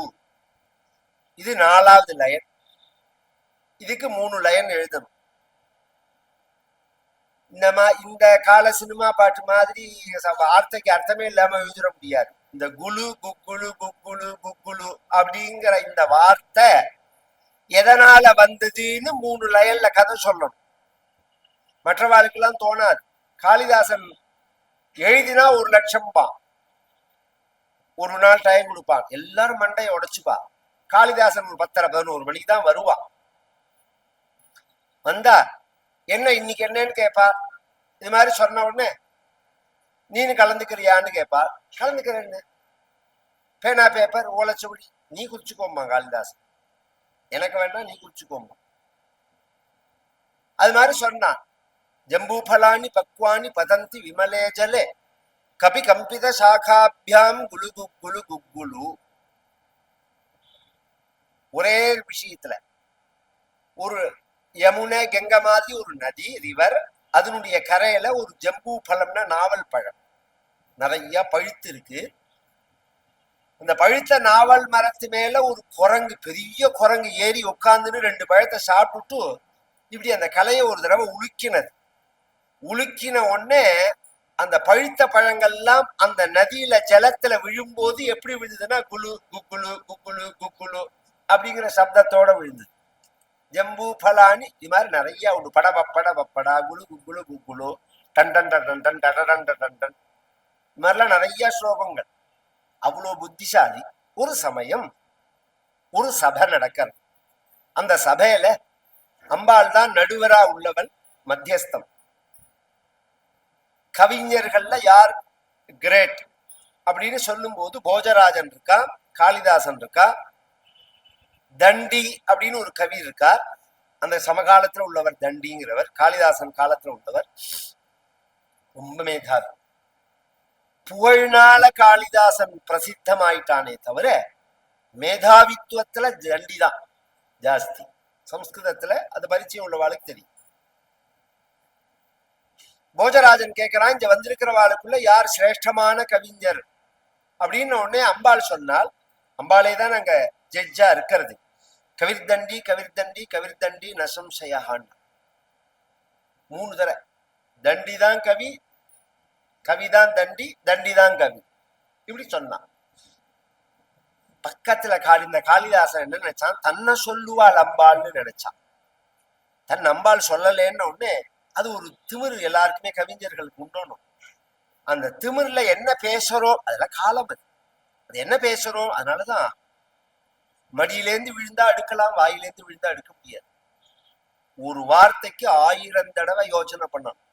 இது 4வது லைன். இதுக்கு 3 லைன் எழுதணும். இந்த கால சினிமா பாட்டு மாதிரி வார்த்தைக்கு அர்த்தமே இல்லாம எழுதிட முடியாது. இந்த குலு குக்குலு குக்குலு குக்குலு அப்படிங்கிற இந்த வார்த்தை எதனால வந்ததுன்னு 3 லைன்ல கதை சொல்லணும். மற்றவாளுக்கெல்லாம் தோணாது. காளிதாசன் எழுதினா 1 லட்சம் பா, ஒரு நாள் டைம் கொடுப்பான். எல்லாரும் மண்டையை உடைச்சுப்பா. காளிதாசன் ஒரு 10:30-11 மணிக்கு தான் வருவான். வந்தா என்ன இன்னைக்கு என்னன்னு கேட்பா. இது மாதிரி சொன்ன உடனே நீனு கலந்துக்கிறியான்னு கேட்பா. கலந்துக்கிறேன்னு, பேனா பேப்பர் ஓலைச்சுவடி, நீ குறிச்சுக்கோம்மா காளிதாசன், எனக்கு வேண்டாம் நீ குறிச்சுக்கோம்மா. அது மாதிரி சொன்னான். ஜம்பூபலானி பக்வானி பதந்தி விமலே ஜலே கபி கம்பித சாகாபியாம் குலு குக்குலு குக்குலு. ஒரே விஷயத்துல ஒரு யமுனை கங்கை மாதிரி ஒரு நதி, ரிவர், அதனுடைய கரையில ஒரு ஜம்பூ பழம்னா நாவல் பழம் நிறைய பழுத்து இருக்கு. அந்த பழுத்த நாவல் மரத்து மேல ஒரு குரங்கு, பெரிய குரங்கு ஏறி உட்காந்துன்னு 2 பழத்தை சாப்பிட்டுட்டு இப்படி அந்த கலையை ஒரு தடவை உலுக்கினது. உலுக்கின உடனே அந்த பழுத்த பழங்கள்லாம் அந்த நதியில ஜலத்துல விழும்போது எப்படி விழுதுன்னா குலு குக்குலு குக்குலு குக்குலு அப்படிங்கிற சப்தத்தோட விழுந்தது. ஜம்பு பலானி, இது மாதிரி நிறைய உண்டு. பட பப்பட பப்படா, குழு குக்குழு குக்குழு, டன் டன் டன் டன் டன் டன் டன் டன், இது மாதிரிலாம் நிறைய ஸ்லோகங்கள். அவ்வளோ புத்திசாலி. ஒரு சமயம் ஒரு சபை நடக்கிறது. அந்த சபையில அம்பாள் தான் நடுவரா உள்ளவன், மத்தியஸ்தம். கவிஞர்கள்ல யார் கிரேட் அப்படின்னு சொல்லும் போது போஜராஜன் இருக்கா, காளிதாசன் இருக்கா, தண்டி அப்படின்னு ஒரு கவி இருக்கார். அந்த சமகாலத்துல உள்ளவர் தண்டிங்கிறவர், காளிதாசன் காலத்துல உள்ளவர், ரொம்ப மேதாவி. புகழ்னால காளிதாசன் பிரசித்தமாயிட்டானே தவிர மேதாவித்துவத்துல தண்டிதான் ஜாஸ்தி. சம்ஸ்கிருதத்துல அது பரிச்சயம் உள்ளவாளுக்கு தெரியும். போஜராஜன் கேட்கிறான், இங்க வந்திருக்கிறவாளுக்குள்ள யார் சிரேஷ்டமான கவிஞர் அப்படின்னு உடனே அம்பாள் சொன்னால், அம்பாளே தான் அங்க ஜட்ஜா இருக்கிறது. கவிர்தண்டி கவிர்தண்டி கவிர்தண்டி நசம்சயான். 3 தடவை தண்டி தான் கவி, கவிதான் தண்டி, தண்டி தான் கவி, இப்படி சொன்னான். பக்கத்துல இந்த காளிதாசன் என்ன நினைச்சான், தன்னை சொல்லுவாள் அம்பாள்னு நினைச்சான். தன் அம்பாள் சொல்லலேன்னு உடனே அது ஒரு திமிரு எல்லாருக்குமே கவிஞர்களுக்கு உண்டணும். அந்த திமிர்ல என்ன பேசுறோம் அதெல்லாம் காலம், அது என்ன பேசுறோம். அதனாலதான் மடியிலேந்து விழுந்தா அடுக்கலாம், வாயிலேந்து விழுந்தா அடுக்க முடியாது. ஒரு வார்த்தைக்கு 1000 தடவை யோசனை பண்ணணும்.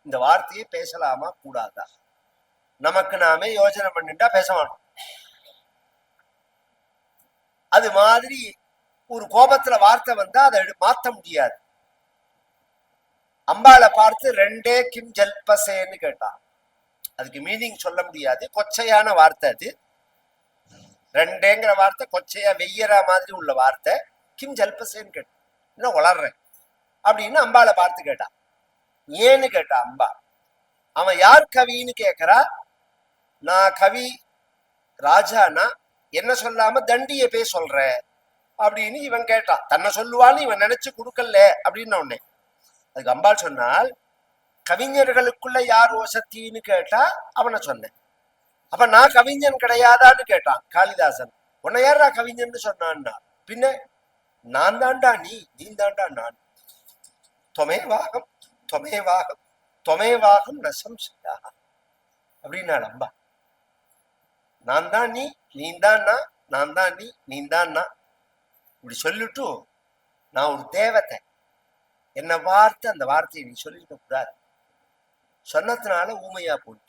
இந்த வார்த்தையை பேசலாமா கூடாதா, நமக்கு நாமே யோசனை பண்ணிட்டா பேச மாட்டோம். அது மாதிரி ஒரு கோபத்துல வார்த்தை வந்தா அதை மாத்த முடியாது. அம்பாளை பார்த்து ரெண்டே கிம் ஜல்பசேன்னு கேட்டான். அதுக்கு மீனிங் சொல்ல முடியாது, கொச்சையான வார்த்தை அது. ரெண்டேங்கிற வார்த்தை கொச்சையா வெய்யற மாதிரி உள்ள வார்த்தை. கிம் ஜல்பசேன்னு கேட்டான், என்ன வளர்றேன் அப்படின்னு அம்பாளை பார்த்து கேட்டான். ஏன்னு கேட்டா அம்பா, அவன் யார் கவின்னு கேட்கிறா. நான் கவி ராஜானா என்ன சொல்லாம தண்டிய போய் சொல்ற அப்படின்னு இவன் கேட்டான். தன்னை சொல்லுவான்னு இவன் நினைச்சு கொடுக்கல அப்படின்னு உடனே அதுக்கு அம்பாள் சொன்னால், கவிஞர்களுக்குள்ள யார் ஓசத்தின்னு கேட்டா அவனை சொன்னேன். அப்ப நான் கவிஞன் கிடையாதான்னு கேட்டான் காளிதாசன். உன்னை யாரா கவிஞன்னு சொன்னான்னா, பின்ன நான் தாண்டா நீ, நீ தாண்டா நான். தொமேவாகம் தொமேவாகம் தொமேவாகம் நசம்சயா அப்படின்னா அம்பா. நான் தான் நீ, நீ தான் நான், நான் தான் நீ, நீ தான் நான், இப்படி சொல்லிட்டு நான் ஒரு தேவத்தை, என்ன வார்த்தை அந்த வார்த்தையை நீ சொல்லிருக்க கூடாது. சொன்னதுனால ஊமையா போட்டு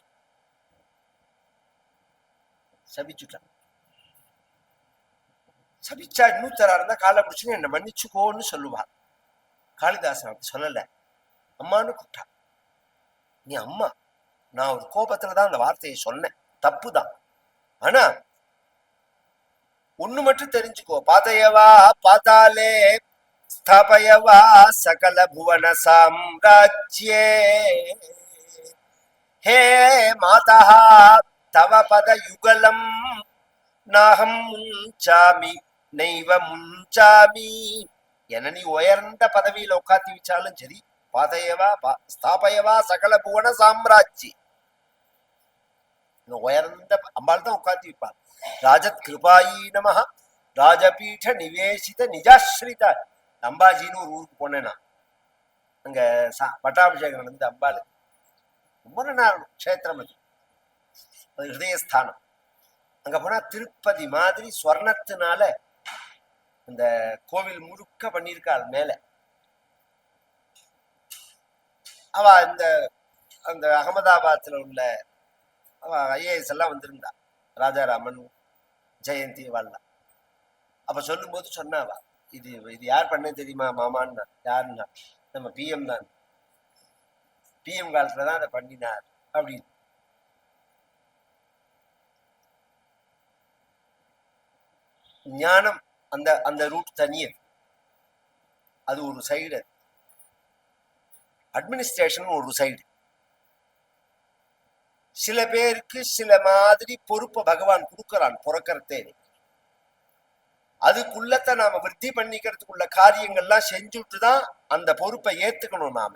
சபிச்சுட்டான். சபிச்சா இன்னொருத்தரா இருந்தா காலை பிடிச்சுன்னு என்ன மன்னிச்சுக்கோன்னு சொல்லுவார். காளிதாசன் அப்படி சொல்லல, அம்மானு கூப்பிட்டா. நீ அம்மா, நான் ஒரு கோபத்துலதான் அந்த வார்த்தையை சொன்னேன், தப்புதான். ஆனா ஒண்ணு மட்டும் தெரிஞ்சுக்கோ, பாதையவா பாத்தாலே ஸ்தாபயவா சகல புவன சாம்ராஜ்யே ஹே மாதா தவ பத யுகலம் நாகம் முஞ்சாமி நெய்வ முஞ்சாமி. என நீ உயர்ந்த பதவியில உட்காத்தி வச்சாலும் சரி, பாதையவா ஸ்தாபயவா சகல புவன சாம்ராஜ்ய, உயர்ந்த அம்பாள் தான் உட்காத்தி வைப்பாள். ராஜத் கிருபாயி நமஹ ராஜபீட நிவேசித நிஜாஸ்ரித. அம்பாஜின்னு ஒரு ஊருக்கு போனேன்னா, அங்க பட்டாபிஷேகம் நடந்து அம்பாள் ரொம்ப நாள் கஷேத்திரம், அது ஹிருதயஸ்தானம். அங்க போனா திருப்பதி மாதிரி ஸ்வர்ணத்தினால அந்த கோவில் முழுக்க பண்ணியிருக்காள். மேல அவ இந்த அந்த அகமதாபாத்ல உள்ள அவ ஐஏஎஸ் எல்லாம் வந்திருந்தா, ராஜாராமன் ஜெயந்தி வாழலாம். அப்ப சொல்லும் போது சொன்னாவா, இது இது யார் பண்ண தெரியுமா மாமான்னா. யாருன்னா, நம்ம பிஎம் தான், பிஎம் காலத்துலதான் அதை பண்ணினார் அப்படின்னு. ஞானம் அந்த அந்த ரூட் தனியது, அது ஒரு சைடு. அட்மினிஸ்ட்ரேஷன் ஒரு சைடு. சில பேருக்கு சில மாதிரி பொறுப்பை பகவான் கொடுக்கறான் பிறக்கிறதே. அதுக்குள்ளத்தை நாம விருத்தி பண்ணிக்கிறதுக்குள்ள காரியங்கள்லாம் செஞ்சுட்டுதான் அந்த பொறுப்பை ஏத்துக்கணும் நாம.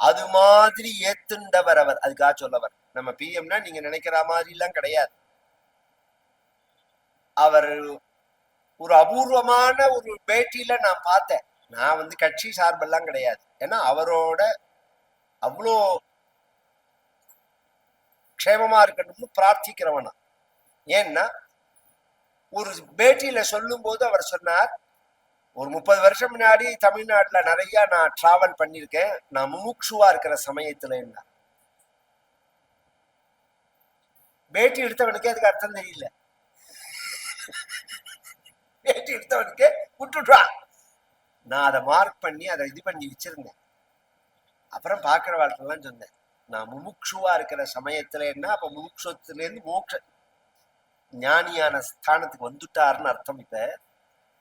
அது மாதிரி ஏத்துண்டவர் அவர். அதுக்காக சொல்லவர், நம்ம பிஎம்னா நீங்க நினைக்கிற மாதிரி எல்லாம் கிடையாது. அவர் ஒரு அபூர்வமான ஒரு பேட்டியில நான் பார்த்தேன். நான் கட்சி சார்பெல்லாம் கிடையாது. ஏன்னா அவரோட அவ்வளோ க்ஷேமமா இருக்கணும்னு பிரார்த்திக்கிறவனா. ஏன்னா ஒரு பேட்டியில சொல்லும் போது அவர் சொன்னார், ஒரு 30 வருஷம் முன்னாடி தமிழ்நாட்டுல நிறைய நான் டிராவல் பண்ணியிருக்கேன், நான் முமுட்சுவா இருக்கிற சமயத்துல என்ன. பேட்டி எடுத்தவனுக்கே அதுக்கு அர்த்தம் தெரியல. பேட்டி எடுத்தவனுக்கு விட்டுட்டா. நான் அதை மார்க் பண்ணி அதை இது பண்ணி வச்சிருந்தேன். அப்புறம் பாக்குற வாழ்க்கைலாம் சொன்னேன், நான் முமுட்சுவா இருக்கிற சமயத்துல என்ன, அப்ப முமுட்சத்துல இருந்து மோட்ச ஞானியான ஸ்தானத்துக்கு வந்துட்டாருன்னு அர்த்தம். இப்ப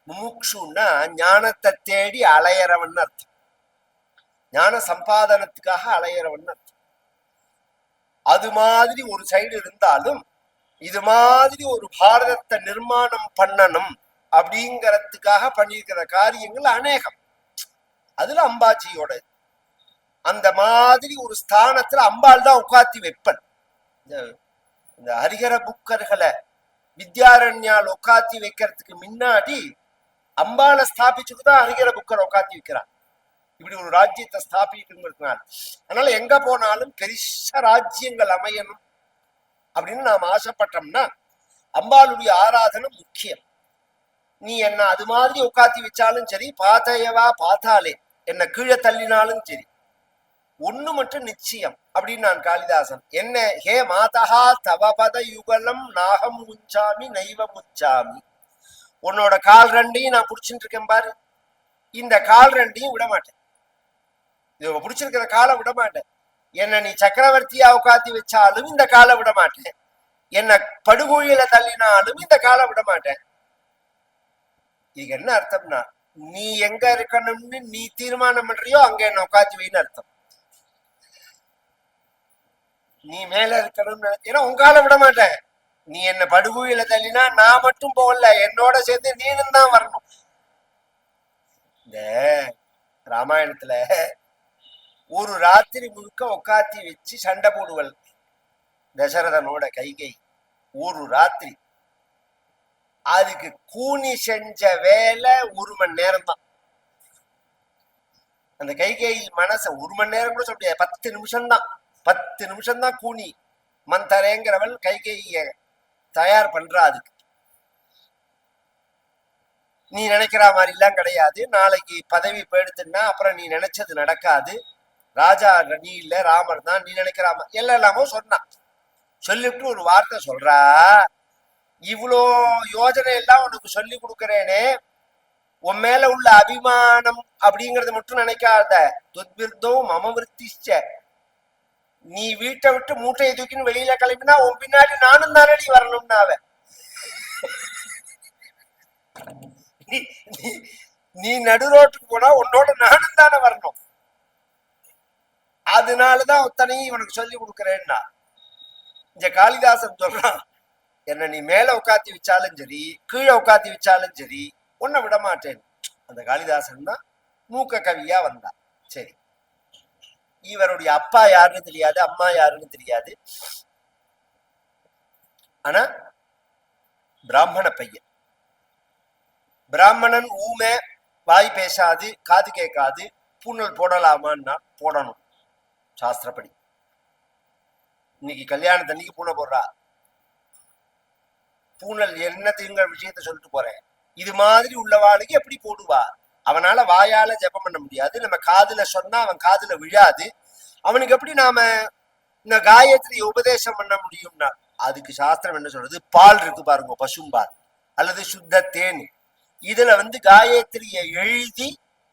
முமுட்சுன்னா ஞானத்தை தேடி அலையறவன் அர்த்தம், ஞான சம்பாதனத்துக்காக அலையறவன் அர்த்தம். அது மாதிரி ஒரு சைடு இருந்தாலும் இது மாதிரி ஒரு பாரதத்தை நிர்மாணம் பண்ணணும் அப்படிங்கிறதுக்காக பண்ணியிருக்கிற காரியங்கள் அநேகம். அதுல அம்பாஜியோட அந்த மாதிரி ஒரு ஸ்தானத்துல அம்பாள் தான் உட்காத்தி வைப்பன். இந்த ஹரிஹர புக்கர்களை வித்யாரண்யால் உட்காத்தி வைக்கிறதுக்கு முன்னாடி அம்பாளை ஸ்தாபிச்சுட்டுதான் ஹரிஹர புக்கர் உட்காத்தி வைக்கிறான். இப்படி ஒரு ராஜ்யத்தை ஸ்தாபிக்கிறதுனால அதனால எங்க போனாலும் பெரிய ராஜ்யங்கள் அமையணும் அப்படின்னு நாம் ஆசைப்பட்டோம்னா அம்பாளுடைய ஆராதனை முக்கியம். நீ என்ன அது மாதிரி உட்காத்தி வச்சாலும் சரி, பாத்தையவா பார்த்தாலே என்ன கீழே தள்ளினாலும் சரி, ஒண்ணு மட்டும் நிச்சயம் அப்படின்னு நான் காளிதாசன் என்ன, ஹே மாதா தவபத யுகலம் நாகம் முஞ்சாமி நைவ முஞ்சாமி, உன்னோட கால் ரெண்டையும் நான் பிடிச்சிட்டு இருக்கேன் பாரு, இந்த கால் ரெண்டையும் விட மாட்டேன், இவங்க பிடிச்சிருக்கிற காலை விட மாட்டேன். என்ன நீ சக்கரவர்த்தியா உட்காத்தி வச்சாலும் இந்த காலை விட மாட்டேன், என்ன படுகொழியில தள்ளினாலும் இந்த காலை விட மாட்டேன். இதுக்கு என்ன அர்த்தம்னா, நீ எங்க இருக்கணும்னு நீ தீர்மானம் பண்றியோ அங்க என்ன உட்காத்தி வைன்னு அர்த்தம். நீ மேல இருக்கணும்னு, ஏன்னா உங்கால விட மாட்டேன். நீ என்ன படுகொழியில தள்ளினா நான் மட்டும் போகல, என்னோட சேர்ந்து நீனும் தான் வரணும். இந்த ராமாயணத்துல ஒரு ராத்திரி முழுக்க உட்காத்தி வச்சு சண்டை போடுவல் தசரதனோட கைகை. ஒரு ராத்திரி அதுக்கு கூனி செஞ்ச வேலை 1 மணி நேரம் தான். அந்த கைகை மனச 1 மணி நேரம் கூட சொல்ல முடியாது, 10 நிமிஷம் தான். 10 நிமிஷம் தான் கூனி மந்தரேங்கிறவள் கைகைய தயார் பண்றா. அதுக்கு நீ நினைக்கிற மாதிரி எல்லாம் கிடையாது, நாளைக்கு பதவி போயிடுத்துன்னா அப்புறம் நீ நினைச்சது நடக்காது, ராஜா நீ இல்ல ராமர் தான், நீ நினைக்கிற எல்லாமோ சொன்னான். சொல்லிவிட்டு ஒரு வார்த்தை சொல்றா, இவ்வளோ யோஜனை எல்லாம் உனக்கு சொல்லி கொடுக்கறேனே, உன் மேல உள்ள அபிமானம் அப்படிங்கறத மட்டும் நினைக்காத, துத்விருத்தம் மம விருத்திச்ச, நீ வீட்டை விட்டு மூட்டையை தூக்கின்னு வெளியில கிளம்பினா உன் பின்னாடி நானும் தானடி வரணும்னா அவன். நீ நடு ரோட்டுக்கு போனா உன்னோட நானும் தானே வரணும், அதனாலதான் அத்தனையும் இவனுக்கு சொல்லி கொடுக்கறேன்னா. இந்த காளிதாசன் சொல்றான், என்ன நீ மேல உட்காத்தி வச்சாலும் சரி கீழே உட்காத்தி வச்சாலும் சரி உன்னை விட மாட்டேன். அந்த காளிதாசன் தான் மூக்க கவியா வந்தான். சரி, இவருடைய அப்பா யாருன்னு தெரியாது, அம்மா யாருன்னு தெரியாது, ஆனா பிராமண பையன். பிராமணன் ஊமை, வாய் பேசாது, காது கேட்காது, பூணல் போடலாமான்னா போடணும் சாஸ்திரப்படி. இன்னைக்கு கல்யாணத்தன்னைக்கு பூனை போடுறா, பூனல் என்னத்தையுங்கிற விஷயத்த சொல்லிட்டு போறேன். இது மாதிரி உள்ளவாளுக்கு எப்படி போடுவா? அவனால வாயால ஜெபம் பண்ண முடியாது, நம்ம காதுல சொன்னா அவன் காதுல விழாது, அவனுக்கு எப்படி நாம இந்த காயத்ரி உபதேசம் பண்ண முடியும்னா அதுக்கு சாஸ்திரம் என்ன சொல்றது, பால் இருக்கு பாருங்க, பசும்பால் அல்லது சுத்த தேன், இதுல காயத்ரிய எழுதி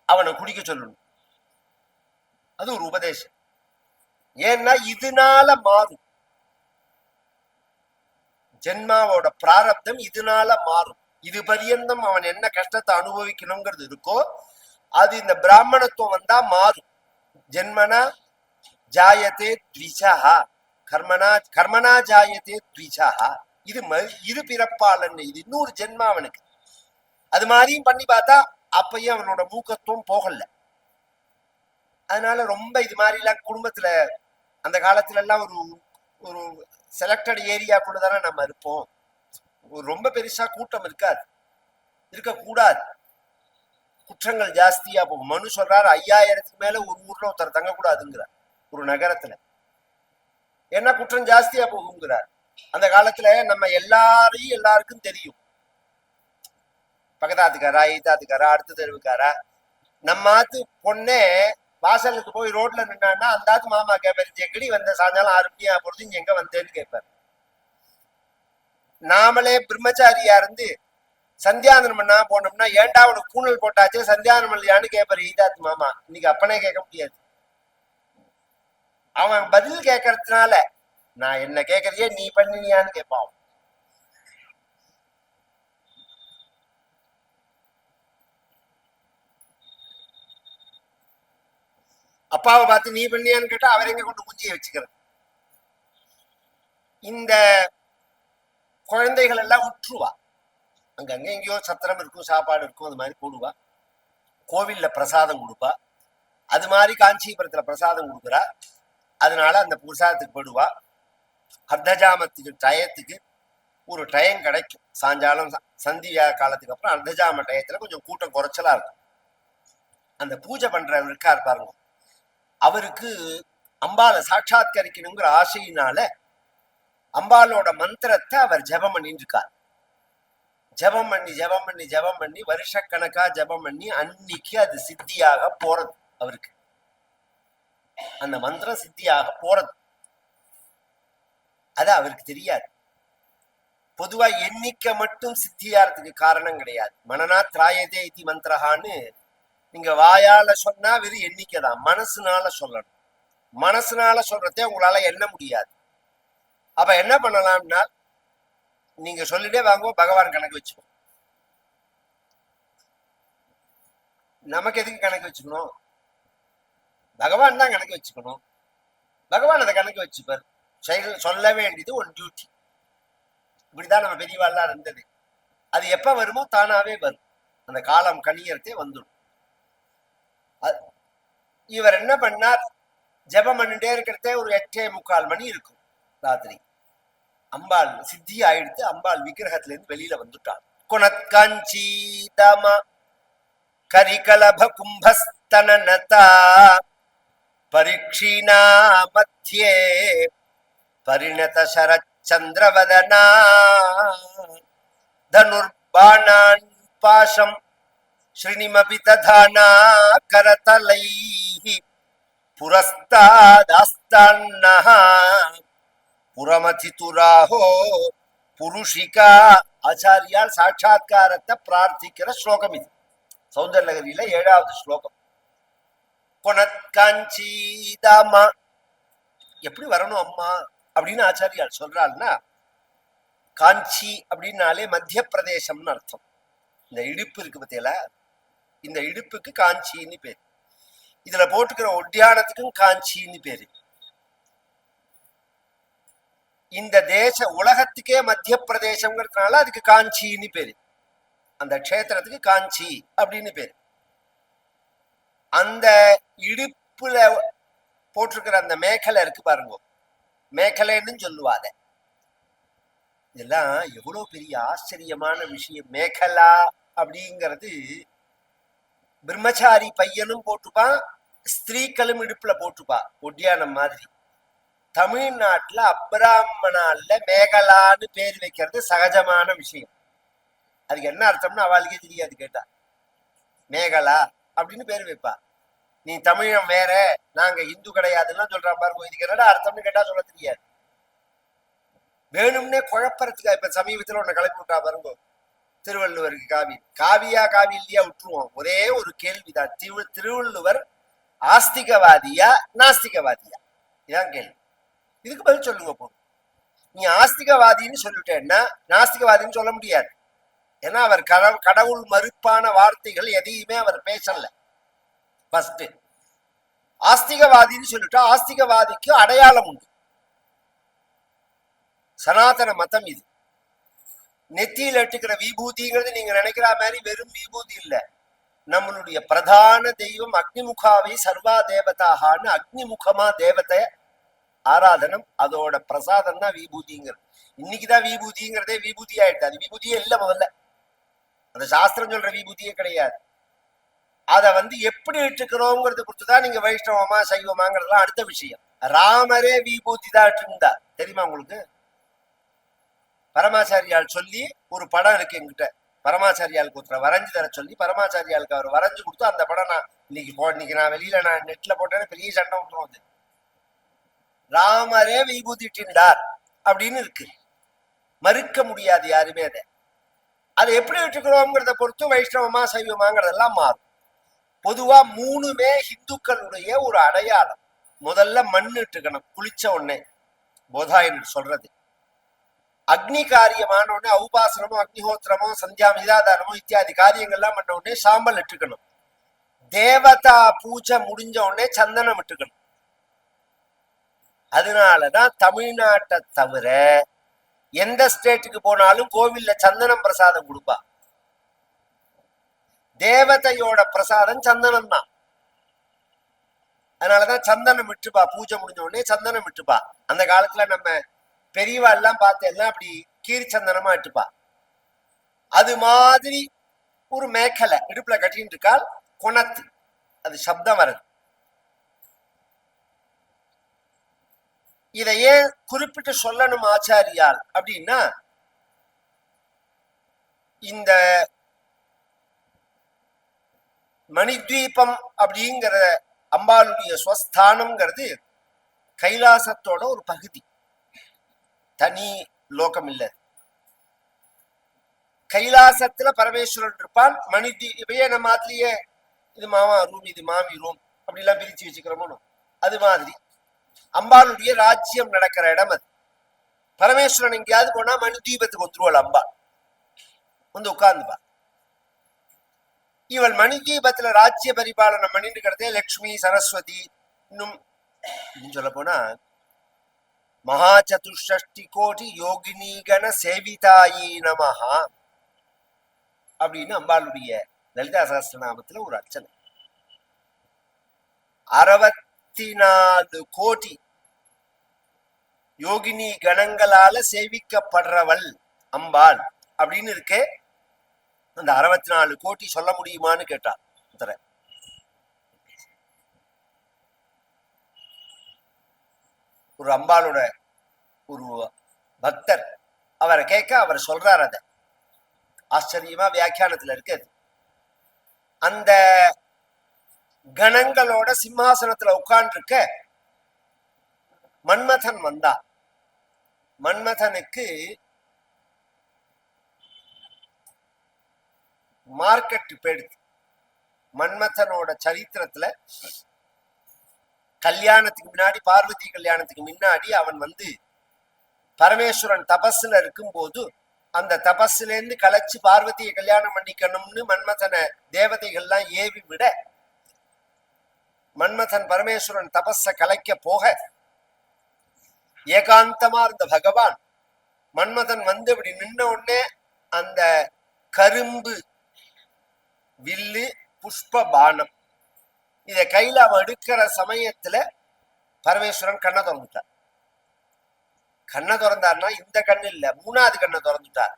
அவனை குடிக்க சொல்லணும். அது ஒரு உபதேசம். ஏன்னா இதனால மாறும், ஜென்மாவோட பிராரப்தம் இதனால மாறும். இது பரியந்தம் அவன் என்ன கஷ்டத்தை அனுபவிக்கணுங்கிறது இருக்கோ அது இந்த பிராமணத்துவம் வந்தா மாறும். ஜென்மனா ஜாயத்தே த்விஜஹா, கர்மனா ஜாயத்தே த்விஜஹா, இது பிறப்பாளன், இது இன்னொரு ஜென்மா அவனுக்கு. அது மாதிரியும் பண்ணி பார்த்தா அப்பயும் அவனோட மூக்கத்துவம் போகல. அதனால ரொம்ப இது மாதிரி எல்லாம் குடும்பத்துல அந்த காலத்துல எல்லாம் ஒரு ஒரு செலக்டட் ஏரியாக்குள்ள தானே நம்ம இருப்போம், ரொம்ப பெருசா கூட்டம் இருக்காது, இருக்கக்கூடாது. குற்றங்கள் ஜாஸ்தியா போகும். மனு சொல்றாரு 5000க்கு மேல ஒரு ஊர்ல ஒருத்தர் தங்கக்கூடாதுங்கிறார் ஒரு நகரத்துல. என்ன குற்றம் ஜாஸ்தியா போகுங்கிறார். அந்த காலத்துல நம்ம எல்லாரையும் எல்லாருக்கும் தெரியும். பக்கத்தாத்துக்காரா, ஈத்தாத்துக்காரா, அடுத்த தெருவுக்காரா. நம்ம ஆத்து பொண்ணே வாசலுக்கு போய் ரோட்ல நின்னான்னா அந்த ஆத்து மாமா கேட்பாரு, எங்கடி வந்த சாயங்காலம் 6 மணியா பொறுத்து இங்க எங்க வந்தேன்னு கேட்பாரு. நாமளே பிரம்மச்சாரியா இருந்து சந்தியானந்தம் பண்ணா போனோம்னா, ஏன்டா உனக்கு பூணல் போட்டாச்சு சந்தியானந்தம் இல்லையான்னு கேட்பாரு ஈதாத்து மாமா. இன்னைக்கு அப்பனே கேட்க முடியாது. அவன் பதில் கேட்கறதுனால நான் என்ன கேட்கறியே நீ பண்ணினியான்னு கேட்பான். அப்பாவை பார்த்து நீ பண்ணியான்னு கேட்டா அவர் எங்க கொண்டு குஞ்சியை வச்சுக்கிறது. இந்த குழந்தைகள் எல்லாம் உற்றுவா. அங்கங்க எங்கேயோ சத்திரம் இருக்கும், சாப்பாடு இருக்கும், அது மாதிரி போடுவா. கோவில்ல பிரசாதம் கொடுப்பா. அது மாதிரி காஞ்சிபுரத்துல பிரசாதம் கொடுக்குறா. அதனால அந்த பிரசாதத்துக்கு போடுவா. அர்த்தஜாமத்துக்கு டயத்துக்கு ஒரு டயம் கிடைக்கும். சாயங்காலம் சந்தியா காலத்துக்கு அப்புறம் அர்த்தஜாம டயத்துல கொஞ்சம் கூட்டம் குறைச்சலா இருக்கும். அந்த பூஜை பண்றவர் இருக்கார் பாருங்க, அவருக்கு அம்பாளை சாட்சாத்கரிக்கணுங்கிற ஆசையினால அம்பாளோட மந்திரத்தை அவர் ஜபம் பண்ணிட்டு இருக்கார். ஜபம் பண்ணி ஜபம் பண்ணி ஜபம் பண்ணி வருஷக்கணக்கா ஜபம் பண்ணி அன்னைக்கு அது சித்தியாக போறது. அவருக்கு அந்த மந்திரம் சித்தியாக போறது அது அவருக்கு தெரியாது. பொதுவா எண்ணிக்கை மட்டும் சித்தியாரத்துக்கு காரணம் கிடையாது. மனனா திராயதே இதி மந்திரஹான்னு நீங்க வாயால சொன்னா வெறும் எண்ணிக்கை தான். மனசுனால சொல்லணும். மனசுனால சொல்றதே உங்களால எண்ண முடியாது. அப்ப என்ன பண்ணலாம்னா, நீங்க சொல்லிட்டே வாங்க, பகவான் கணக்கு வச்சுக்கோ. நமக்கு எதுக்கு கணக்கு வச்சுக்கணும்? பகவான் தான் கணக்கு வச்சுக்கணும். பகவான் அதை கணக்கு வச்சுப்பார். சொல்ல வேண்டியது ஒரு டியூட்டி. இப்படிதான் நம்ம பெரியவாள்லாம் இருந்தது. அது எப்ப வருமோ தானாவே வரும். அந்த காலம் கணியறதே வந்துடும். இவர் என்ன பண்ணார், ஜபம் பண்ணிட்டே இருக்கிறதே ஒரு 8:45 மணி இருக்கும் ராத்திரி. அம்பாள் சித்தி ஆயிடுத்து. அம்பாள் விக்கிரகத்துல இருந்து வெளியில வந்துட்டாள். குணத்காஞ்சீதமா கரிகலப கும்பஸ்தனநதா பரீட்சிணா மத்தியே பரிணத சரச்சந்திரவதனா தனுர்பாணான் பாசம் ஸ்ரீனிமபி ததானா கரதலைஹி புரஸ்தாதாஸ்தான்னஹ புரமதிதுராஹோ புருஷிகா. ஆச்சாரியால் சாட்சாத்காரத்தை பிரார்த்திக்கிற ஸ்லோகம் இது. சௌந்தரலகரியில 7வது ஸ்லோகம். கொணத்காஞ்சீதாமா, எப்படி வரணும் அம்மா அப்படின்னு ஆச்சாரியால் சொல்றாள்னா, காஞ்சி அப்படின்னாலே மத்திய பிரதேசம்னு அர்த்தம். இந்த இடுப்பு இருக்கு பத்தியில, இந்த இடுப்புக்கு காஞ்சின்னு பேரு. இதுல போட்டுக்கிற ஒட்டியானத்துக்கும் காஞ்சின்னு பேரு. இந்த தேச உலகத்துக்கே மத்திய பிரதேசம்ங்கிறதுனால அதுக்கு காஞ்சின்னு பேரு. அந்த க்ஷேத்திரத்துக்கு காஞ்சி அப்படின்னு பேரு. அந்த இடுப்புல போட்டிருக்கிற அந்த மேகலை இருக்கு பாருங்க, மேகலைன்னு சொல்லுவாத. இதெல்லாம் எவ்வளவு பெரிய ஆச்சரியமான விஷயம். மேகலா அப்படிங்கிறது பிரம்மச்சாரி பையனும் போட்டுப்பான், ஸ்திரீக்களும் இடுப்புல போட்டுப்பா ஒட்டியானம் மாதிரி. தமிழ்நாட்டுல அப்ராமணால மேகலான்னு பேர் வைக்கிறது சகஜமான விஷயம். அதுக்கு என்ன அர்த்தம்னு அவளுக்கே தெரியாது. கேட்டா மேகலா அப்படின்னு பேர் வைப்பா. நீ தமிழம் வேற, நாங்க இந்து கிடையாதுன்னா சொல்றா பாருங்க. இதுக்கு என்னடா அர்த்தம்னு கேட்டா சொல்ல தெரியாது. வேணும்னே குழப்பறதுக்கா. இப்ப சமீபத்துல ஒண்ணு கிளப்பி விட்டா பாருங்க, திருவள்ளுவருக்கு காவி. காவியா காவி இல்லையா விட்டுருவோம். ஒரே ஒரு கேள்விதான், திருவள்ளுவர் ஆஸ்திகவாதியா நாஸ்திகவாதியா? இதான் கேள்வி. இதுக்கு பதில் சொல்லுங்க போதும். நீ ஆஸ்திகவாதின்னு சொல்லிட்டேன்னா நாஸ்திகவாதின்னு சொல்ல முடியாது. ஏன்னா அவர் கடவுள் மறுப்பான வார்த்தைகள் எதையுமே அவர் பேசல. ஃபர்ஸ்ட் ஆஸ்திகவாதின்னு சொல்லிட்டா ஆஸ்திகவாதிக்கு அடையாளம் உண்டு. சனாதன மதம் இது. நெத்தியில் எட்டுக்கிற விபூதிங்கிறது நீங்க நினைக்கிற மாதிரி வெறும் விபூதி இல்ல. நம்மளுடைய பிரதான தெய்வம் அக்னிமுகாவை சர்வா தேவதாகான்னு அக்னிமுகமா தேவத்தை ஆராதனம், அதோட பிரசாதம் தான் விபூதிங்கிறது. இன்னைக்குதான் விபூதிங்கிறதே விபூதி ஆயிடுது. அது விபூதியே இல்லை முதல்ல. அந்த சாஸ்திரம் சொல்ற விபூதியே கிடையாது. அதை எப்படி இட்டுக்கிறோங்கிறத பொறுத்துதான் நீங்க வைஷ்ணவமா சைவமாங்கிறதுலாம் அடுத்த விஷயம். ராமரே விபூதி தான் இருந்தா தெரியுமா உங்களுக்கு? பரமாச்சாரியால் சொல்லி ஒரு படம் இருக்கு என்கிட்ட. பரமாச்சாரியாளுக்கு ஒருத்தரை வரைஞ்சு தர சொல்லி பரமாச்சாரியாளுக்கு அவர் வரைஞ்சு கொடுத்து அந்த படம் நான் இன்னைக்கு நான் வெளியில நான் நெட்ல போட்டேன்னு பெரிய சண்டை வந்துடும். ராமரே விபூதிட்டார் அப்படின்னு இருக்கு, மறுக்க முடியாது யாருமே. அதை எப்படி விட்டுக்கிறோங்கிறத பொறுத்து வைஷ்ணவமா சைவமாங்கிறதெல்லாம் மாறும். பொதுவா மூணுமே இந்துக்களுடைய ஒரு அடையாளம். முதல்ல மண்ணு இட்டுக்கணும் குளிச்ச உடனே, போதாயனர் சொல்றது. அக்னி காரியமான உடனே உபாசனமோ அக்னிஹோத்திரமோ சந்தியா மிதாதானமோ இத்தியாதி காரியங்கள்லாம் பண்ண உடனே சாம்பல் இட்டுக்கணும். தேவதா பூஜை முடிஞ்ச உடனே சந்தனம் இட்டுக்கணும். அதனாலதான் தமிழ்நாட்டை தவிர எந்த ஸ்டேட்டுக்கு போனாலும் கோவில்ல சந்தனம் பிரசாதம் கொடுப்பா. தேவதையோட பிரசாதம் சந்தனம் தான். அதனாலதான் சந்தனம் விட்டுப்பா, பூஜை முடிஞ்ச உடனே சந்தனம் விட்டுப்பா. அந்த காலத்துல நம்ம பெரியவா எல்லாம் பார்த்து எல்லாம் அப்படி கீரி சந்தனமா இட்டுப்பா. அது மாதிரி ஒரு மேக்கலை இடுப்புல கட்டின்னு இருக்கால், குணத்து அது சப்தம் வருது. இதை ஏன் குறிப்பிட்டு சொல்லணும் ஆச்சாரியால் அப்படின்னா, இந்த மணித்வீபம் அப்படிங்கிற அம்பாளுடைய ஸ்வஸ்தானம்ங்கிறது கைலாசத்தோட ஒரு பகுதி, தனி லோகம் இல்லை. கைலாசத்துல பரமேஸ்வரன் இருப்பான். மணித்வீபையே நம்ம ஆத்திலேயே இது மாமா ரூம் இது மாமி ரூம் அப்படிலாம் பிரிச்சு வச்சுக்கிறோமோ, அது மாதிரி அம்பாளுடைய ராஜ்யம் நடக்கிற இடம் அது. பரமேஸ்வரன் எங்கேயாவது போனா மணித்வீபத்துக்கு வந்துருவாள் அம்பாள், உட்கார்ந்துப்பா. இவள் மணித்வீபத்துல ராஜ்ய பரிபாலனம் பண்ணிட்டு இருக்கிறதே லக்ஷ்மி சரஸ்வதி. இன்னும் சொல்ல போனா மகா சதுஷ்டி கோடி யோகினி கண சேவிதாயி நமஹா அப்படின்னு அம்பாளுடைய லலிதா சகஸ்ரநாமத்துல ஒரு அர்ச்சனை. 64 கோடி யோகினி கணங்களால சேவிக்கப்படுறவள் அம்பாள் அப்படின்னு இருக்கே. அந்த 64 கோடி சொல்ல முடியுமான்னு கேட்டார். ஒரு அம்பாளோட ஒரு பக்தர் அவரை கேட்க அவர் சொல்றார். அத ஆச்சரியமா வியாக்கியானத்துல இருக்கு. அந்த கணங்களோட சிம்மாசனத்துல உட்கார்ந்துருக்க மன்மதன் வந்தா. மன்மதனுக்கு மார்க்கெட் போயிடுது. மன்மதனோட சரித்திரத்துல கல்யாணத்துக்கு முன்னாடி, பார்வதி கல்யாணத்துக்கு முன்னாடி அவன் பரமேஸ்வரன் தபஸ்ல இருக்கும் போது அந்த தபஸ்ல இருந்து கலைச்சு பார்வதியை கல்யாணம் பண்ணிக்கணும்னு மன்மதனை தேவதைகள்லாம் ஏவி விட, மன்மதன் பரமேஸ்வரன் தபஸ கலைக்க போக ஏகாந்தமா இருந்த பகவான் மன்மதன் இப்படி நின்ன உடனே அந்த கரும்பு வில்லு புஷ்ப பானம் இத கையில அவன் எடுக்கிற சமயத்துல பரமேஸ்வரன் கண்ணை திறந்துட்டார். கண்ணை திறந்தார்னா இந்த கண்ணு இல்ல, 3வது கண்ணை திறந்துட்டார்.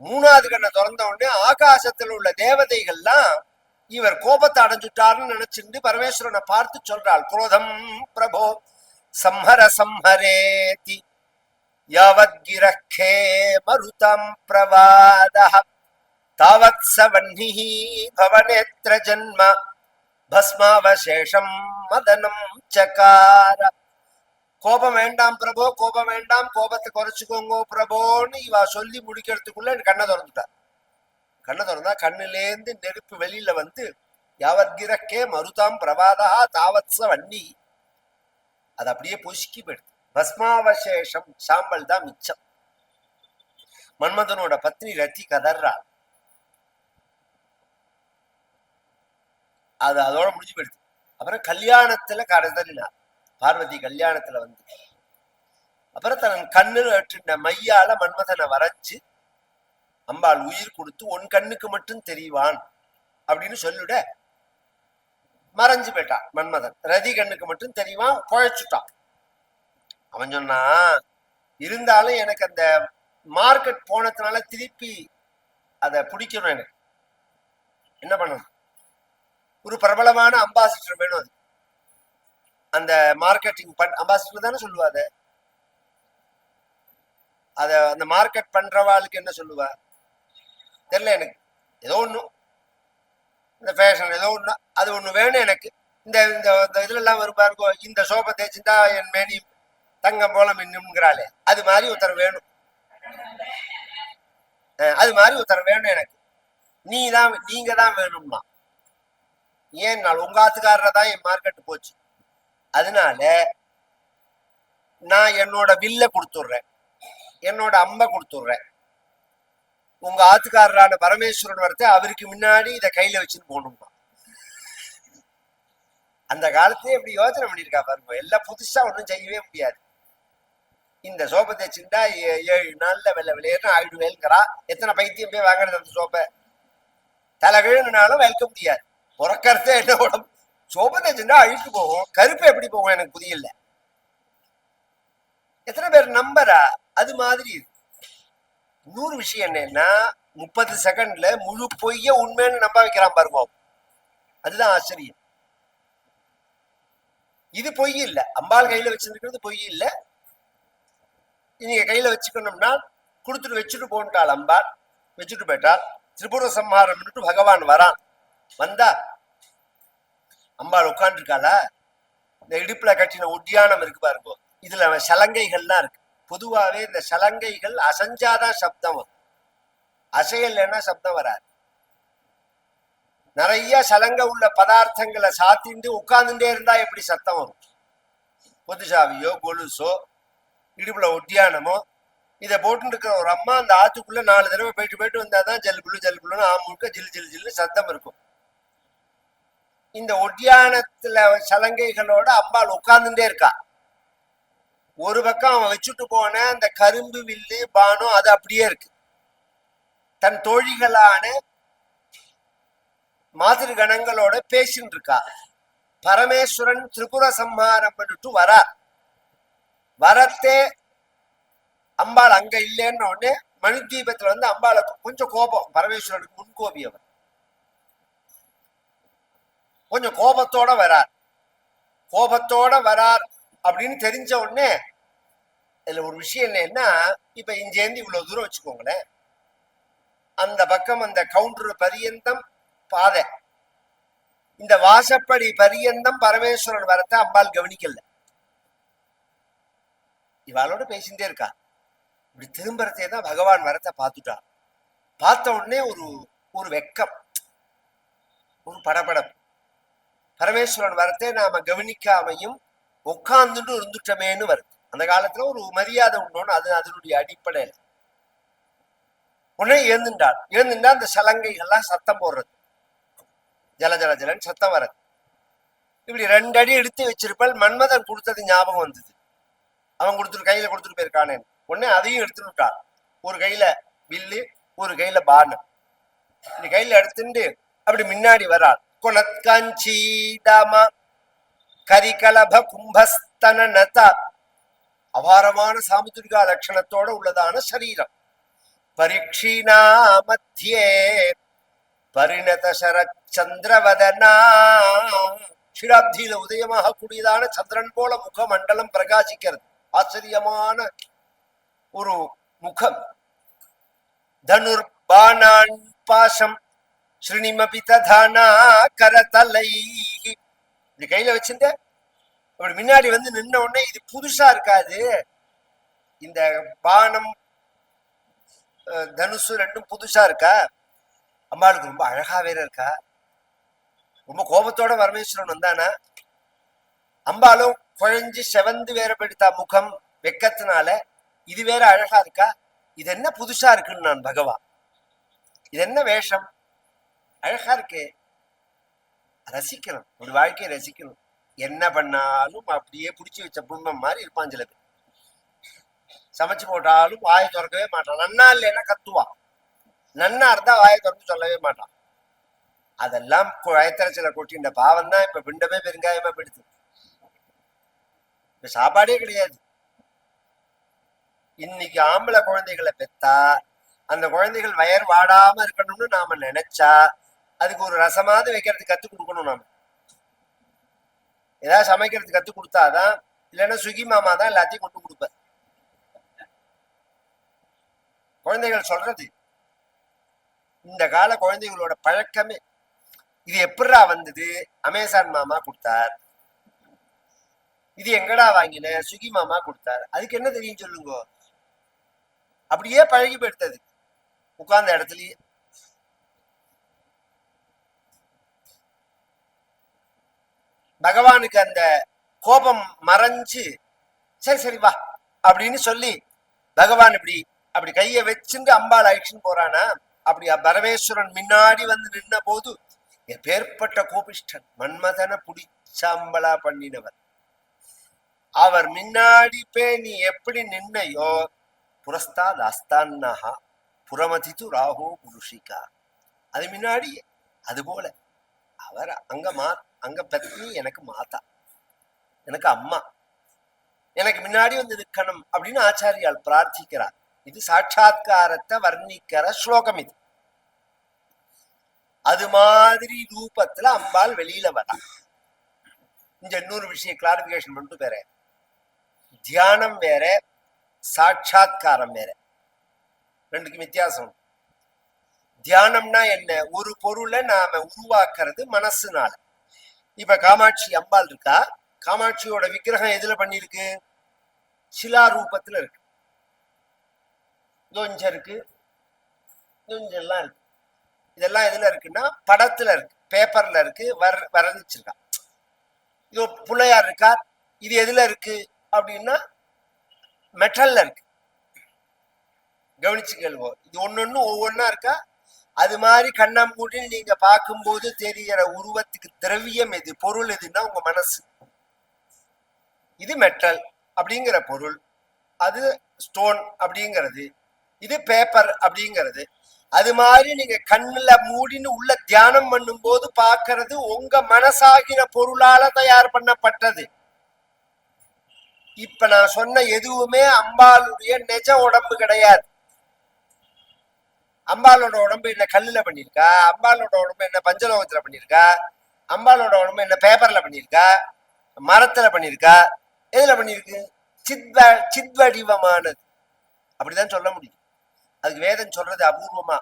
3வது கண்ணை திறந்த உடனே ஆகாசத்துல உள்ள தேவதைகள்லாம் இவர் கோபத்தை அடைஞ்சுட்டாருன்னு நினைச்சிருந்து பரமேஸ்வரனை பார்த்து சொல்றாள், குரோதம் பிரபோ சம்ஹர சம்ஹரேதி யாவத் கிரஹே மருதம் பிரவாதஹ தாவத் சவன்னிஹி பவநேத்ர ஜன்ம பஸ்மாவசேஷம் மதனம் சகார. கோபம் வேண்டாம் பிரபோ, கோபம் வேண்டாம், கோபத்தை குறைச்சுக்கோங்கோ பிரபோன்னு இவ சொல்லி முடிக்கிறதுக்குள்ள கண்ணை திறந்துட்டார். கண்ணை திறந்தா கண்ணுலேருந்து நெருப்பு வெளியில யாவத்கிரக்கே மருதாம் பிரவாதா தாவத்ஸ வன்னி அது அப்படியே பொசுக்கி போயிடுது. பஸ்மாவசேஷம் சாம்பல் தான் மிச்சம். மன்மதனோட பத்னி ரத்தி கதர்றா. அது அதோட முடிஞ்சு போயிடுது. அப்புறம் கல்யாணத்துல கதறினார். பார்வதி கல்யாணத்துல அப்புறம் தன் கண்ணில் ஏற்றின மையால மன்மதனை வரைஞ்சு அம்பாள் உயிர் கொடுத்து உன் கண்ணுக்கு மட்டும் தெரிவான் அப்படின்னு சொல்லிவிட மறைஞ்சு போயிட்டான் மன்மதன். ரதி கண்ணுக்கு மட்டும் தெரிவான், குழைச்சுட்டான். அவன் சொன்னா, இருந்தாலும் எனக்கு அந்த மார்க்கெட் போனதுனால திருப்பி அதை பிடிக்கணும், எனக்கு என்ன பண்ணணும், ஒரு பிரபலமான அம்பாசிடர் வேணும். அது அந்த மார்க்கெட்டிங் அம்பாசிடர் தானே சொல்லுவாங்க. அத அந்த மார்க்கெட் பண்றவாளுக்கு என்ன சொல்லுவா தெரியல எனக்கு. ஏதோ ஒண்ணு இந்த ஃபேஷன் ஏதோ ஒண்ணு அது ஒண்ணு வேணும் எனக்கு. இந்த இந்த இதுல எல்லாம் வருவாருக்கோ, இந்த சோப்பை தேய்ச்சிட்டா என் மேனி தங்கம் போல மின்னுங்கிறாளே, அது மாதிரி ஒருத்தர் வேணும். அது மாதிரி ஒருத்தர் வேணும் எனக்கு. நீங்க தான் வேணும்னா. ஏன் நாள் உங்க ஆத்துக்காரரை தான் என் மார்க்கெட் போச்சு. அதனால நான் என்னோட வில்ல கொடுத்துடுறேன், என்னோட அம்பை கொடுத்துடுறேன். உங்க ஆத்துக்காரரான பரமேஸ்வரன் வரத்தை அவருக்கு முன்னாடி இதை கையில வச்சுன்னு போகணும்னா. அந்த காலத்திலே இப்படி யோசனை பண்ணியிருக்கா பாருங்க. எல்லாம் புதுசா ஒன்றும் செய்யவே முடியாது. இந்த சோப்பை தேய்ச்சிருந்தா 7 நாள்ல வெள்ளை வெளியேன்னு ஆயிடுவேங்கிறா. எத்தனை பைத்தியம் போய் வாங்குறது அந்த சோப்பை? தலைகீழ்னாலும் வைக்க முடியாது. உறக்கறதே என்ன உடம்பு. சோப்பை தேய்ச்சிருந்தா அழிட்டு போகும், கருப்பு எப்படி போகும் எனக்கு புரியல. எத்தனை பேர் நம்பரா? அது மாதிரி இன்னொரு விஷயம் என்னன்னா, 30 செகண்ட்ல முழு பொய்ய உண்மைன்னு நம்ப வைக்கிறான் பாருங்க. அதுதான் ஆச்சரியம். இது பொய் இல்ல, அம்பாள் கையில வச்சிருக்கிறது பொய் இல்ல. நீங்க கையில வச்சுக்கணும்னா கொடுத்துட்டு வச்சுட்டு போன்ட்டாள் அம்பாள். வச்சுட்டு போயிட்டாள். திரிபுர சம்ஹாரம் பகவான் வரான். வந்தா அம்பாள் உட்கார்ந்து இருக்காளா? இந்த இடுப்புல கட்டின உத்தியானம் இருக்கு பாருங்க, இதுல சலங்கைகள்லாம் இருக்கு. பொதுவாவே இந்த சலங்கைகள் அசஞ்சாதான் சப்தம் வரும், அசையல்னா சப்தம் வராது. நிறைய சலங்க உள்ள பதார்த்தங்களை சாத்திண்டு உட்கார்ந்துட்டே இருந்தா எப்படி சத்தம் வரும்? பொதுசாவியோ கொலுசோ இடுப்புல ஒட்டியானமோ இதை போட்டு இருக்கிற ஒரு அம்மா அந்த ஆத்துக்குள்ள 4 தடவை போயிட்டு வந்தாதான் ஜல்புள்ளுன்னு ஆமுழுக்க ஜில்லு ஜில்லு ஜில்லு சத்தம் இருக்கும். இந்த ஒட்டியானத்துல சலங்கைகளோட அம்பாள் உட்கார்ந்துட்டே இருக்கா. ஒரு பக்கம் அவன் வச்சுட்டு போன அந்த கரும்பு வில்லு பானம் அது அப்படியே இருக்கு. தன் தோழிகளான மாதிரி கணங்களோட பேசின்னு இருக்கா. பரமேஸ்வரன் திரிபுர சம்ஹாரம் பண்ணிட்டு வரார். வரத்தே அம்பாள் அங்க இல்லைன்னு உடனே மணிதீபத்துல வந்து அம்பாளுக்கு கொஞ்சம் கோபம். பரமேஸ்வரனுக்கு முன்கோபி அவர். கொஞ்சம் கோபத்தோட வரார் அப்படின்னு தெரிஞ்ச உடனே இதுல ஒரு விஷயம் என்னன்னா, இப்ப இங்கேருந்து இவ்வளவு தூரம் வச்சுக்கோங்களேன், அந்த பக்கம் அந்த கவுண்டர் பரியந்தம் பாதை, இந்த வாசப்படி பரியந்தம் பரமேஸ்வரன் வரத்தை அம்பாள் கவனிக்கல. இவாளோட பேசிட்டே இருக்கா. இப்படி திரும்பறதே தான் பகவான் வரத்தை பார்த்துட்டான். பார்த்த உடனே ஒரு வெக்கம், ஒரு படபடப்பு. பரமேஸ்வரன் வரத்தை நாம கவனிக்காமையும் உட்கார்ந்துட்டு இருந்துட்டமேன்னு வருது. அந்த காலத்துல ஒரு மரியாதை உண்டோன்னு அது அதனுடைய அடிப்படையில். உடனே ஏந்துண்டா அந்த சலங்கைகள்லாம் சத்தம் போடுறது, ஜல ஜல ஜலன்னு சத்தம் வர்றது. இப்படி 2 அடி எடுத்து வச்சிருப்பாள். மன்மதன் கொடுத்தது ஞாபகம் வந்தது. அவன் கையில கொடுத்துட்டு போயிருக்கானே. உடனே அதையும் எடுத்துட்டான். ஒரு கையில வில்லு, ஒரு கையில பானம். இந்த கையில எடுத்துட்டு அப்படி முன்னாடி வராள். குணத்கஞ்சீதாமா கரிகலப கும்பஸ்தன நத, அபாரமான சாமுத்திரிகா லட்சணத்தோட உள்ளதான சரீரம். பரீட்சிணா மத்தியே பரிணத சரச்சந்திரவதனா, ஷிராப்தியில உதயமாக கூடியதான சந்திரன் போல முக மண்டலம் பிரகாசிக்கிறது. ஆச்சரியமான ஒரு முகம். தனுர் பானான் பாசம் ஸ்ரீனிமபி ததானா கரதலை. இது கையில வச்சிருந்த அப்படி முன்னாடி வந்து நின்ன உடனே இது புதுசா இருக்காது. இந்த பானம் தனுசு ரெண்டும் புதுசா இருக்கா. அம்பாளுக்கு ரொம்ப அழகா வேற இருக்கா. ரொம்ப கோபத்தோட பரமேஸ்வரன் வந்தானா. அம்பாலும் குழஞ்சு செவந்து வேற படுத்தா முகம் வெக்கத்தினால. இது வேற அழகா இருக்கா. இது என்ன புதுசா இருக்குன்னு நான் பகவான், இது என்ன வேஷம், அழகா இருக்கே. ரசிக்கணும், ஒரு வாழ்க்கையை ரசிக்கணும். என்ன பண்ணாலும் அப்படியே பிடிச்சி வச்ச புண்பம் மாதிரி இருப்பான் சில பேர். சமைச்சு போட்டாலும் வாயை திறக்கவே மாட்டான். நன்னா இல்லைன்னா கத்துவான். நன்னா இருந்தா வாயை திறந்து சொல்லவே மாட்டான். அதெல்லாம் வயத்தரச்சில கொட்டின்ற பாவம் தான் இப்ப பிண்டமே பெருங்காயமா போயிடுது. இப்ப சாப்பாடே கிடையாது. இன்னைக்கு ஆம்பளை குழந்தைகளை பெத்தா அந்த குழந்தைகள் வயர் வாடாம இருக்கணும்னு நாம நினைச்சா அதுக்கு ஒரு ரசமாவது வைக்கிறதுக்கு கற்றுக் கொடுக்கணும். நாம ஏதாவது சமைக்கிறதுக்கு கற்றுக் கொடுத்தாதான், இல்லைன்னா சுகி மாமா தான் எல்லாத்தையும் கொண்டு கொடுப்பேன். குழந்தைகள் சொல்றது, இந்த கால குழந்தைகளோட பழக்கமே இது. எப்படா வந்தது? அமேசான் மாமா கொடுத்தார். இது எங்கடா வாங்கின? சுகி மாமா கொடுத்தார். அதுக்கு என்ன தெரியும் சொல்லுங்க? அப்படியே பழகி போயிடுத்தது உட்கார்ந்த இடத்துலயே. பகவானுக்கு அந்த கோபம் மறைஞ்சு, சரி சரி வா அப்படின்னு சொல்லி பகவான் இப்படி அப்படி கையை வச்சுட்டு அம்பாள் அழிச்சுன்னு போறானா. அப்படி பரமேஸ்வரன் முன்னாடி வந்து நின்ன போது, எப்பேற்பட்ட கோபிஷ்டன், மன்மதனை புடிச்சாம்பலா பண்ணினவர். அவர் முன்னாடி போய் நீ எப்படி நின்னையோ, புரஸ்தாத் அஸ்தான்னஹா புறமதித்து ராகோ புருஷிகா, அது முன்னாடி அது போல அவர் அங்க பத்னி, எனக்கு மாதா, எனக்கு அம்மா, எனக்கு முன்னாடி வந்து நிற்கணும் அப்படின்னு ஆச்சாரியால் பிரார்த்திக்கிறார். இது சாட்சாத்காரத்தை வர்ணிக்கிற ஸ்லோகம். இது அது மாதிரி ரூபத்துல அம்பாள் வெளியில வரா. இந்த இன்னொரு விஷயம் கிளாரிபிகேஷன் பண்ணிட்டு வேற, தியானம் வேற, சாட்சாத்காரம் வேற, ரெண்டுக்கும் வித்தியாசம். தியானம்னா என்ன? ஒரு பொருளை நாம உருவாக்குறது மனசுனால. இப்ப காமாட்சி அம்பாள் இருக்கா, காமாட்சியோட விக்கிரகம் எதுல பண்ணிருக்கு? சிலா ரூபத்துல இருக்கு. கொஞ்சம் இருக்கு, கொஞ்சம்லாம் இருக்கு. இதெல்லாம் எதுல இருக்குன்னா படத்துல இருக்கு, பேப்பர்ல இருக்கு, வரைஞ்சிருக்கா. இது பிள்ளையார் இருக்கா, இது எதுல இருக்கு அப்படின்னா மெட்டல்ல இருக்கு. கவனிச்சு கேள்வோ, இது ஒன்னொன்னு ஒவ்வொன்னா இருக்கா. அது மாதிரி கண்ணாமூடி நீங்க பார்க்கும்போது தெரிகிற உருவத்துக்கு திரவியம் எது, பொருள் எதுன்னா உங்க மனசு. இது மெட்டல் அப்படிங்கிற பொருள், அது ஸ்டோன் அப்படிங்கிறது, இது பேப்பர் அப்படிங்கிறது. அது மாதிரி நீங்க கண்ணுல மூடின்னு உள்ள தியானம் பண்ணும் போது பார்க்கறது உங்க மனசாகிற பொருளால தயார் பண்ணப்பட்டது. இப்ப நான் சொன்ன எதுவுமே அம்பாளுடைய நிஜ உடம்பு கிடையாது. அம்பாளோட உடம்பு என்ன கல்லுல பண்ணிருக்கா, அம்பாளோட உடம்பு என்ன பஞ்சலோகத்துல பண்ணிருக்கா, அம்பாளோட உடம்பு என்ன பேப்பர்ல பண்ணிருக்கா, மரத்துல பண்ணிருக்கா, எதுல பண்ணிருக்கு? சித்வடிவமானது. அப்படிதான் சொல்ல முடியும். அதுக்கு வேதம் சொல்றது அபூர்வமா,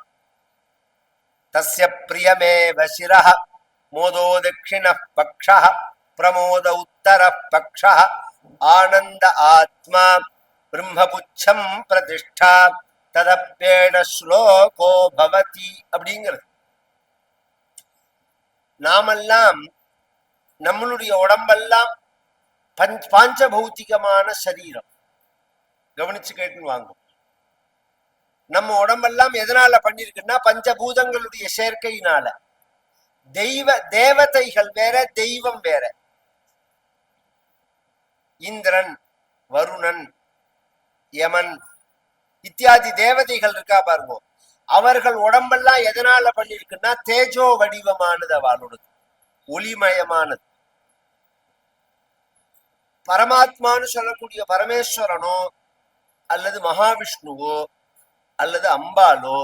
தஸ்ய பிரியமேவ சிரஹ மோதோ தட்சிண பக்ஷஹ பிரமோத உத்தர பக்ஷஹ ஆனந்த ஆத்மா பிரம்மபுச்சம் பிரதிஷ்டா ததப்பேட ஸ்லோகோ பவதி அப்படிங்கிறது. நாமெல்லாம் நம்மளுடைய உடம்பெல்லாம் பாஞ்சபௌத்திகமான சரீரம். கவனிச்சு கேட்டுன்னு வாங்கும். நம்ம உடம்பெல்லாம் எதனால பண்ணிருக்குன்னா பஞ்சபூதங்களுடைய சேர்க்கையினால. தேவதைகள் வேற, தெய்வம் வேற. இந்திரன், வருணன், யமன் இத்தியாதி தேவதைகள் இருக்கா பாருங்க. அவர்கள் உடம்பெல்லாம் எதனால பண்ணிருக்குன்னா தேஜோ வடிவமானது, அவளோடது ஒளிமயமானது. பரமாத்மான்னு சொல்லக்கூடிய பரமேஸ்வரனோ அல்லது மகாவிஷ்ணுவோ அல்லது அம்பாலோ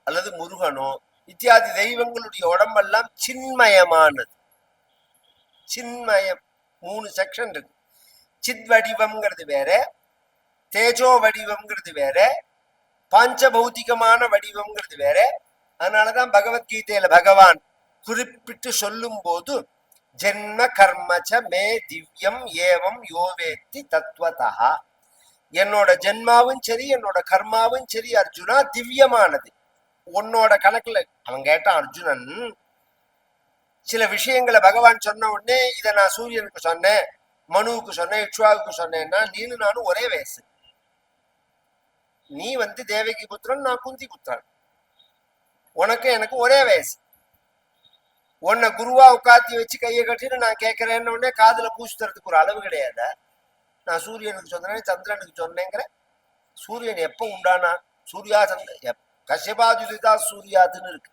அல்லது முருகனோ இத்தியாதி தெய்வங்களுடைய உடம்பெல்லாம் சின்மயமானது. சின்மயம் 3 செக்ஷன் இருக்கு. சித் வடிவம்ங்கிறது வேற, தேஜோ வடிவம்ங்கிறது வேற, பாஞ்சபௌத்திகமான வடிவம்ங்கிறது வேற. அதனாலதான் பகவத்கீதையில பகவான் குறிப்பிட்டு சொல்லும் போது ஜென்ம கர்மச்ச மே திவ்யம் ஏவம் யோவேத்தி தத்துவதா, என்னோட ஜென்மாவும் சரி என்னோட கர்மாவும் சரி அர்ஜுனா திவ்யமானது. உன்னோட கணக்குல அவன் கேட்டான் அர்ஜுனன், சில விஷயங்களை பகவான் சொன்ன உடனே இதை நான் சூரியனுக்கு சொன்னேன், மனுவுக்கு சொன்னேன், இக்ஷ்வாவுக்கு சொன்னேன்னா நீனு நானும் ஒரே வயசு. நீ தேவகி புத்திரன், நான் குந்தி புத்திரன். உனக்கு எனக்கு ஒரே வயசு. உன்னை குருவா உட்காத்தி வச்சு கையை கட்டிட்டு நான் கேட்கறேன்னு உடனே காதுல பூசுறதுக்கு ஒரு அளவு கிடையாது. நான் சூரியனுக்கு சொன்னேன், சந்திரனுக்கு சொன்னேங்கிற. சூரியன் எப்ப உண்டானா? சூர்யா சந்திர கஷ்யபாதுதா சூர்யாதுன்னு இருக்கு.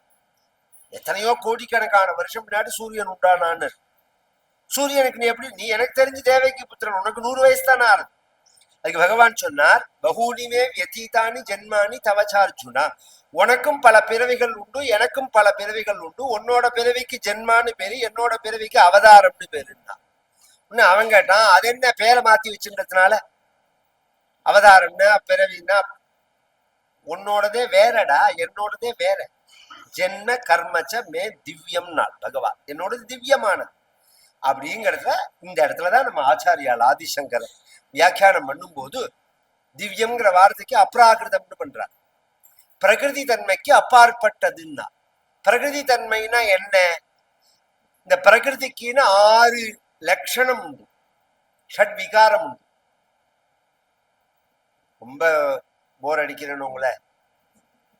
எத்தனையோ கோடிக்கணக்கான வருஷம் முன்னாடி சூரியன் உண்டானான்னு. சூரியனுக்கு நீ எப்படி? நீ எனக்கு தெரிஞ்சு தேவகி புத்திரன், உனக்கு 100 வயசு தானே ஆறுது. அதுக்கு பகவான் சொன்னார், பகூனிமே வியதீதானி ஜென்மானி தவச்சார்ஜுனா, உனக்கும் பல பிறவிகள் உண்டு, எனக்கும் பல பிறவிகள் உண்டு. உன்னோட பிறவிக்கு ஜென்மான்னு பேரு, என்னோட பிறவிக்கு அவதாரம்னு பேருன்னா. அவன் கேட்டான், அது என்ன பேரை மாத்தி வச்சுன்றதுனால அவதாரம்னா பிறவின்னா? உன்னோடதே வேறடா, என்னோடதே வேற. ஜென்ம கர்மச்ச மே திவ்யம் நாள் பகவான், என்னோடது திவ்யமானது. அப்படிங்கிறதுல இந்த இடத்துலதான் நம்ம ஆச்சாரியால் ஆதிசங்கரன் வியாக்கியானம் பண்ணும் போது திவ்யம்ங்கிற வார்த்தைக்கு அப்ராகிருதம்னு பண்றார். பிரகிருதி தன்மைக்கு அப்பாற்பட்டதுன்னா. பிரகிருதி தன்மைனா என்ன? இந்த பிரகிருதிக்குன்னு 6 லட்சணம் உண்டு, ஷட் விகாரம் உண்டு. ரொம்ப போர் அடிக்கிறேன்னு உங்களை,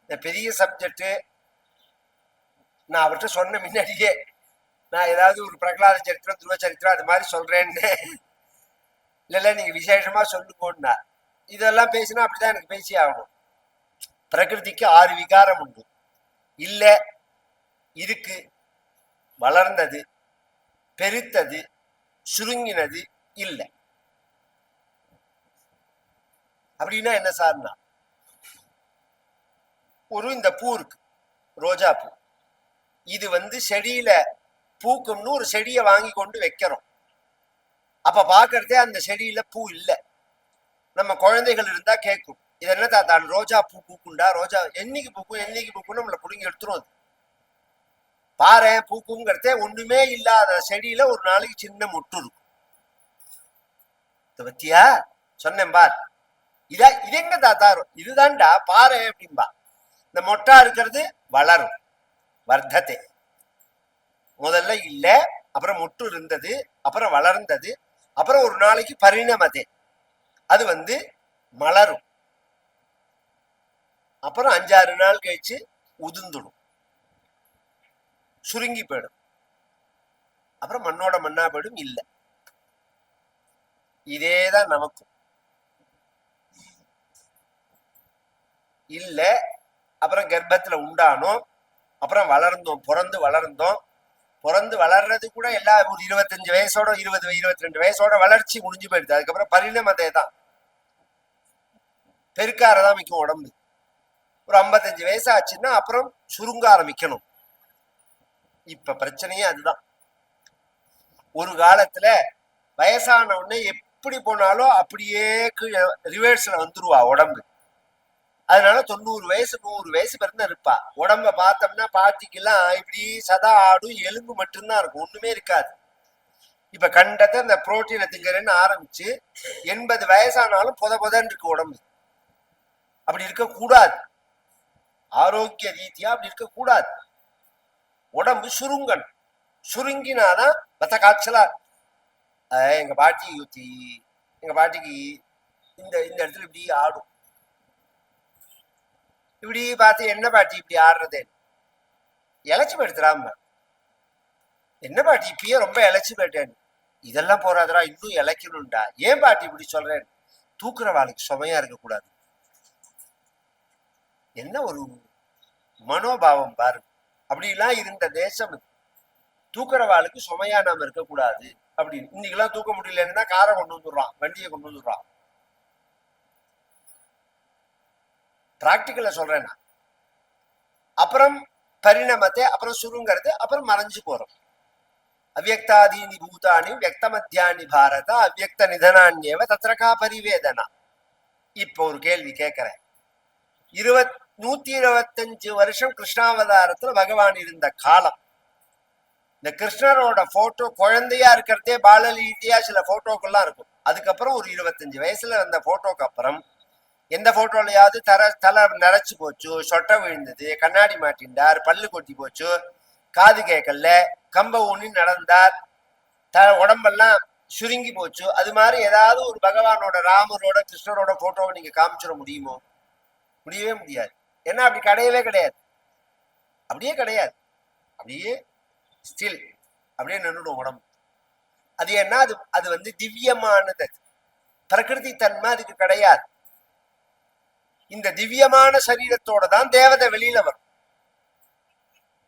இந்த பெரிய சப்ஜெக்ட் நான் அவர்கிட்ட சொன்ன முன்னாடியே, நான் ஏதாவது ஒரு பிரகலாத சரித்திரம் துருவ சரித்திரம் அது மாதிரி சொல்றேன்னு, இல்ல நீங்க விசேஷமா சொல்லுங்கோன்னா, இதெல்லாம் பேசினா அப்படிதான் எனக்கு பேசி ஆகணும். பிரகிருதிக்கு 6 விகாரம் உண்டு. இல்ல இருக்கு, வளர்ந்தது, பெருத்தது, சுருங்கினது இல்லை. அப்படின்னா என்ன சார்னா, இந்த பூ இருக்கு, ரோஜா பூ. இது செடியில பூக்கும்னு ஒரு செடியை வாங்கி கொண்டு வைக்கிறோம். அப்ப பாக்குறதே அந்த செடியில பூ இல்லை. நம்ம குழந்தைகள் இருந்தா கேட்கும், இது என்ன தான் ரோஜா பூ பூக்குண்டா, ரோஜா என்னைக்கு பூக்கும் என்னைக்கு பூக்கும் நம்மளை புடுங்கி எடுத்துரும். அது பாரு பூக்குங்கிறதே ஒண்ணுமே இல்லாத செடியில ஒரு நாளைக்கு சின்ன மொட்டு இருக்கும். பத்தியா சொன்னேன் பார், இது எங்க தாத்தாரும் இதுதான்டா பாரு அப்படின்பா. இந்த மொட்டா இருக்கிறது வளரும், வர்த்தத்தை. முதல்ல இல்ல, அப்புறம் மொட்டு இருந்தது, அப்புறம் வளர்ந்தது, அப்புறம் ஒரு நாளைக்கு பரிணமதே, அது மலரும், அப்புறம் 5-6 நாள் கழிச்சு உதிர்ந்துடும், சுருங்கி போயிடும், அப்புறம் மண்ணோட மண்ணா போயிடும். இல்லை, இதேதான் நமக்கும். இல்ல, அப்புறம் கர்ப்பத்துல உண்டானோம், அப்புறம் வளர்ந்தோம், பிறந்து வளர்றது கூட எல்லா ஒரு 25 வயசோட 20-22 வயசோட வளர்ச்சி முடிஞ்சு போயிடுது. அதுக்கப்புறம் பரிணாமதே தான், பெருக்காரதான் மிக்கும் உடம்பு. ஒரு 55 வயசு ஆச்சுன்னா அப்புறம் சுருங்க ஆரம்பிக்கணும். இப்ப பிரச்சனையே அதுதான். ஒரு காலத்துல வயசான உடனே எப்படி போனாலும் அப்படியே ரிவர்ஸ்ல வந்துருவா உடம்பு. அதனால 90 வயசு 100 வயசு பிறந்த இருப்பா. உடம்ப பார்த்தோம்னா பாட்டிக்கெல்லாம் இப்படி சதா ஆடும், எலும்பு மட்டும்தான் இருக்கும், ஒண்ணுமே இருக்காது. இப்ப கண்டத்தை இந்த புரோட்டீனை திங்கறேன்னு ஆரம்பிச்சு 80 வயசானாலும் புதன்னு இருக்கு உடம்பு. அப்படி இருக்க கூடாது, ஆரோக்கிய ரீதியா அப்படி இருக்க கூடாது. உடம்பு சுருங்கணும், சுருங்கினாதான் மத்த காய்ச்சலா. எங்க பாட்டிக்கு இந்த இடத்துல இப்படி ஆடும். இப்படி பார்த்து, என்ன பாட்டி இப்படி ஆடுறது, இழைச்சி போயிடுத்துறாம. என்ன பாட்டி இப்பயே ரொம்ப இழைச்சி போயிட்டேன். இதெல்லாம் போறாதரா, இன்னும் இழைக்கணும்டா. ஏன் பாட்டி இப்படி சொல்றேன்? தூக்குற வாழ்க்கை சுமையா இருக்கக்கூடாது. என்ன ஒரு மனோபாவம் பாரு. அப்படிலாம் இருந்த தேசம். தூக்குற வாழ்க்கை சுமையா நாம இருக்கக்கூடாது அப்படின்னு. இன்னைக்கெல்லாம் தூக்க முடியலன்னா காரை கொண்டு வந்துடுறான், வண்டியை கொண்டு வந்துடுறான். பிராக்டிக்கல சொல்றேன் நான். அப்புறம் பரிணமத்தை, அப்புறம் சுருங்கிறது, அப்புறம் மறைஞ்சு போறோம். அவ்யக்தாதீனி பூதானி வியக்த மத்தியானி பாரத அவ்யக்த நிதனான்யேவ தத்ரகா பரிவேதனா. இப்ப ஒரு கேள்வி கேட்கிறேன். 125 வருஷம் கிருஷ்ணாவதாரத்துல பகவான் இருந்த காலம், இந்த கிருஷ்ணரோட போட்டோ குழந்தையா இருக்கிறதே பாலலீதியா சில போட்டோக்கெல்லாம் இருக்கும். அதுக்கப்புறம் ஒரு 25 வயசுல அந்த போட்டோக்கு அப்புறம் எந்த போட்டோலையாவது தலை நரைச்சு போச்சு, சொட்டை விழுந்தது, கண்ணாடி மாட்டின்றார், பல்லு கொட்டி போச்சு, காது கேட்கல, கம்ப ஊனி நடந்தார், உடம்பெல்லாம் சுருங்கி போச்சு, அது மாதிரி ஏதாவது ஒரு பகவானோட ராமரோட கிருஷ்ணரோட போட்டோவை நீங்க காமிச்சிட முடியுமோ? முடியவே முடியாது. ஏன்னா அப்படி கிடையவே கிடையாது, அப்படியே கிடையாது, அப்படியே ஸ்டில் அப்படியே நின்றுடும் உடம்பு. அது என்ன, அது திவ்யமானது, பிரகிருதி தன்மை அதுக்கு கிடையாது. இந்த திவ்யமான சரீரத்தோட தான் தேவதை வெளியில வரும்.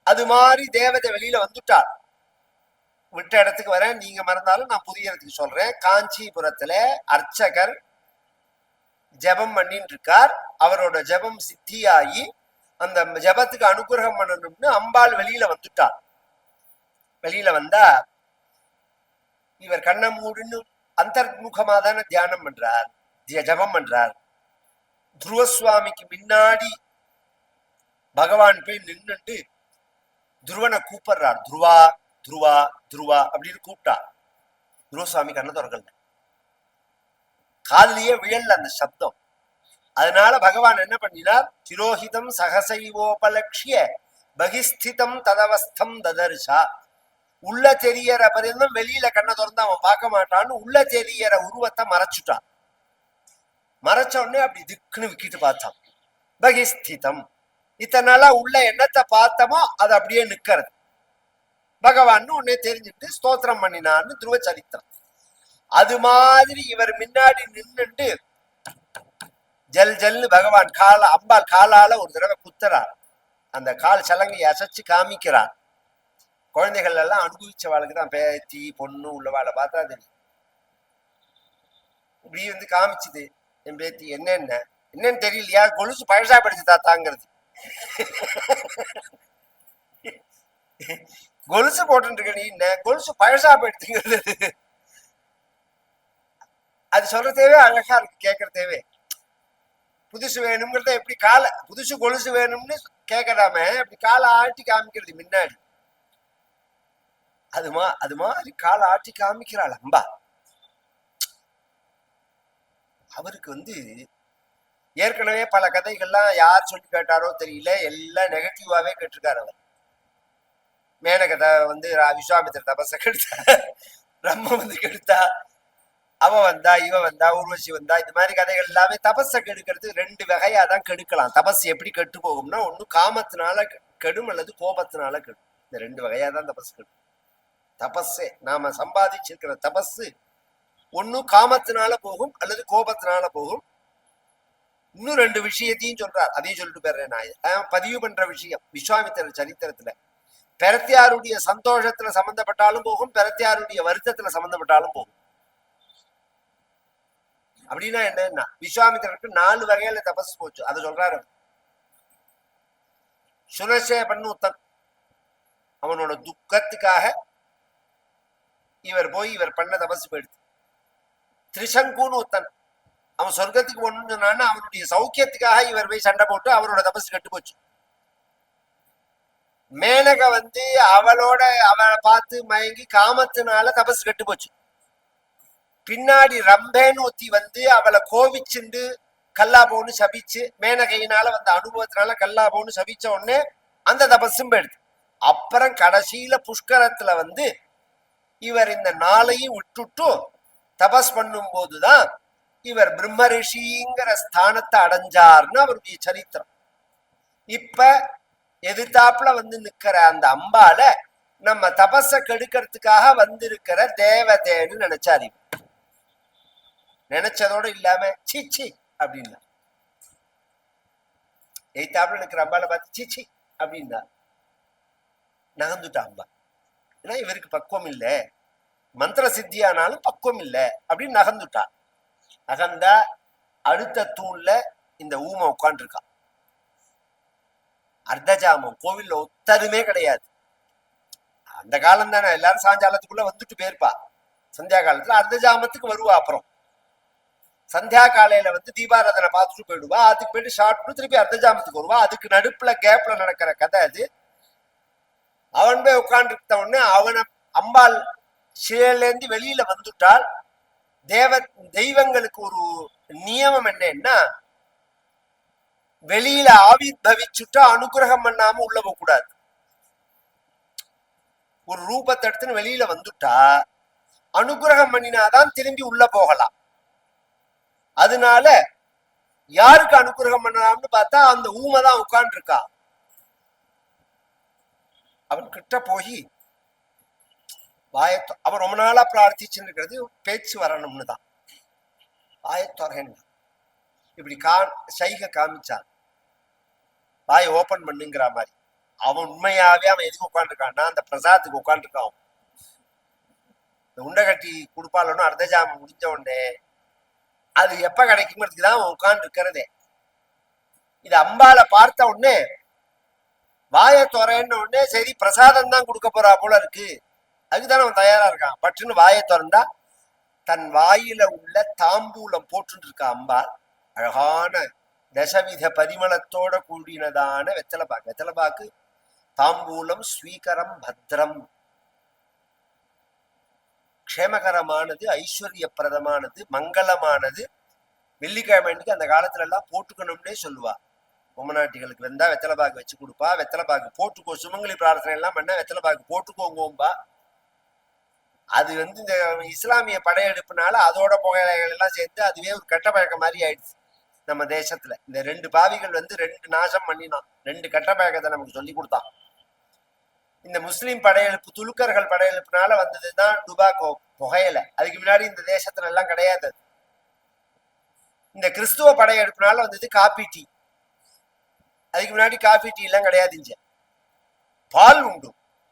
அது மாதிரி தேவதை வெளியில வந்துட்டார். விட்ட இடத்துக்கு வரேன், நீங்க மறந்தாலும் நான் புதிய இடத்துக்கு சொல்றேன். காஞ்சிபுரத்துல அர்ச்சகர் ஜபம் பண்ணிட்டு இருக்கார். அவரோட ஜபம் சித்தியாகி அந்த ஜபத்துக்கு அனுகிரகம் பண்ணணும்னு அம்பாள் வெளியில வந்துட்டார். வெளியில வந்தா இவர் கண்ண மூடுன்னு அந்தர்முகமா தானே தியானம் பண்றார், ஜபம் பண்றார். துருவசுவாமிக்கு முன்னாடி பகவான் போய் நின்றுட்டு துருவனை கூப்பிடுறார். துருவா துருவா துருவா அப்படின்னு கூப்பிட்டா. துருவசுவாமி கண்ண திறக்கல, காதலியே விழல்ல அந்த சப்தம். அதனால பகவான் என்ன பண்ணினார், திரோஹிதம் சகசைவோபலட்சிய பகிஸ்திதம் ததவஸ்தம் ததர்ஷா. உள்ள தெரியற பரிந்தும் வெளியில கண்ணை திறந்து அவன் பார்க்க மாட்டான்னு உள்ள தெரியற உருவத்தை மறைச்சுட்டான். மறைச்ச உடனே அப்படி திக்குன்னு விக்கிட்டு பார்த்தான். பகிஸ்திதம், இத்தனை நாளா உள்ள எண்ணத்தை பார்த்தோமோ அது அப்படியே நிக்கிறது. பகவான் உடனே தெரிஞ்சுட்டு ஸ்தோத்திரம் பண்ணினான்னு துருவ சரித்திரம். அது மாதிரி இவர் முன்னாடி நின்றுட்டு ஜல் ஜல்னு பகவான் கால அம்பாள் காலால ஒரு தடவை குத்துறார். அந்த கால் சலங்கை அசைச்சு காமிக்கிறார். குழந்தைகள் எல்லாம் அனுபவிச்சவாளுக்கு தான், பேத்தி பொண்ணு உள்ளவாளை பார்த்தா தெரியும். இப்படி வந்து காமிச்சுது. என் பேத்தி என்னன்னு தெரியலையா, கொலுசு பழசா படிச்சு தாத்தாங்கிறது. கொலுசு போட்டு இருக்க நீ என்ன கொலுசு பழசா போயிடுத்துங்கிறது. அது சொல்ற தேவை அழகா இருக்கு, கேட்கற தேவை. புதுசு வேணுங்கிறத எப்படி காலை புதுசு கொலுசு வேணும்னு கேட்கறாம அப்படி காலை ஆட்டி காமிக்கிறது முன்னாடி. அது மாதிரி காலை ஆட்டி காமிக்கிறாள் அம்பா. அவருக்கு வந்து ஏற்கனவே பல கதைகள்லாம் யார் சொல்லி கேட்டாரோ தெரியல, எல்லாம் நெகட்டிவாவே கேட்டிருக்காரு அவர். மேனகதை வந்து விஸ்வாமித்திர தபஸை கெடுத்தா, பிரம்ம வந்து கெடுத்தா, அவ வந்தா இவ வந்தா ஊர்வசி வந்தா, இந்த மாதிரி கதைகள் எல்லாமே தபஸை கெடுக்கிறது ரெண்டு வகையா தான் கெடுக்கலாம். தபஸ் எப்படி கெட்டு போகும்னா, ஒண்ணு காமத்தினால கெடும் அல்லது கோபத்தினால கெடும். இந்த ரெண்டு வகையா தான் தபஸ் கெடும். தபஸே நாம சம்பாதிச்சிருக்கிற தபஸ் ஒண்ணு காமத்தினால போகும் அல்லது கோபத்தினால போகும். இன்னும் ரெண்டு விஷயத்தையும் சொல்றார், அதையும் சொல்லிட்டு போயிடுறேன் நான். பதிவு பண்ற விஷயம் விஸ்வாமித்திர சரித்திரத்துல பெரத்தியாருடைய சந்தோஷத்துல சம்பந்தப்பட்டாலும் போகும், பெரத்தியாருடைய வருத்தத்துல சம்பந்தப்பட்டாலும் போகும். அப்படின்னா என்னன்னா, விஸ்வாமித்திரருக்கு 4 வகையில தபஸ் போச்சு, அதை சொல்றாரு. சுனசேபன் ஒருத்தன், அவனோட துக்கத்துக்காக இவர் பண்ண தபஸ் போயிடுது. திரிசங்குன்னு ஒருத்தன், அவன் சொர்க்கத்துக்கு ஒண்ணு சொன்னான்னு அவனுடைய சௌக்கியத்துக்காக இவர் போய் சண்டை போட்டு அவரோட தபஸ் கெட்டு போச்சு. மேனக வந்து அவளை பார்த்து மயங்கி காமத்தினால தபஸ் கெட்டு போச்சு. பின்னாடி ரம்பேன்னு ஒத்தி வந்து அவளை கோவிச்சுண்டு கல்லா போன்னு சபிச்சு, மேனகையினால வந்த அனுபவத்தினால கல்லா போன்னு சபிச்ச உடனே அந்த தபஸும் போயிடுது. அப்புறம் கடைசியில புஷ்கரத்துல வந்து இவர் இந்த 4ஐயும் விட்டுட்டு தபஸ் பண்ணும் போதுதான் இவர் பிரம்ம ரிஷிங்கிற ஸ்தானத்தை அடைஞ்சார்னு அவருடைய சரித்திரம். இப்ப எதிர்த்தாப்புல வந்து நிக்கிற அந்த அம்பால நம்ம தபஸ கெடுக்கிறதுக்காக வந்திருக்கிற தேவதேன்னு நினைச்சாரு. நினைச்சதோட இல்லாம சீச்சி அப்படின்னா, எதிர்த்தாப்புல நிக்கிற அம்பால பார்த்து சீச்சி அப்படின்னா நகர்ந்துட்டா அம்பா. ஏன்னா இவருக்கு பக்குவம் இல்லை, மந்திர சித்தியானாலும் பக்குவம் இல்லை அப்படின்னு நகர்ந்துட்டா. நகர்ந்தா அடுத்த தூண்ல இந்த ஊமை உட்காந்து இருக்கா. அர்த்தஜாமம் கோவில்ல ஒத்தருமே கிடையாது. அந்த காலம் தானே, எல்லாரும் சாயங்காலத்துக்குள்ள வந்துட்டு போயிருப்பா. சந்தியா காலத்துல அர்த்தஜாமத்துக்கு வருவா. அப்புறம் சந்தியா காலையில வந்து தீபாராதனை பார்த்துட்டு போயிடுவா. அதுக்கு போயிட்டு ஷார்ட் திருப்பி அர்த்தஜாமத்துக்கு வருவா. அதுக்கு நடுப்புல கேப்ல நடக்கிற கதை அது. அவன் போய் உட்கார்ந்து உடனே அவனை அம்பாள் சிலையிலேருந்து வெளியில வந்துட்டால், தெய்வங்களுக்கு ஒரு நியமம் என்னன்னா, வெளியில ஆவிர்பவிச்சுட்டா அனுகிரகம் பண்ணாம உள்ள போக கூடாது. ஒரு ரூபத்தை எடுத்துன்னு வெளியில வந்துட்டா அனுகிரகம் பண்ணினாதான் திரும்பி உள்ள போகலாம். அதனால யாருக்கு அனுகிரகம் பண்ணலாம்னு பார்த்தா அந்த ஊமை தான் உட்கார்ந்து இருக்கா. அவன் கிட்ட போய் அவன் ரொம்ப நாளா பிரார்த்திச்சுன்னு இருக்கிறது பேச்சு வரணும்னு தான். வாயத்தொரேன் இப்படி சைகை காமிச்சான், வாயை ஓபன் பண்ணுங்கிற மாதிரி. அவன் உண்மையாவே அவன் எதுக்கு உட்காந்துருக்கான்னா அந்த பிரசாத்துக்கு அது எப்ப கிடைக்குங்கிறதுக்கு தான் உட்கார்ந்து இருக்கிறதே. இது அம்பாளை பார்த்த உடனே வாயை துறன்னு உடனே சரி பிரசாதம் தான் கொடுக்க போறா போல இருக்கு, அதுக்குதான் அவன் தயாரா இருக்கான். பட்டுன்னு வாயை திறந்தா தன் வாயில உள்ள தாம்பூலம் போட்டு இருக்கா அம்பாள். அழகான தசவித பரிமளத்தோட கூடினதான வெத்தலைப்பாக்கு. வெத்தலைப்பாக்கு தாம்பூலம் ஸ்வீகரம் பத்ரம், க்ஷேமகரமானது, ஐஸ்வர்யப்பிரதமானது, மங்களமானது. வெள்ளிக்கிழமைக்கு அந்த காலத்துல எல்லாம் போட்டுக்கணும்னே சொல்லுவா. பொம்மநாட்டிகளுக்கு வந்தா வெத்தலைப்பாக்கு வச்சு கொடுப்பா. வெத்தலைப்பாக்கு போட்டுக்கோ, சுமங்கலி பிரார்த்தனை எல்லாம் பண்ண வெத்தலைப்பாக்கு போட்டுக்கோங்கோம்பா. அது இந்த இஸ்லாமிய படையெடுப்புனால அதோட புகையிலைகள் எல்லாம் சேர்ந்து அதுவே ஒரு கெட்ட பழக்கம் மாதிரி ஆயிடுச்சு நம்ம தேசத்துல. இந்த ரெண்டு பாவிகள் 2 நாசம் பண்ணினான், 2 கெட்ட பழக்கத்தை நமக்கு சொல்லி கொடுத்தான். இந்த முஸ்லீம் படையெடுப்பு, துலுக்கர்கள் படையெடுப்புனால வந்ததுதான் டுபாக்கோ புகையில. அதுக்கு முன்னாடி இந்த தேசத்துல எல்லாம் கிடையாது. இந்த கிறிஸ்துவ படையெடுப்புனால வந்தது காபி டீ. அதுக்கு முன்னாடி காபி டீ எல்லாம் கிடையாது. பால் உண்டு,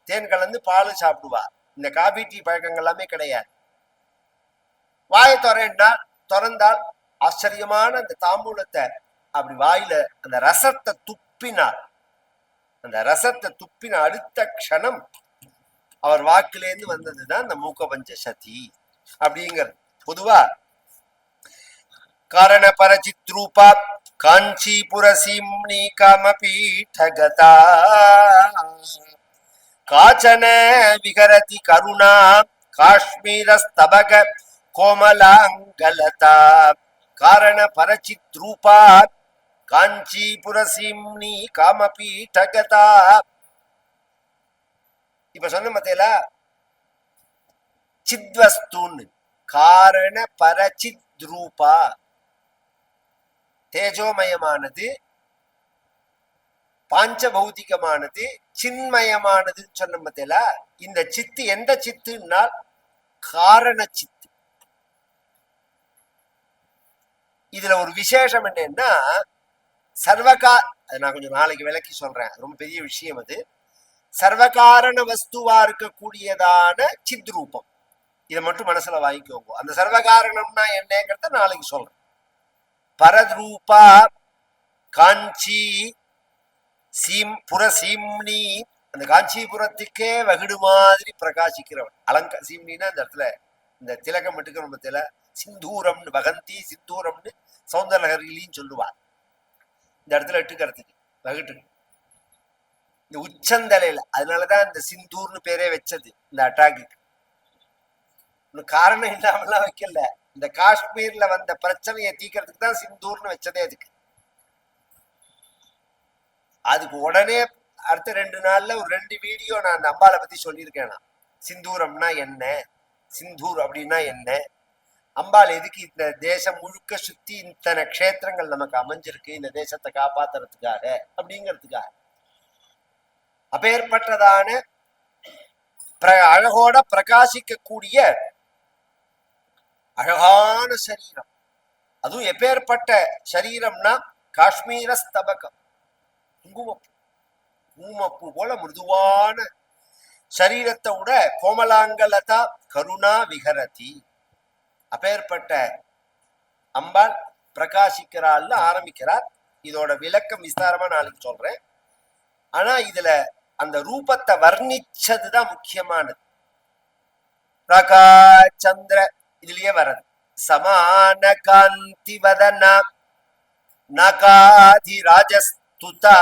தேன் கலந்து பால் சாப்பிடுவா. இந்த காபி டீ பழக்கங்கள் எல்லாமே கிடையாது. வாயை திறந்தால் ஆச்சரியமான அந்த தாம்பூலத்தை அப்படி வாயில அந்த ரசத்தை துப்பினார். அந்த ரசத்தை துப்பின அடுத்த க்ஷணம் அவர் வாக்கிலேருந்து வந்ததுதான் இந்த மூக்க பஞ்ச சதி அப்படிங்கிறது. பொதுவா காரண பரச்சித்ரூபா காஞ்சிபுர சீம்னி காமபீடகதா காச்சன விகரதி கருணா காஷ்மீரஸ்தபக கோமலாங்கலதா காரண பரச்சித்ரூபா காஞ்சிபுர சீம்னி காமபீடகதா. இப்ப சொன்ன மத்தியில சித்வஸ்துன்னு காரண பரச்சித்ரூபா தேஜோமயமானது, பாஞ்சபௌதிகமானது, சின்மயமானதுன்னு சொன்ன மத்தியில இந்த சித்து எந்த சித்துன்னா காரண சித்து. இதுல ஒரு விசேஷம் என்னன்னா அது நான் கொஞ்சம் நாளைக்கு விளக்கி சொல்றேன், ரொம்ப பெரிய விஷயம் அது. சர்வகாரண வஸ்துவா இருக்கக்கூடியதான சித் ரூபம். இதை மட்டும் மனசுல வாங்கிக்கோங்க. அந்த சர்வகாரணம்னா என்னங்கிறத நாளைக்கு சொல்றேன். பரத்ரூபா காஞ்சி புரசீம்னி, அந்த காஞ்சிபுரத்துக்கே வகுடு மாதிரி பிரகாசிக்கிறவன். சீம்னின்னா அந்த இடத்துல இந்த திலகம் மட்டுக்கிற மத்தியில சிந்தூரம்னு வகந்தி சிந்தூரம்னு சௌந்தரலகரிலையும் சொல்லுவார். இந்த இடத்துல இட்டுக்கிறதுக்கு வகுட்டு இந்த உச்சந்தலையில, அதனாலதான் இந்த சிந்தூர்னு பேரே வச்சது இந்த அட்டாக்கு. காரணம் இல்லாமலாம் வைக்கல. இந்த காஷ்மீர்ல வந்த பிரச்சனையை தீக்கிறதுக்கு தான் சிந்தூர்னு வச்சதே. அதுக்கு உடனே அடுத்த 2 நாள்ல ஒரு 2 வீடியோ நான் அந்த அம்பாளை பத்தி சொல்லியிருக்கேன். சிந்தூரம்னா என்ன, சிந்தூர் அப்படின்னா என்ன, அம்பாள் எதுக்கு இந்த தேசம் முழுக்க சுத்தி இத்தனை க்ஷேத்திரங்கள் நமக்கு அமைஞ்சிருக்கு இந்த தேசத்தை காப்பாத்துறதுக்காக அப்படிங்கிறதுக்காக. அப்பேற்பட்டதான அழகோட பிரகாசிக்கக்கூடிய அழகான சரீரம். அதுவும் எப்பேற்பட்ட சரீரம்னா காஷ்மீர ஸ்தபகம், குங்குமப்பூ போல மிருதுவான சரீரத்தை விட கோமலாங்கலதா கருணா விகரதி. அப்பேற்பட்ட அம்பாள் பிரகாசிக்கிறாள்னு ஆரம்பிக்கிறார். இதோட விளக்கம் விஸ்தாரமா நாளைக்கு சொல்றேன். ஆனா இதுல அந்த ரூபத்தை வர்ணிச்சதுதான் முக்கியமானது. பிரகா சந்திர இதுலயே வர்றது. சமான காந்தி வதனா நகாதி ராஜஸ்துதா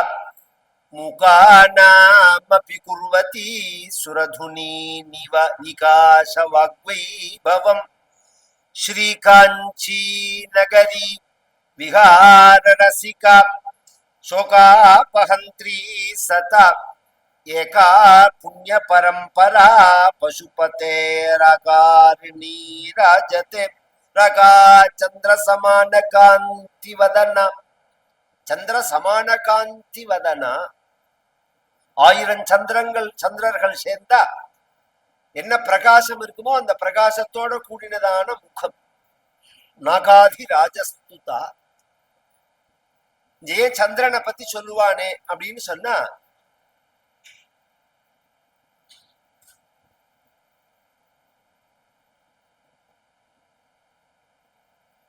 முகானாமபி குர்வதி சுரதுனி நிகாஷ வாக்வைபவம் ஸ்ரீகாஞ்சி நகரி விஹார ரசிகா சோகாபஹந்திரி சதா ஏகா புண்ணிய பரம்பரா பசுபதே ராகாரிணி ராஜதே ரகா சந்திர சமான காந்தி வதனா. சந்திர சமான காந்தி வதனா, 1000 சந்திரர்கள் சேர்ந்தா என்ன பிரகாசம் இருக்குமோ அந்த பிரகாசத்தோட கூடினதான முகம். நாகாதி ராஜஸ்துதா. ஏன் சந்திரனை பத்தி சொல்லுவானே அப்படின்னு சொன்னா,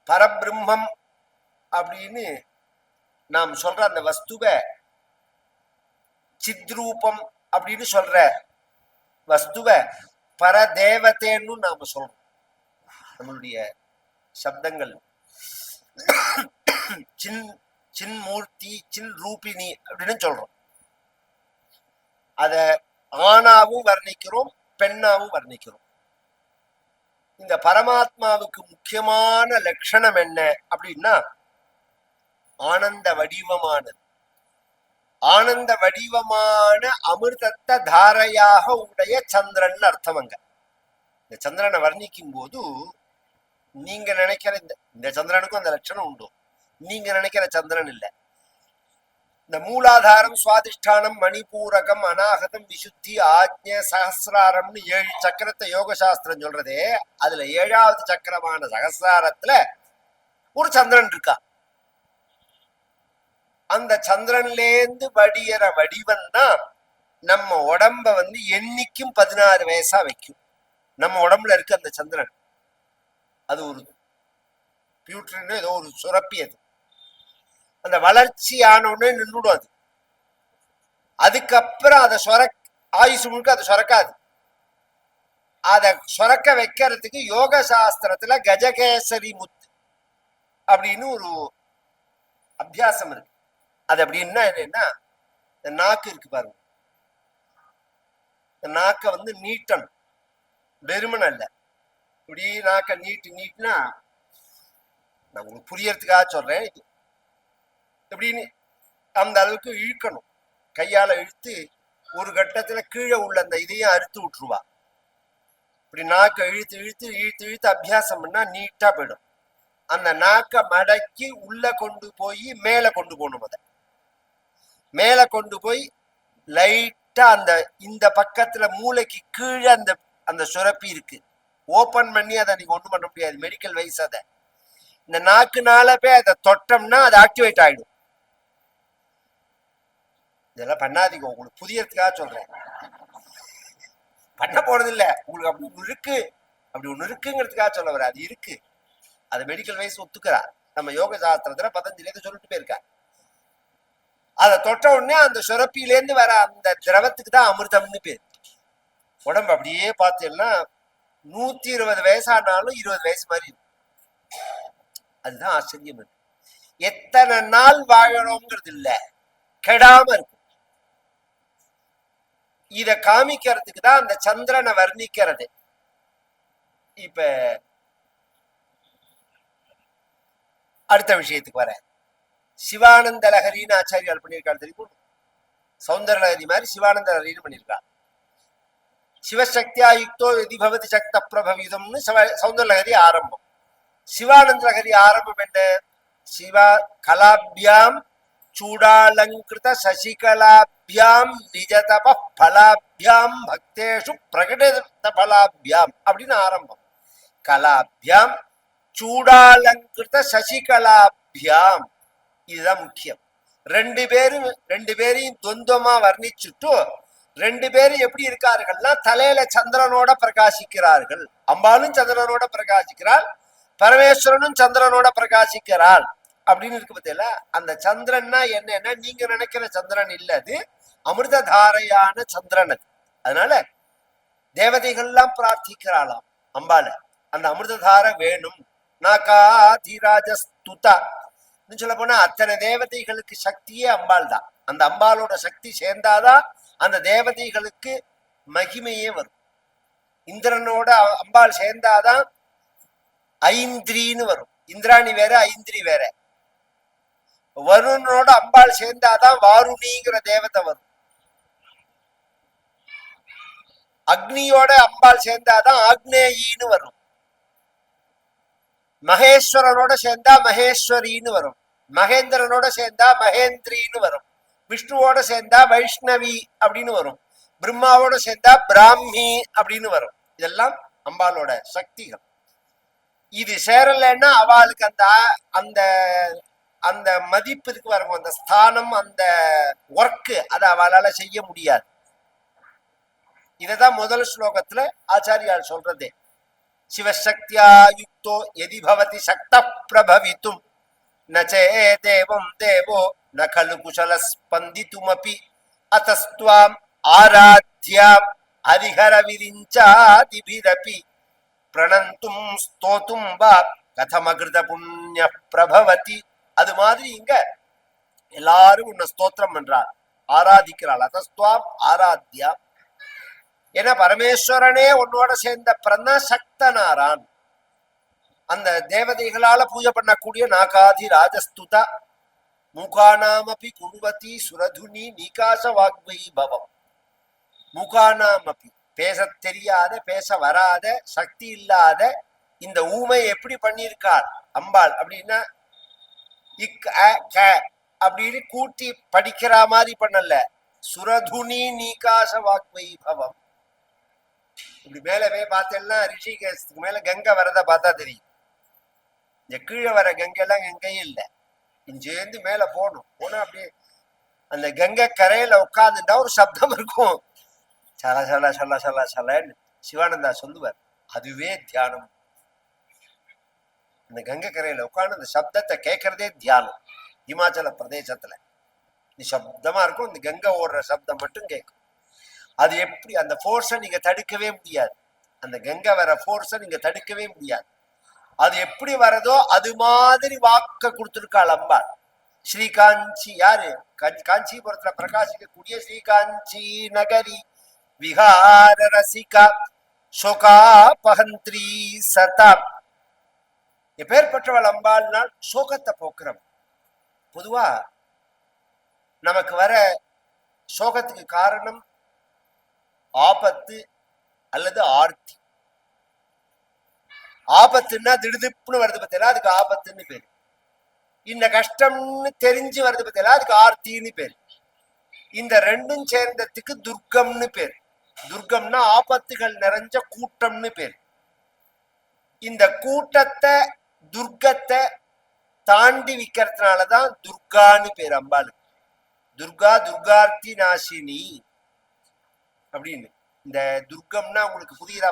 பரபிரம்மம் அப்படின்னு நாம் சொல்ற அந்த வஸ்துவை சித்ரூபம் அப்படின்னு சொல்ற வஸ்துவை பரதேவதேன்னு நாம சொல்றோம். நம்மளுடைய சப்தங்கள் சின் சின்மூர்த்தி சின் ரூபிணி அப்படின்னு சொல்றோம். அத ஆணாவும் வர்ணிக்கிறோம், பெண்ணாவும் வர்ணிக்கிறோம். இந்த பரமாத்மாவுக்கு முக்கியமான லட்சணம் என்ன அப்படின்னா ஆனந்த வடிவமானது. ஆனந்த வடிவமான அமிர்தத்தை தாரையாக உடைய சந்திரன் அர்த்தம். அங்க இந்த சந்திரனை வர்ணிக்கும் போது நீங்க நினைக்கிற இந்த சந்திரனுக்கும் அந்த லட்சணம் உண்டு. நீங்க நினைக்கிற சந்திரன் இல்லை. இந்த மூலாதாரம், சுவாதிஷ்டானம், மணிபூரகம், அநாகதம், விசுத்தி, ஆஜ்ஞ, சகசிராரம்னு 7 சக்கரத்தை யோக சாஸ்திரம் சொல்றதே, அதுல 7வது சக்கரமான சகசிராரத்துல ஒரு சந்திரன் இருக்கா. அந்த சந்திரன்லேந்து வடிகிற வடிவம் தான் நம்ம உடம்ப என்னைக்கும் 16 வயசா வைக்கும். நம்ம உடம்புல இருக்கு அந்த சந்திரன். அது ஒரு பியூட்ரின் ஏதோ ஒரு சுரப்பி. அது அந்த வளர்ச்சி ஆனோடனே நின்றுடும். அது அதுக்கப்புறம் அதை ஆயுசு முழுக்க அது சுரக்காது. அதை சுரக்க வைக்கிறதுக்கு யோக சாஸ்திரத்துல கஜகேசரி முத்து அப்படின்னு ஒரு அபியாசம் இருக்கு. அது அப்படின்னா என்னன்னா, இந்த நாக்கு இருக்கு பாருங்க, இந்த நாக்கை நீட்டணும், வெறுமன் அல்ல. இப்படி நாக்கை நீட்டுனா நான் உங்களுக்கு புரியறதுக்காக சொல்றேன். இது எப்படின்னு அந்த அளவுக்கு இழுக்கணும். கையால இழுத்து ஒரு கட்டத்துல கீழே உள்ள அந்த இதையும் அறுத்து விட்டுருவா. இப்படி நாக்கை இழுத்து இழுத்து இழுத்து இழுத்து அபியாசம் பண்ணா நீட்டா போயிடும். அந்த நாக்கை மடக்கி உள்ள கொண்டு போய் மேல கொண்டு போகணும். அதை மேல கொண்டு போய் லைட்டா அந்த இந்த பக்கத்துல மூளைக்கு கீழே அந்த அந்த சுரப்பி இருக்கு, ஓபன் பண்ணி அதை நீங்க ஒண்ணும் பண்ண முடியாது மெடிக்கல் வைஸ். அதை இந்த நாக்குனால போய் அதை தொட்டோம்னா அது ஆக்டிவேட் ஆயிடும். இதெல்லாம் பண்ணாதீங்க, உங்களுக்கு புரியறதுக்காக சொல்றேன். பண்ண போறது இல்ல, உங்களுக்கு அப்படி ஒண்ணு இருக்கு, அப்படி ஒண்ணு இருக்குங்கிறதுக்காக சொல்ல வர. அது இருக்கு, அது மெடிக்கல் வைஸ் ஒத்துக்கிறா. நம்ம யோக சாஸ்திரத்துல பதஞ்சலியில சொல்லிட்டு போயிருக்கா. அதை தொட்ட உடனே அந்த சுரப்பிலேருந்து வர அந்த திரவத்துக்கு தான் அமிர்தம்னு பேர். உடம்பு அப்படியே பார்த்தீங்கன்னா 120 வயசானாலும் 20 வயசு மாதிரி இருக்கும். அதுதான் ஆச்சரியம். எத்தனை நாள் வாழணுங்கிறது இல்ல, கெடாம இருக்கும். இத காமிக்கிறதுக்கு தான் அந்த சந்திரனை வர்ணிக்கிறது. இப்ப அடுத்த விஷயத்துக்கு வர, சிவானந்த லஹரின்னு ஆச்சாரியால் பண்ணியிருக்காரு தெரியும். சௌந்தர லஹரி மாதிரி சிவானந்த லஹரின்னு பண்ணியிருக்காரு. சிவசக்தியா யுக்தோ எதி பவதி சக்த பிரபவிதம்னு சௌந்தர லஹரி ஆரம்பம். சிவானந்த லஹரி ஆரம்பம் என்ன? சிவா கலாபியாம் சூடாலங்கிருத சசிகலாபியாம் நிஜதப பலாபியாம் பக்தேஷு பிரகடித பலாபியாம் அப்படின்னு ஆரம்பம். கலாபியாம் சூடாலங்கிருத சசிகலாபியாம், இதுதான் முக்கியம். ரெண்டு பேரையும் துவந்தமா வர்ணிச்சுட்டு, 2 பேரும் எப்படி இருக்கார்கள்னா தலையில சந்திரனோட பிரகாசிக்கிறார்கள். அம்பாலும் சந்திரனோட பிரகாசிக்கிறாள், பரமேஸ்வரனும் சந்திரனோட பிரகாசிக்கிறாள் அப்படின்னு இருக்கு. பத்தியில அந்த சந்திரன்னா என்னன்னா நீங்க நினைக்கிற சந்திரன் இல்ல, அது அமிர்ததாரையான சந்திரன். அது அதனால தேவதைகள்லாம் பிரார்த்திக்கிறாளாம் அம்பால, அந்த அமிர்ததார வேணும். நாகாதிராஜஸ்துதா சொல்ல போனா அத்தனை தேவதைகளுக்கு சக்தியே அம்பாள் தான். அந்த அம்பாலோட சக்தி சேர்ந்தாதான் அந்த தேவதைகளுக்கு மகிமையே வரும். இந்திரனோட அம்பாள் சேர்ந்தாதான் ஐந்திரின்னு வரும். இந்திராணி வேற, ஐந்திரி வேற. வருணனோட அம்பாள் சேர்ந்தாதான் வாருணிங்கிற தேவதை வரும். அக்னியோட அம்பாள் சேர்ந்தாதான் ஆக்னேயின்னு வரும். மகேஸ்வரனோட சேர்ந்தா மகேஸ்வரின்னு வரும். மகேந்திரனோட சேர்ந்தா மகேந்திரின்னு வரும். விஷ்ணுவோட சேர்ந்தா வைஷ்ணவி அப்படின்னு வரும். பிரம்மாவோட சேர்ந்தா பிராமி அப்படின்னு வரும். இதெல்லாம் அம்பாலோட சக்திகள். இது சேரலைன்னா அவளுக்கு அந்த அந்த அந்த மதிப்பு இருக்கு வரும், அந்த ஸ்தானம், அந்த ஒர்க்கு அதை அவளால செய்ய முடியாது. இததான் முதல் ஸ்லோகத்துல ஆச்சாரியால் சொல்றதே. சிவசக்தியா யுக்தோ யதி பவதி சக்த பிரபவித்தும் ந சேதேவம் தேவோ ந கலு குஷல ஸ்பந்தித்துமபி அத்தஸ்துவாம் ஆராத்யாம் ஹரிஹர விரிஞ்சாதிபிரபி பிரணந்தும் ஸ்தோத்தும் வா கதமகிருத புண்ணிய பிரபவதி. அது மாதிரி இங்க எல்லாரும் உன்னை ஸ்தோத்திரம் பண்றார், ஆராதிக்கிறாள். அத்தஸ்துவாம் ஆராத்யா, ஏன்னா பரமேஸ்வரனே உன்னோட சேர்ந்த பிறந்தா சக்தனாரான். அந்த தேவதைகளால பூஜை பண்ணக்கூடிய நாகாதி ராஜஸ்துதா மூகானாமபி குருவதி சுரதுனி நீகாச வாக்வை பவம். மூகானாமபி, பேச தெரியாத, பேச வராத, சக்தி இல்லாத இந்த ஊமை எப்படி பண்ணியிருக்காள் அம்பாள் அப்படின்னா, இக் அப்படின்னு கூட்டி படிக்கிற மாதிரி பண்ணல. சுரதுனி நீகாச வாக்வை பவம். இப்படி மேல போய் பார்த்தேன்னா ரிஷிகேஷத்துக்கு மேல கங்கை வரத பார்த்தா தெரியும். இந்த கீழே வர கங்கை எல்லாம் கங்கையும் இல்லை, இங்கேருந்து மேல போகணும். போனா அப்படியே அந்த கங்கை கரையில உட்காந்துட்டா ஒரு சப்தம் இருக்கும், சல சல சல சல சலன்னு சிவானந்தா சொல்லுவார். அதுவே தியானம். அந்த கங்கை கரையில உட்காந்து அந்த சப்தத்தை கேட்கறதே தியானம். இமாச்சல பிரதேசத்துல நிசப்தமா இருக்கும், இந்த கங்கை ஓடுற சப்தம் மட்டும் கேட்கும். அது எப்படி அந்த போர்ஸை நீங்க தடுக்கவே முடியாது. அந்த கங்கை வர போர்ஸை நீங்க தடுக்கவே முடியாது. அது எப்படி வரதோ அது மாதிரி வாக்க கொடுத்திருக்காள் அம்பாள். ஸ்ரீகாஞ்சி யாரு? காஞ்சிபுரத்துல பிரகாசிக்கக்கூடிய ஸ்ரீகாஞ்சி நகரி விஹார ரசிகா சோகாபஹந்திரி சதா. எப்பேற்பட்டவள் அம்பாள்னால் சோகத்தை போக்குறவள். பொதுவா நமக்கு வர சோகத்துக்கு காரணம் ஆபத்து அல்லது ஆர்த்தி. ஆபத்துன்னா திடுதிப்புன்னு வருது பத்தியா, அதுக்கு ஆபத்துன்னு பேரு. இந்த கஷ்டம்னு தெரிஞ்சு வருது பத்தியா, அதுக்கு ஆர்த்தின்னு பேரு. இந்த ரெண்டும் சேர்ந்ததுக்கு துர்க்கம்னு பேரு. துர்க்கம்னா ஆபத்துகள் நிறைஞ்ச கூட்டம்னு பேரு. இந்த கூட்டத்தை துர்க்கத்தை தாண்டி விக்கிறதுனாலதான் துர்கான்னு பேரு அம்பாளுக்கு. துர்கா துர்கார்த்தி நாசினி அப்படின்னு. இந்த துர்க்கம்னா உங்களுக்கு புரியுதா?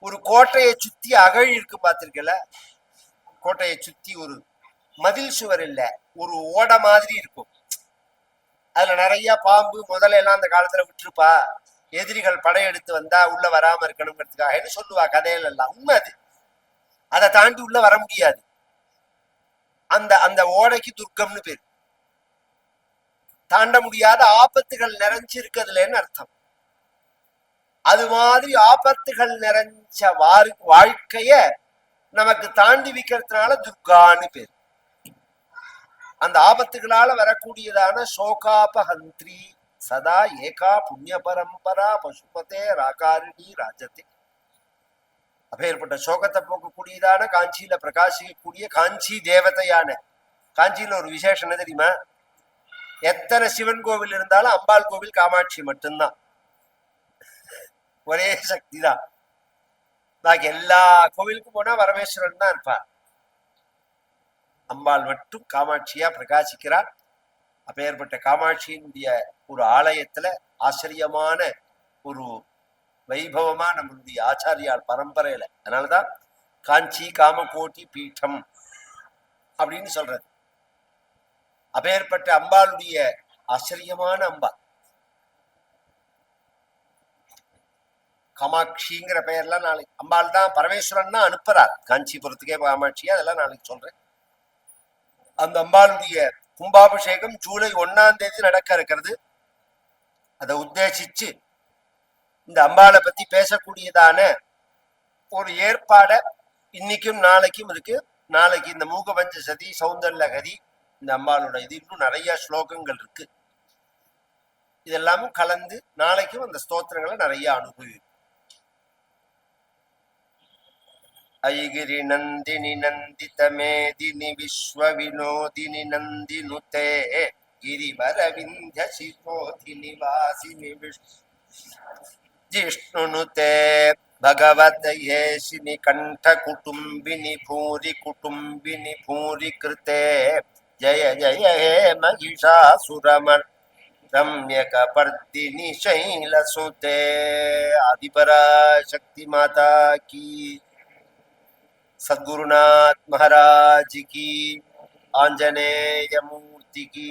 ஒரு கோட்டையை சுத்தி அகழ் இருக்கு பார்த்திருக்கல, கோட்டையை சுத்தி ஒரு மதில் சுவர் இல்ல, ஒரு ஓடை மாதிரி இருக்கும். அதுல நிறைய பாம்பு முதல்ல எல்லாம் அந்த காலத்துல விட்டுருப்பா, எதிரிகள் படையெடுத்து வந்தா உள்ள வராம இருக்கணுங்கிறதுக்காக சொல்லுவா கதையில எல்லாம். உண்மை அது. அதை தாண்டி உள்ள வர முடியாது. அந்த அந்த ஓடைக்கு துர்க்கம்னு பேரு. தாண்ட முடியாத ஆபத்துகள் நிறைஞ்சிருக்கிறதுலன்னு அர்த்தம். அது மாதிரி ஆபத்துகள் நிறைஞ்ச வாழ்க்கைய நமக்கு தாண்டி வைக்கிறதுனால துர்கான்னு பேர். அந்த ஆபத்துகளால வரக்கூடியதான சோகாபஹந்திரி சதா ஏகா புண்ணிய பரம்பரா பசுபதே ராகாரிணி ராஜத்தை. அப்பேற்பட்ட சோகத்தை போக்கக்கூடியதான காஞ்சியில பிரகாசிக்கக்கூடிய காஞ்சி தேவதையான. காஞ்சியில ஒரு விசேஷம் என்ன தெரியுமா? எத்தனை சிவன் கோவில் இருந்தாலும் அம்பாள் கோவில் காமாட்சி மட்டும்தான். ஒரே சக்தி தான். பாக்கி எல்லா கோவிலுக்கும் போனா பரமேஸ்வரன் தான் இருப்பார். அம்பாள் மட்டும் காமாட்சியா பிரகாசிக்கிறார். அப்பேற்பட்ட காமாட்சியினுடைய ஒரு ஆலயத்துல ஆச்சரியமான ஒரு வைபவமா நம்மளுடைய ஆச்சாரியால் பரம்பரையில. அதனாலதான் காஞ்சி காமகோட்டி பீட்டம் அப்படின்னு சொல்றது. அப்பேற்பட்ட அம்பாளுடைய ஆச்சரியமான அம்பாள் காமாட்சிங்கிற பெயர்லாம் நாளைக்கு அம்பாள் தான் பரமேஸ்வரன் தான் அனுப்புறார் காஞ்சிபுரத்துக்கே காமாட்சியா. அதெல்லாம் நாளைக்கு சொல்றேன். அந்த அம்பாளுடைய கும்பாபிஷேகம் ஜூலை 1ஆம் தேதி நடக்க இருக்கிறது. அதை உத்தேசிச்சு இந்த அம்பாளை பத்தி பேசக்கூடியதான ஒரு ஏற்பாடை இன்னைக்கும் நாளைக்கும் இருக்கு. நாளைக்கு இந்த மூகபஞ்ச சதி சௌந்தர்யகதி இந்த அம்பாளோட இது இன்னும் நிறைய ஸ்லோகங்கள் இருக்கு. இதெல்லாமும் கலந்து நாளைக்கும் அந்த ஸ்தோத்திரங்களை நிறைய அனுபவிக்கும். ஐகிரி நந்தினி நந்தித மேதினி விஸ்வ வினோதினி நந்தினுதே ಗಿರಿವರ ವಿಂಧ್ಯ ಶಿರೋಧಿ ನಿವಾಸಿನಿ ಜಿಷ್ಣುನುತೆ ಭಗವತ ಯೇಷಿನಿ ಕಂಠ ಕುಟುಂಬಿನಿ ಭೂರಿ ಕೃತೆ ಜಯ ಜಯ ಹೇ ಮಹಿಷಾಸುರಮರ್ ರಮ್ಯಕ ಪರ್ದಿನಿ ಶೈಲಸುತೆ. ಆದಿಪರಾಶಕ್ತಿ ಮಾತಾ ಕೀ சத்குருநாத் மகாராஜ் கி, ஆஞ்சநேய மூர்த்தி கி.